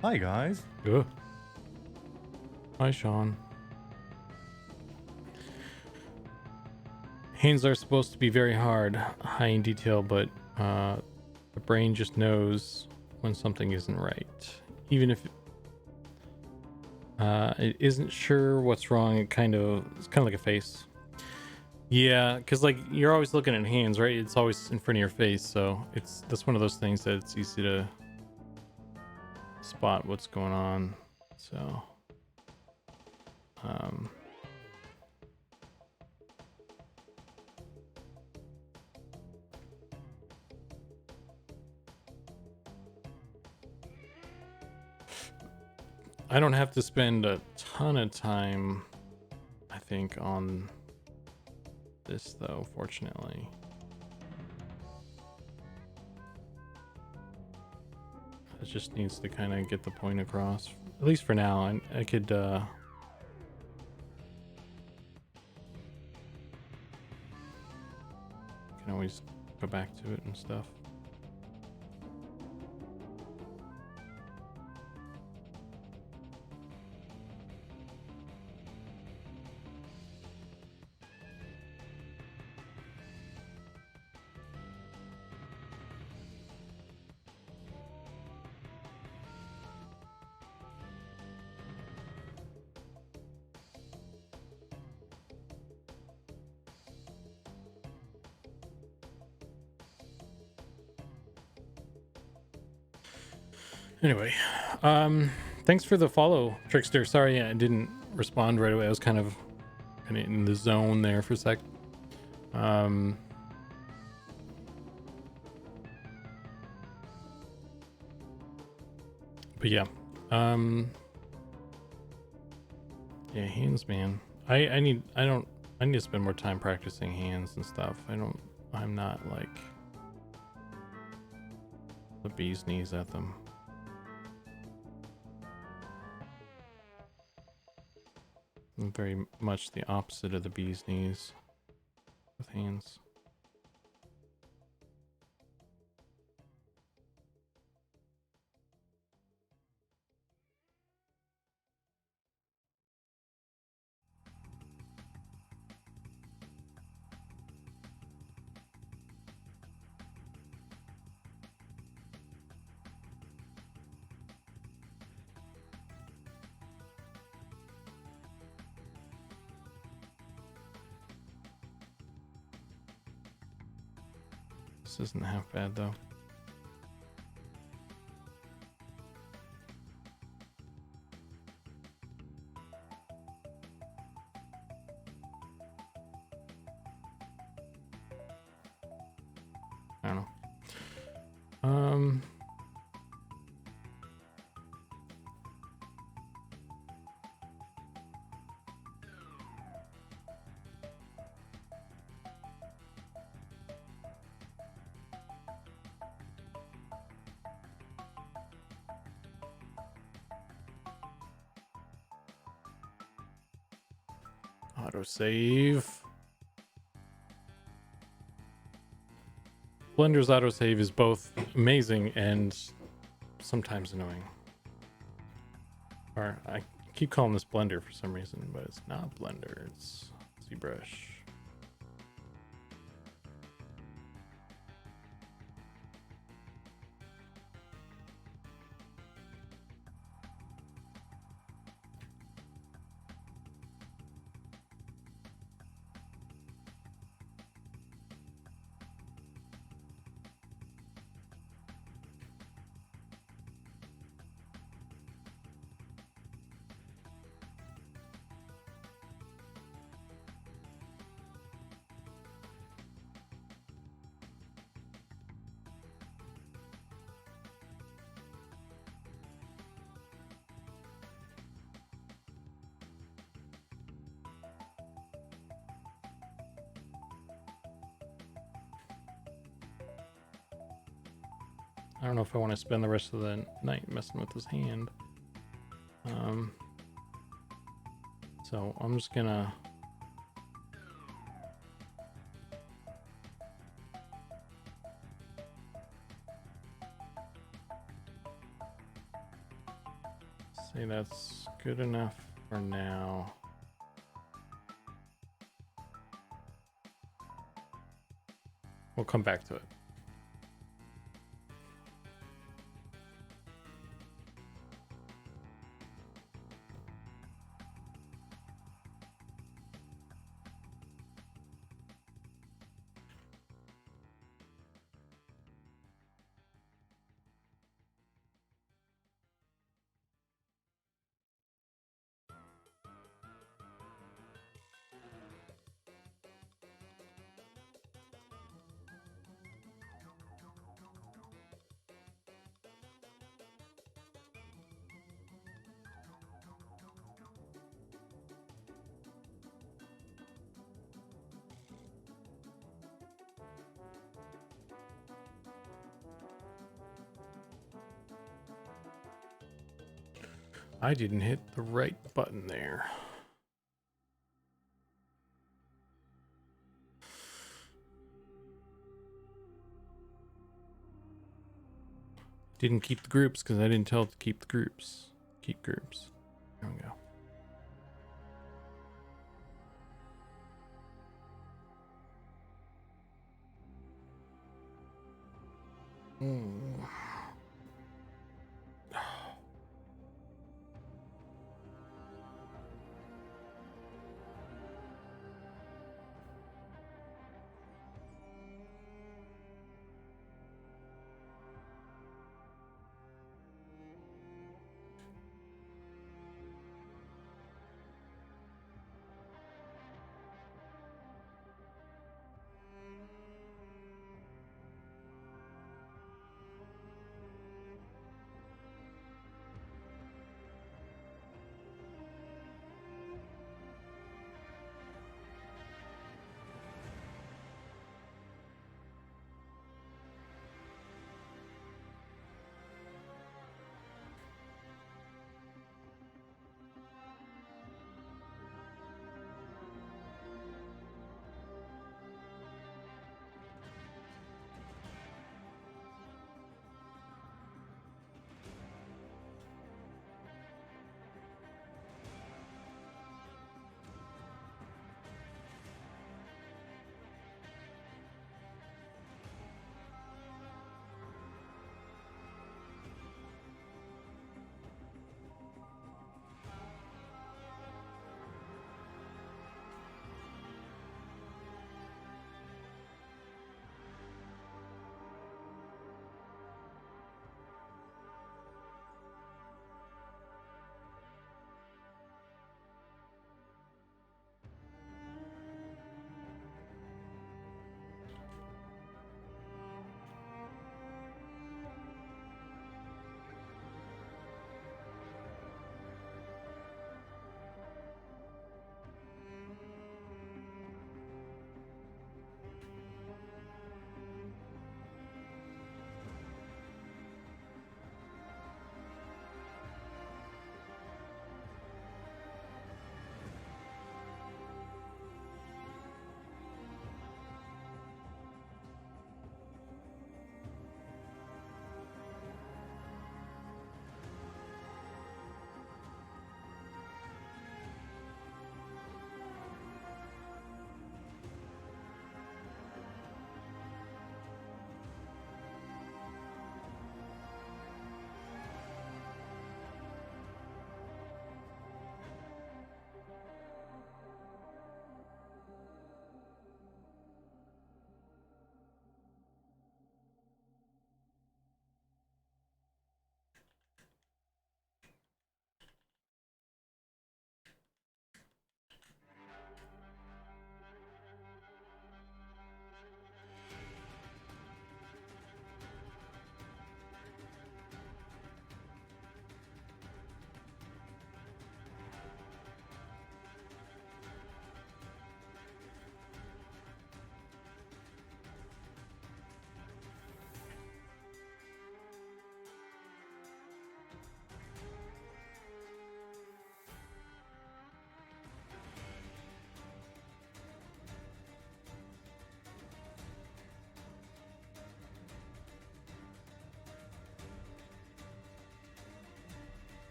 Hi guys. ugh. Hi, Sean. Hands are supposed to be very hard, high in detail, but the brain just knows when something isn't right. Even if it isn't sure what's wrong, it's kind of like a face. Yeah, because like you're always looking at hands, right? It's always in front of your face, so that's one of those things that it's easy to spot what's going on. So I don't have to spend a ton of time, I think, on this though, fortunately. It just needs to kind of get the point across, at least for now. I could can always go back to it and stuff. Anyway, thanks for the follow, Trickster. Sorry I didn't respond right away. I was kind of in the zone there for a sec. But yeah, yeah, hands, man. I need to spend more time practicing hands and stuff. I'm not like the bee's knees at them. I'm very much the opposite of the bee's knees with hands. This isn't half bad though. don't know. Um. Autosave. Blender's autosave is both amazing and sometimes annoying. Or I keep calling this Blender for some reason, but it's not Blender, it's ZBrush. I don't know if I want to spend the rest of the night messing with his hand. So I'm just gonna say that's good enough for now. We'll come back to it. I didn't hit the right button there. Didn't keep the groups because I didn't tell it to keep the groups. Keep groups. There we go.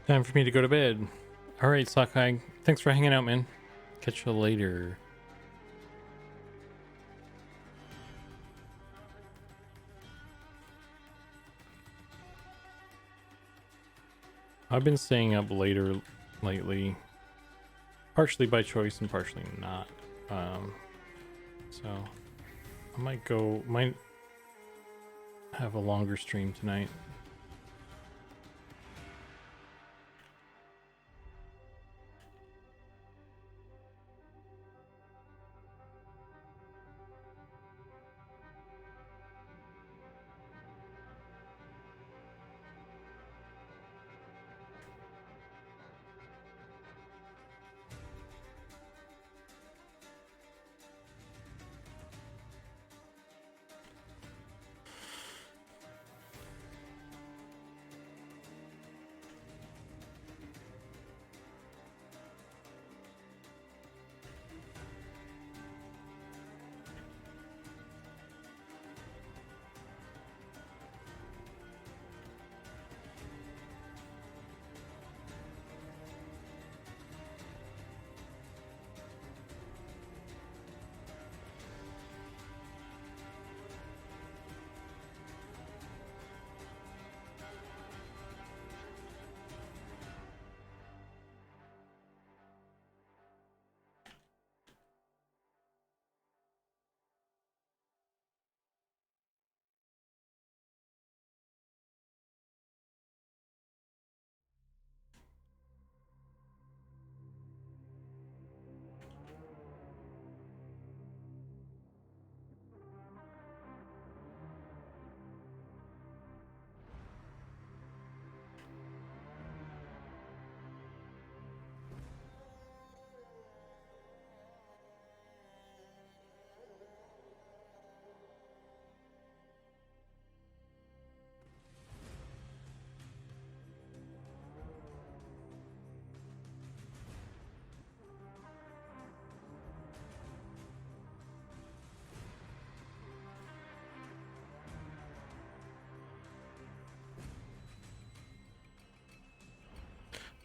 Time for me to go to bed. All right, Sakai. Thanks for hanging out, man. Catch you later. I've been staying up later lately, partially by choice and partially not. So I might have a longer stream tonight.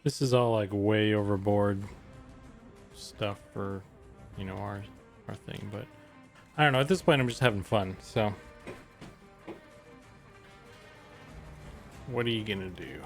This is all like way overboard stuff for, you know, our thing, but I don't know. At this point, I'm just having fun. So, what are you gonna do?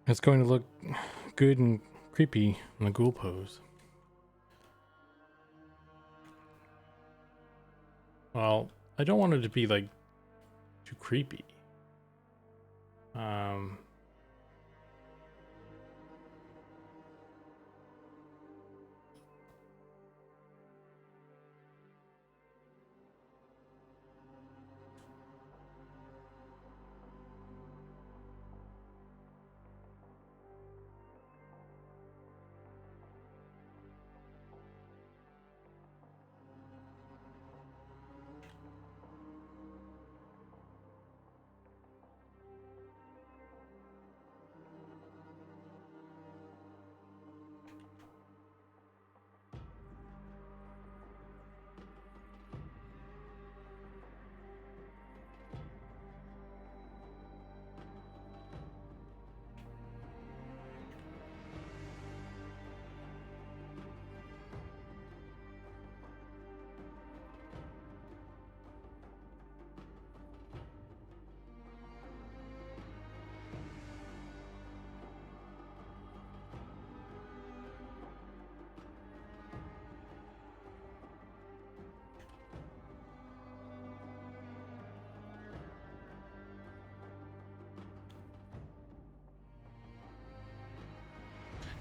It's going to look good and creepy in the ghoul pose. Well, I don't want it to be like Too creepy.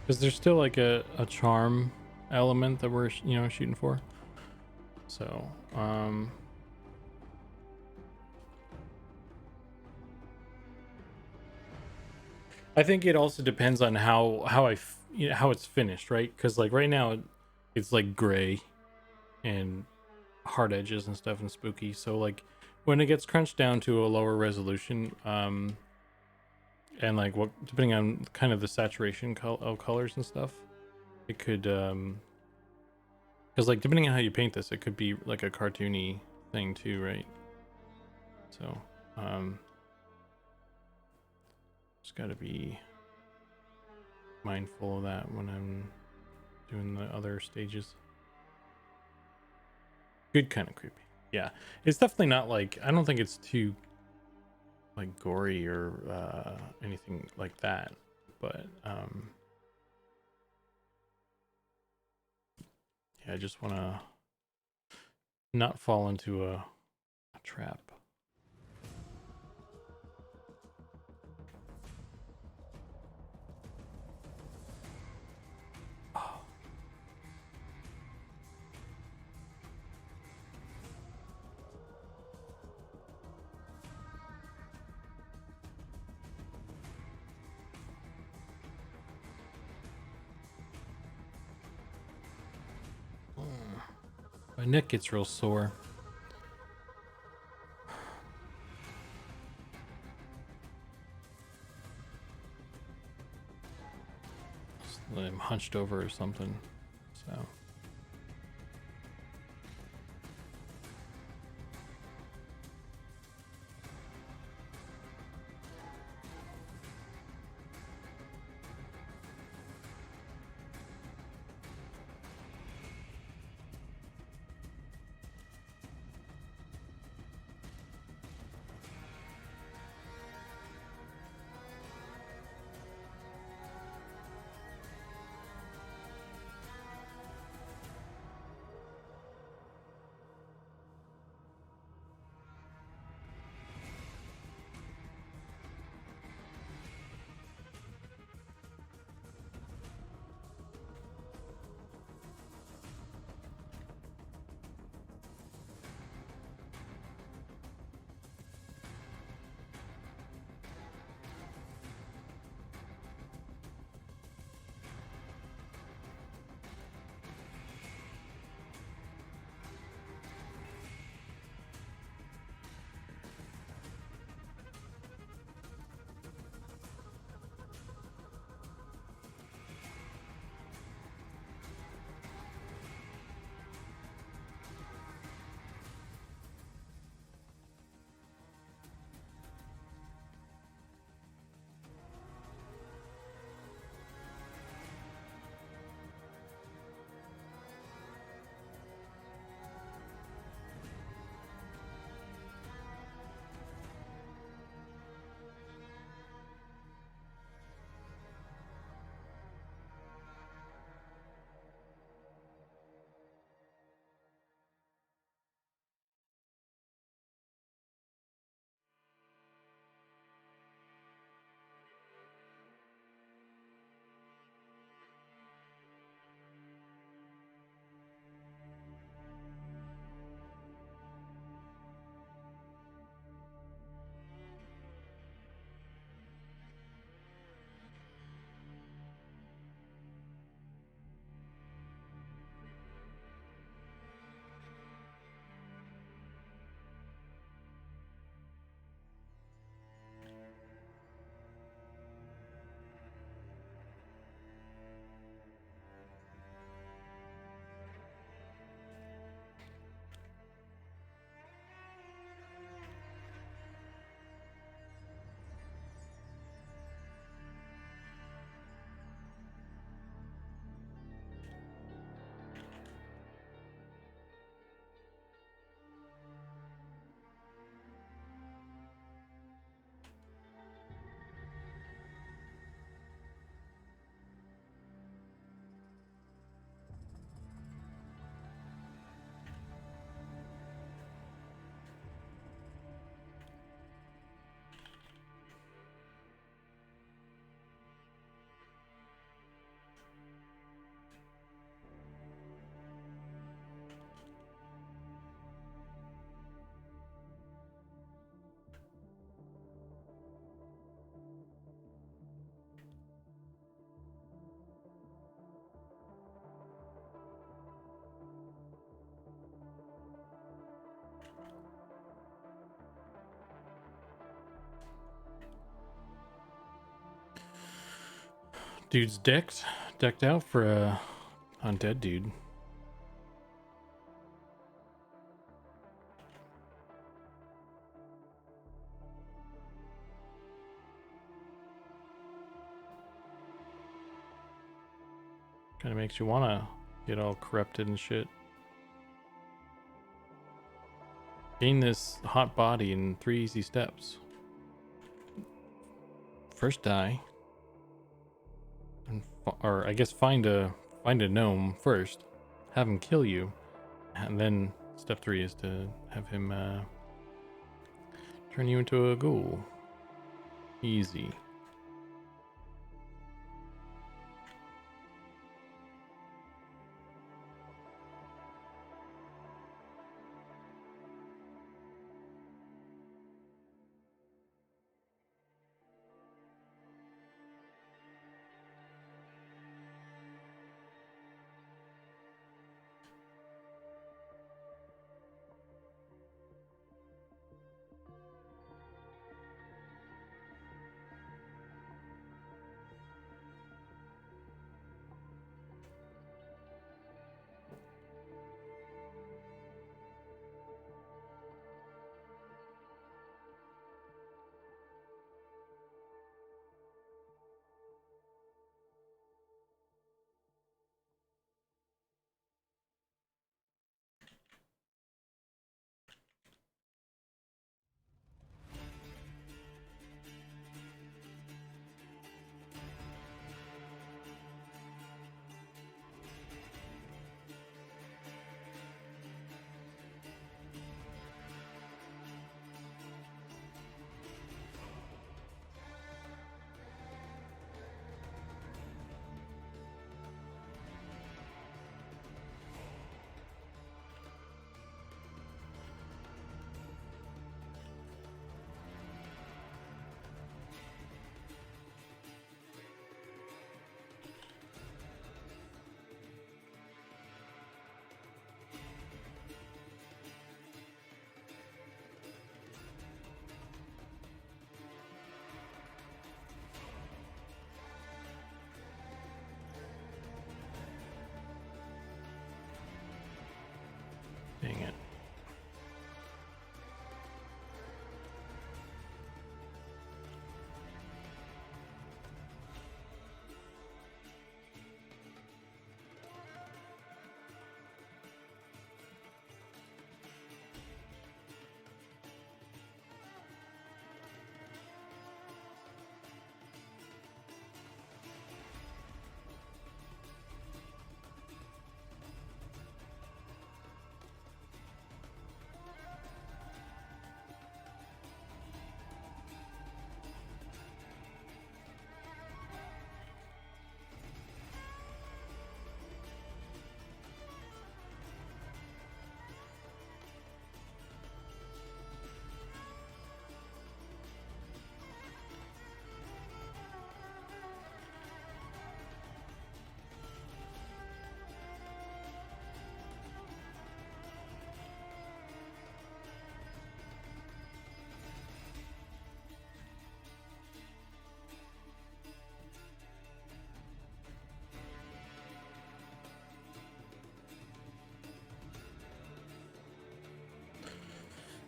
Because there's still like a charm element that we're shooting for. So I think it also depends on how how it's finished, right? Because like right now it's like gray and hard edges and stuff and spooky. So like when it gets crunched down to a lower resolution, and like what depending on kind of the saturation of colors and stuff, it could because like depending on how you paint this, it could be like a cartoony thing too, right? So just got to be mindful of that when I'm doing the other stages. Good kind of creepy. Yeah, it's definitely not like, I don't think it's too like gory or anything like that, but yeah, I just want to not fall into a trap. My neck gets real sore. I'm hunched over or something, so. Dude's decked out for a undead dude. Kind of makes you want to get all corrupted and shit. Gain this hot body in 3 easy steps. First die, and or I guess find a gnome first, have him kill you, and then step 3 is to have him turn you into a ghoul. Easy. Dang it.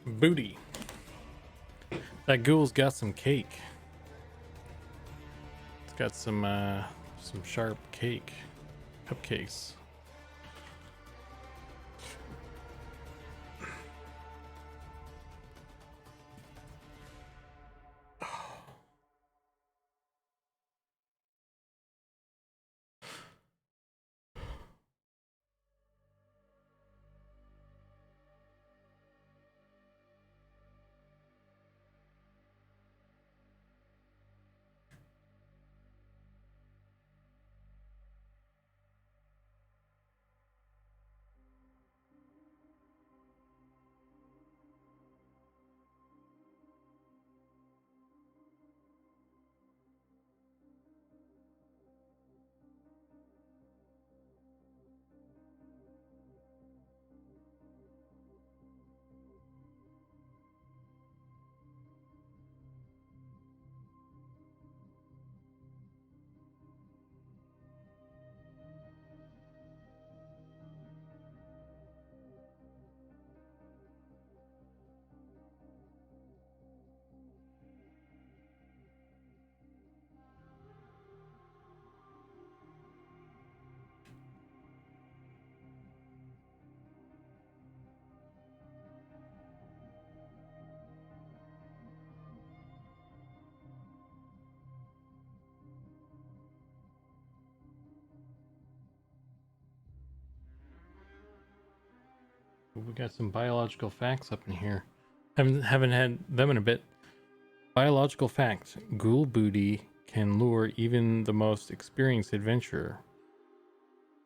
Booty. That ghoul's got some cake. It's got some sharp cake. Cupcakes. We got some biological facts up in here. Haven't had them in a bit. Biological facts: ghoul booty can lure even the most experienced adventurer,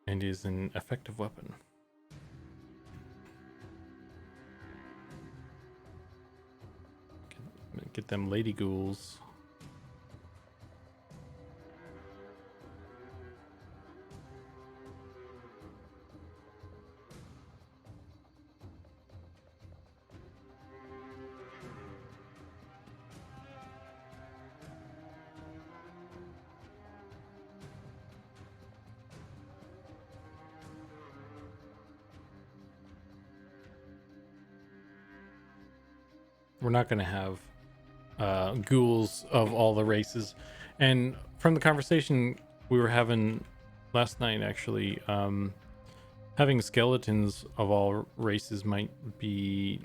and is an effective weapon. Get them lady ghouls. We're not going to have ghouls of all the races. And from the conversation we were having last night, actually, having skeletons of all races might be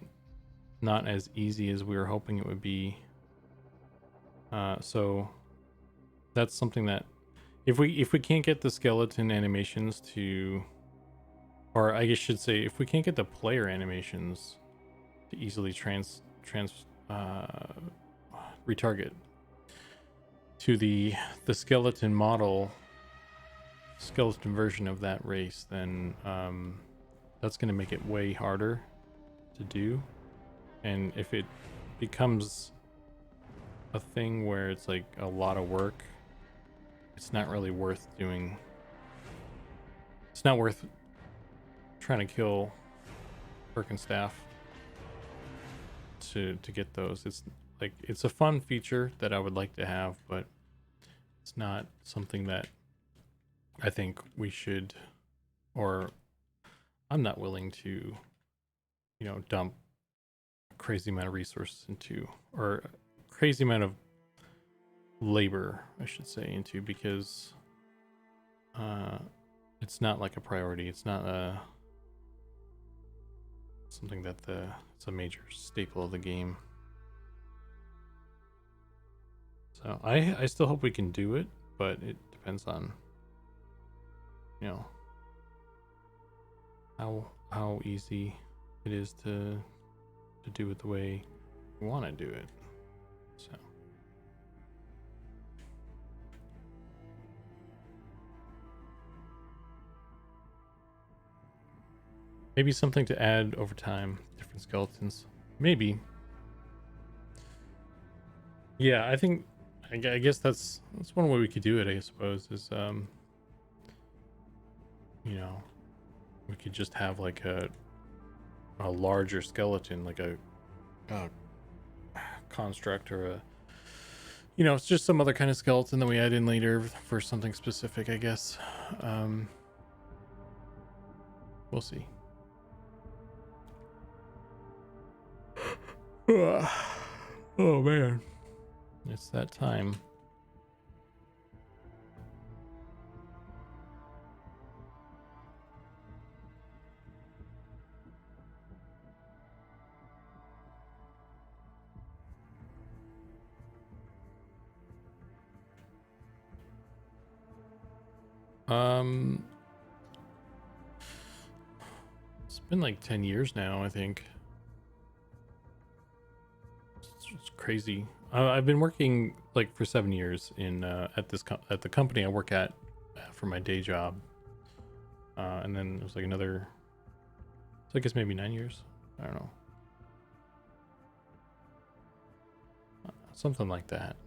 not as easy as we were hoping it would be. So that's something that if we can't get the skeleton animations to, or I guess should say, if we can't get the player animations to easily retarget to the skeleton version of that race, then that's going to make it way harder to do. And if it becomes a thing where it's like a lot of work, it's not really worth doing. It's not worth trying to kill Birkenstaff to get those. It's like, it's a fun feature that I would like to have, but it's not something that I think we should, or I'm not willing to, dump a crazy amount of resources into, or a crazy amount of labor, I should say, into, because it's not like a priority. It's not something that it's a major staple of the game. So I still hope we can do it, but it depends on, how easy it is to do it the way we want to do it. So maybe something to add over time, different skeletons. Maybe. Yeah, I guess that's one way we could do it, I suppose, is we could just have like a larger skeleton, like a construct, or it's just some other kind of skeleton that we add in later for something specific, I guess. We'll see. Oh man, it's that time. It's been like 10 years now, I think. It's crazy. I've been working like for 7 years in at the company I work at for my day job, and then it was like another, so I guess maybe 9 years. I don't know, something like that.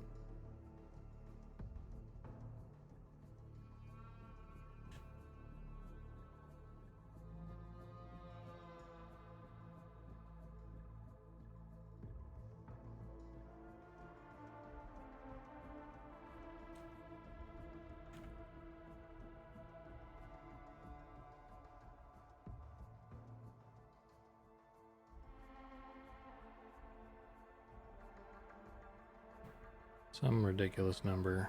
Some ridiculous number.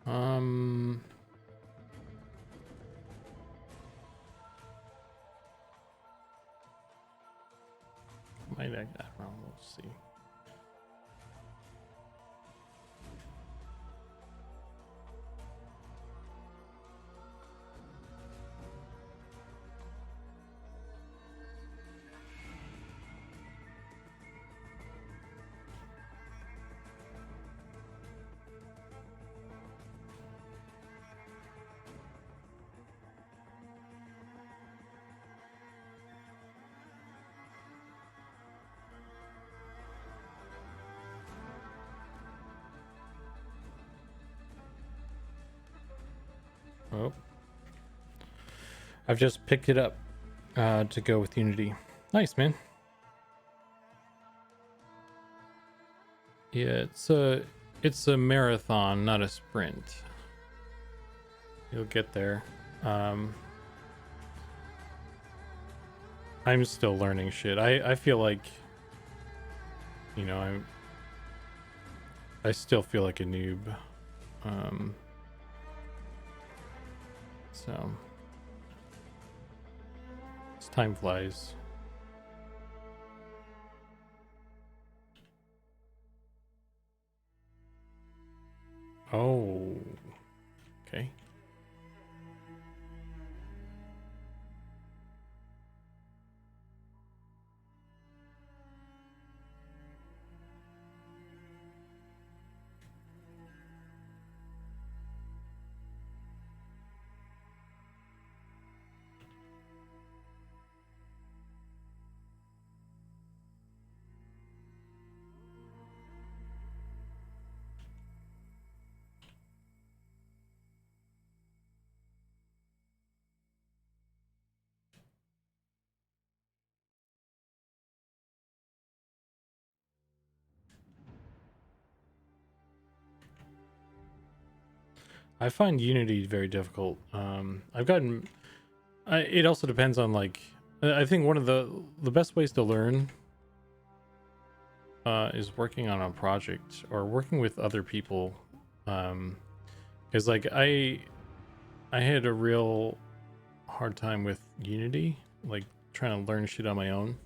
Um, might I don't know. We'll see. Oh, I've just picked it up to go with Unity. Nice, man. Yeah, it's a marathon, not a sprint. You'll get there. I'm still learning shit. I feel like, you know, I still feel like a noob. So as time flies. Oh, okay. I find Unity very difficult. I've gotten. It also depends on like. I think one of the best ways to learn is working on a project or working with other people. Because like I had a real hard time with Unity, like trying to learn shit on my own.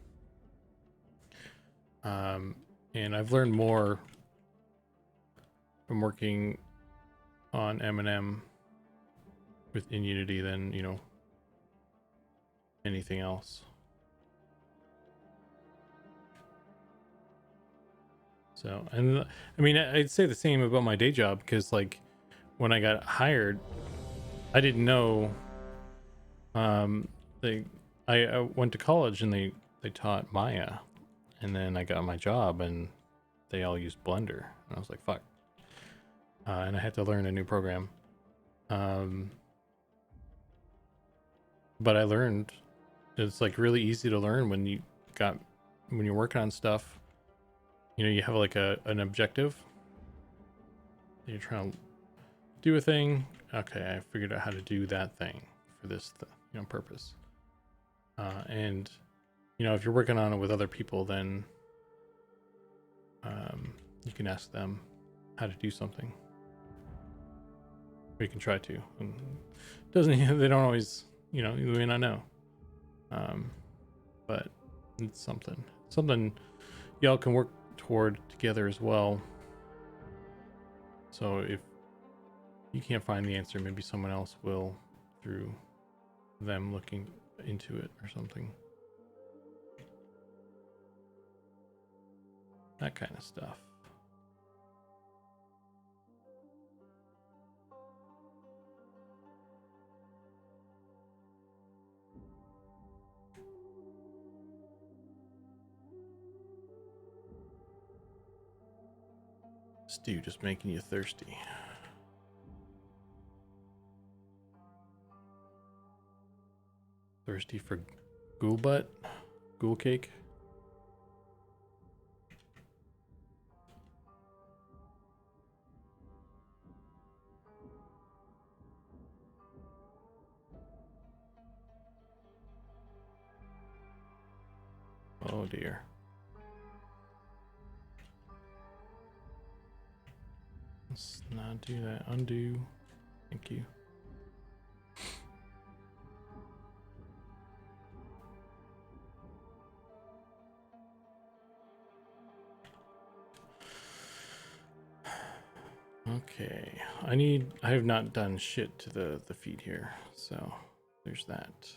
And I've learned more from working on M within Unity than, you know, anything else. So, and I mean, I'd say the same about my day job because, like, when I got hired, I didn't know. They, I went to college and they taught Maya, and then I got my job and they all used Blender, and I was like, fuck. And I had to learn a new program. But I learned it's like really easy to learn when you're working on stuff. You know, you have like an objective. You're trying to do a thing. Okay, I figured out how to do that thing for this purpose. And you know, if you're working on it with other people, then you can ask them how to do something. Or you can try to. And they don't always, you know, you may not know. But it's something y'all can work toward together as well. So if you can't find the answer, maybe someone else will through them looking into it or something. That kind of stuff. Stew just making you thirsty. Thirsty for ghoul butt? Ghoul cake? Oh dear. Let's not do that. Undo. Thank you. Okay, I have not done shit to the feed here, so there's that.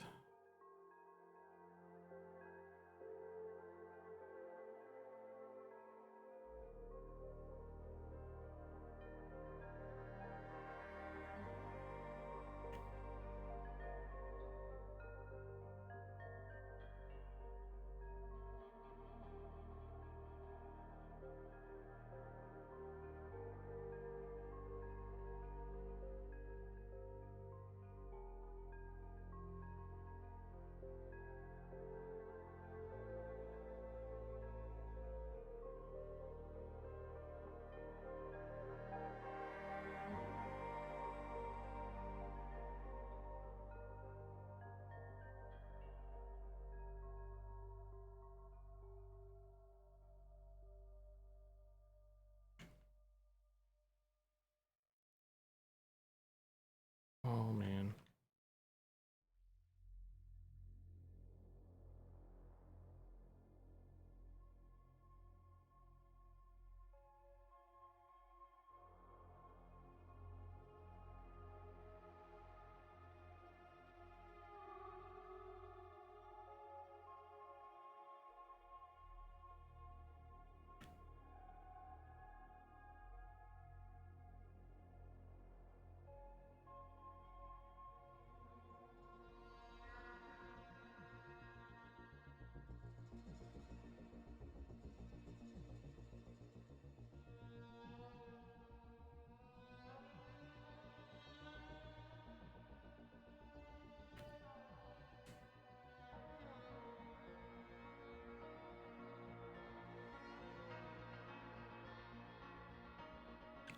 Oh man.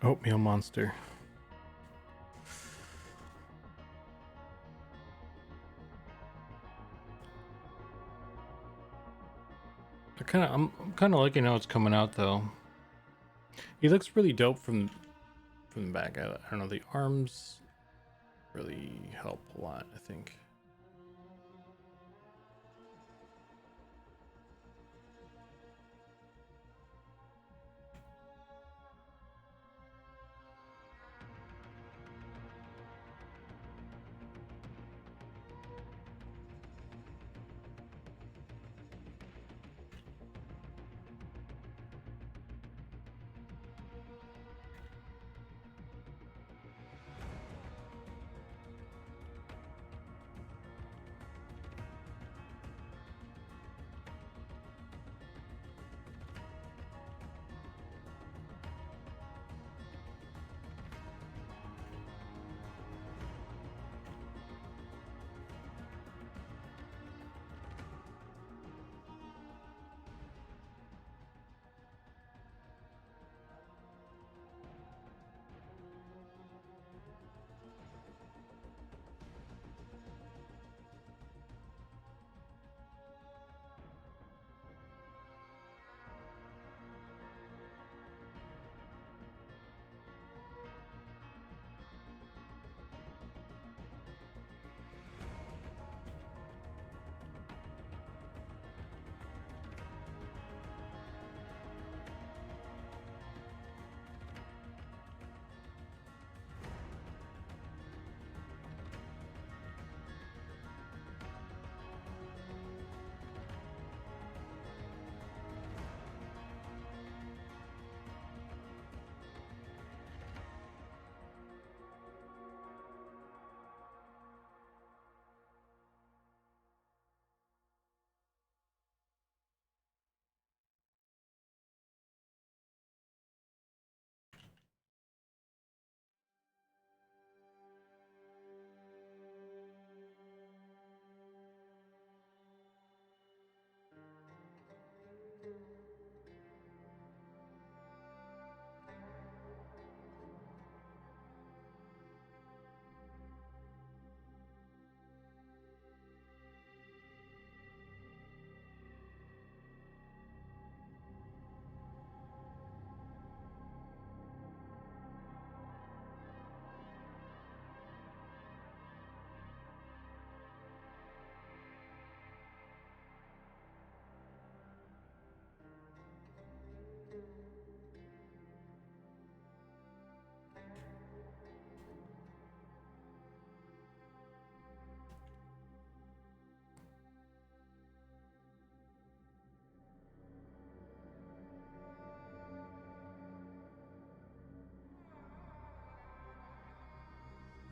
Oatmeal monster. I'm kind of liking how it's coming out though. He looks really dope from the back. I don't know, the arms really help a lot, I think.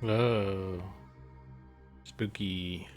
Oh, spooky.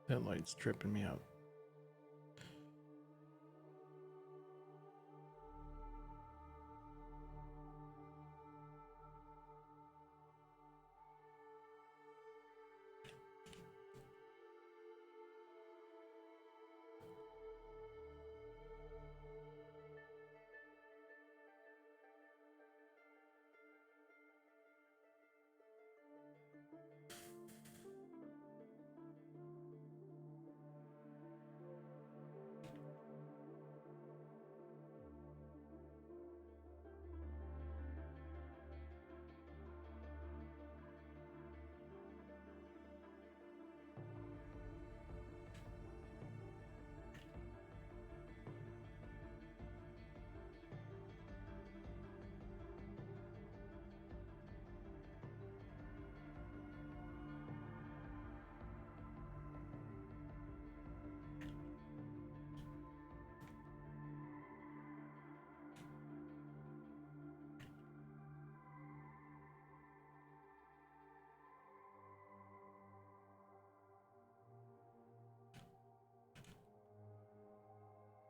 That light's tripping me out.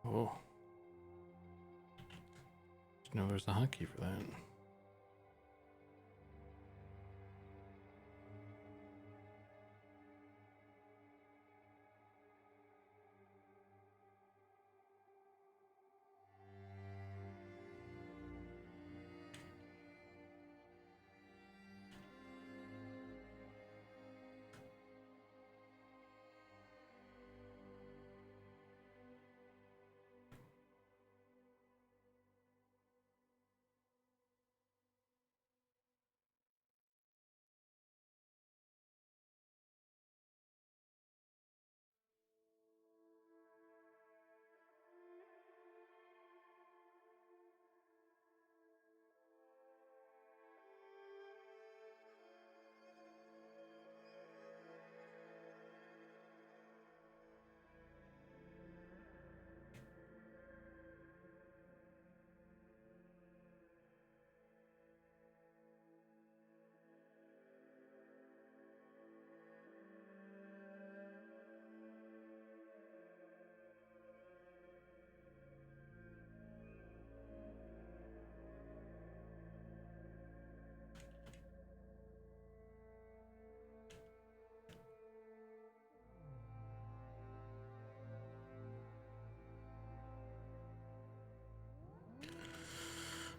Oh. No, there's a hotkey for that.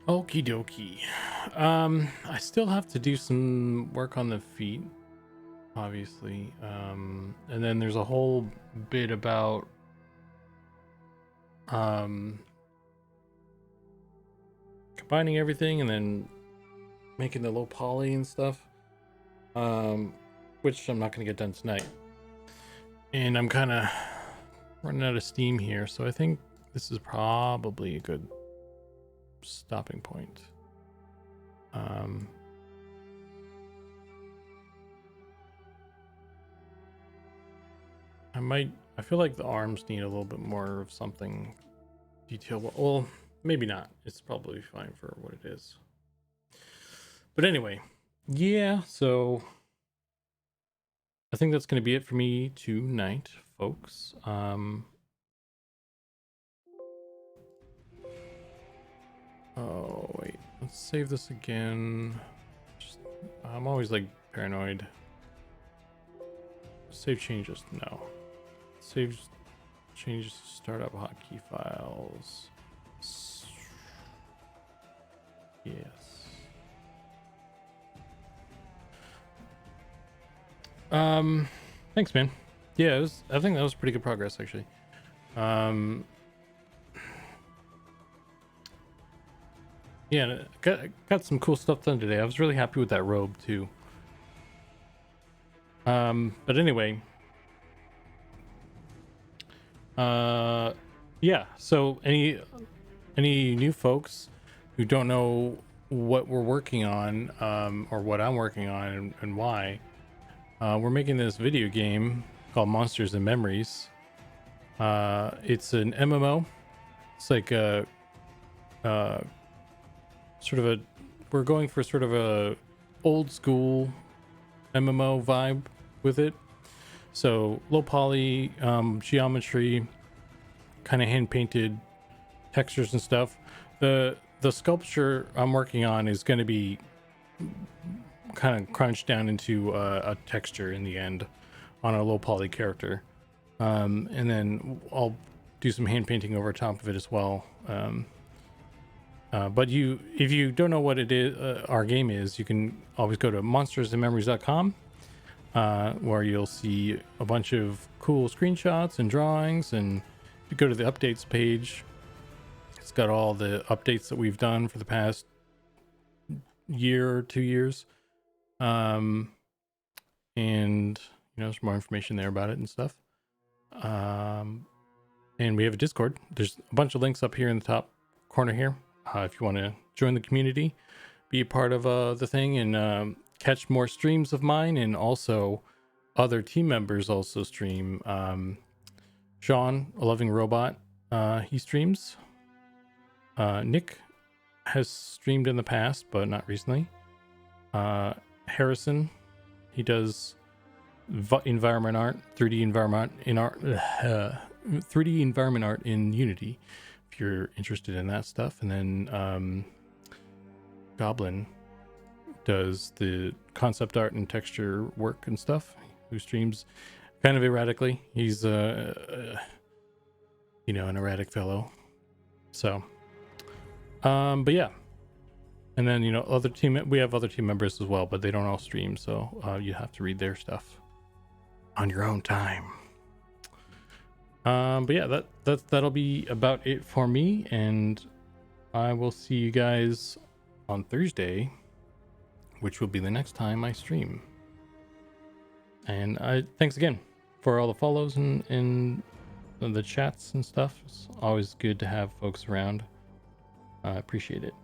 Okie dokie. I still have to do some work on the feet, obviously. And then there's a whole bit about combining everything and then making the low poly and stuff. which I'm not going to get done tonight. And I'm kind of running out of steam here, so I think this is probably a good stopping point. I feel like the arms need a little bit more of something detailed. Well, maybe not. It's probably fine for what it is. But anyway, yeah, so I think that's going to be it for me tonight, folks. Oh, wait. Let's save this again. I'm always like paranoid. Save changes. No. Save changes to startup hotkey files. Yes. Thanks, man. Yeah, I think that was pretty good progress, actually. Yeah, got some cool stuff done today. I was really happy with that robe too. But anyway, yeah. So any new folks who don't know what we're working on, or what I'm working on and why, we're making this video game called Monsters and Memories. It's an MMO. It's like a we're going for sort of a old school MMO vibe with it. So low poly, geometry, kind of hand painted textures and stuff. The sculpture I'm working on is going to be kind of crunched down into a texture in the end on a low poly character, and then I'll do some hand painting over top of it as well. But if you don't know what it is, our game is, you can always go to monstersandmemories.com, where you'll see a bunch of cool screenshots and drawings. And if you go to the updates page, it's got all the updates that we've done for the past year or 2 years. And there's more information there about it and stuff. And we have a Discord. There's a bunch of links up here in the top corner here. If you want to join the community, be a part of the thing, and catch more streams of mine, and also other team members also stream. Sean, a loving robot, he streams. Nick has streamed in the past, but not recently. Harrison, he does environment art, 3D environment in art, 3D environment art in Unity, if you're interested in that stuff. And then Goblin does the concept art and texture work and stuff, who streams kind of erratically. He's an erratic fellow. So but yeah. And then we have other team members as well, but they don't all stream, so you have to read their stuff on your own time. But yeah, that'll be about it for me, and I will see you guys on Thursday, which will be the next time I stream. And thanks again for all the follows and the chats and stuff. It's always good to have folks around. I appreciate it.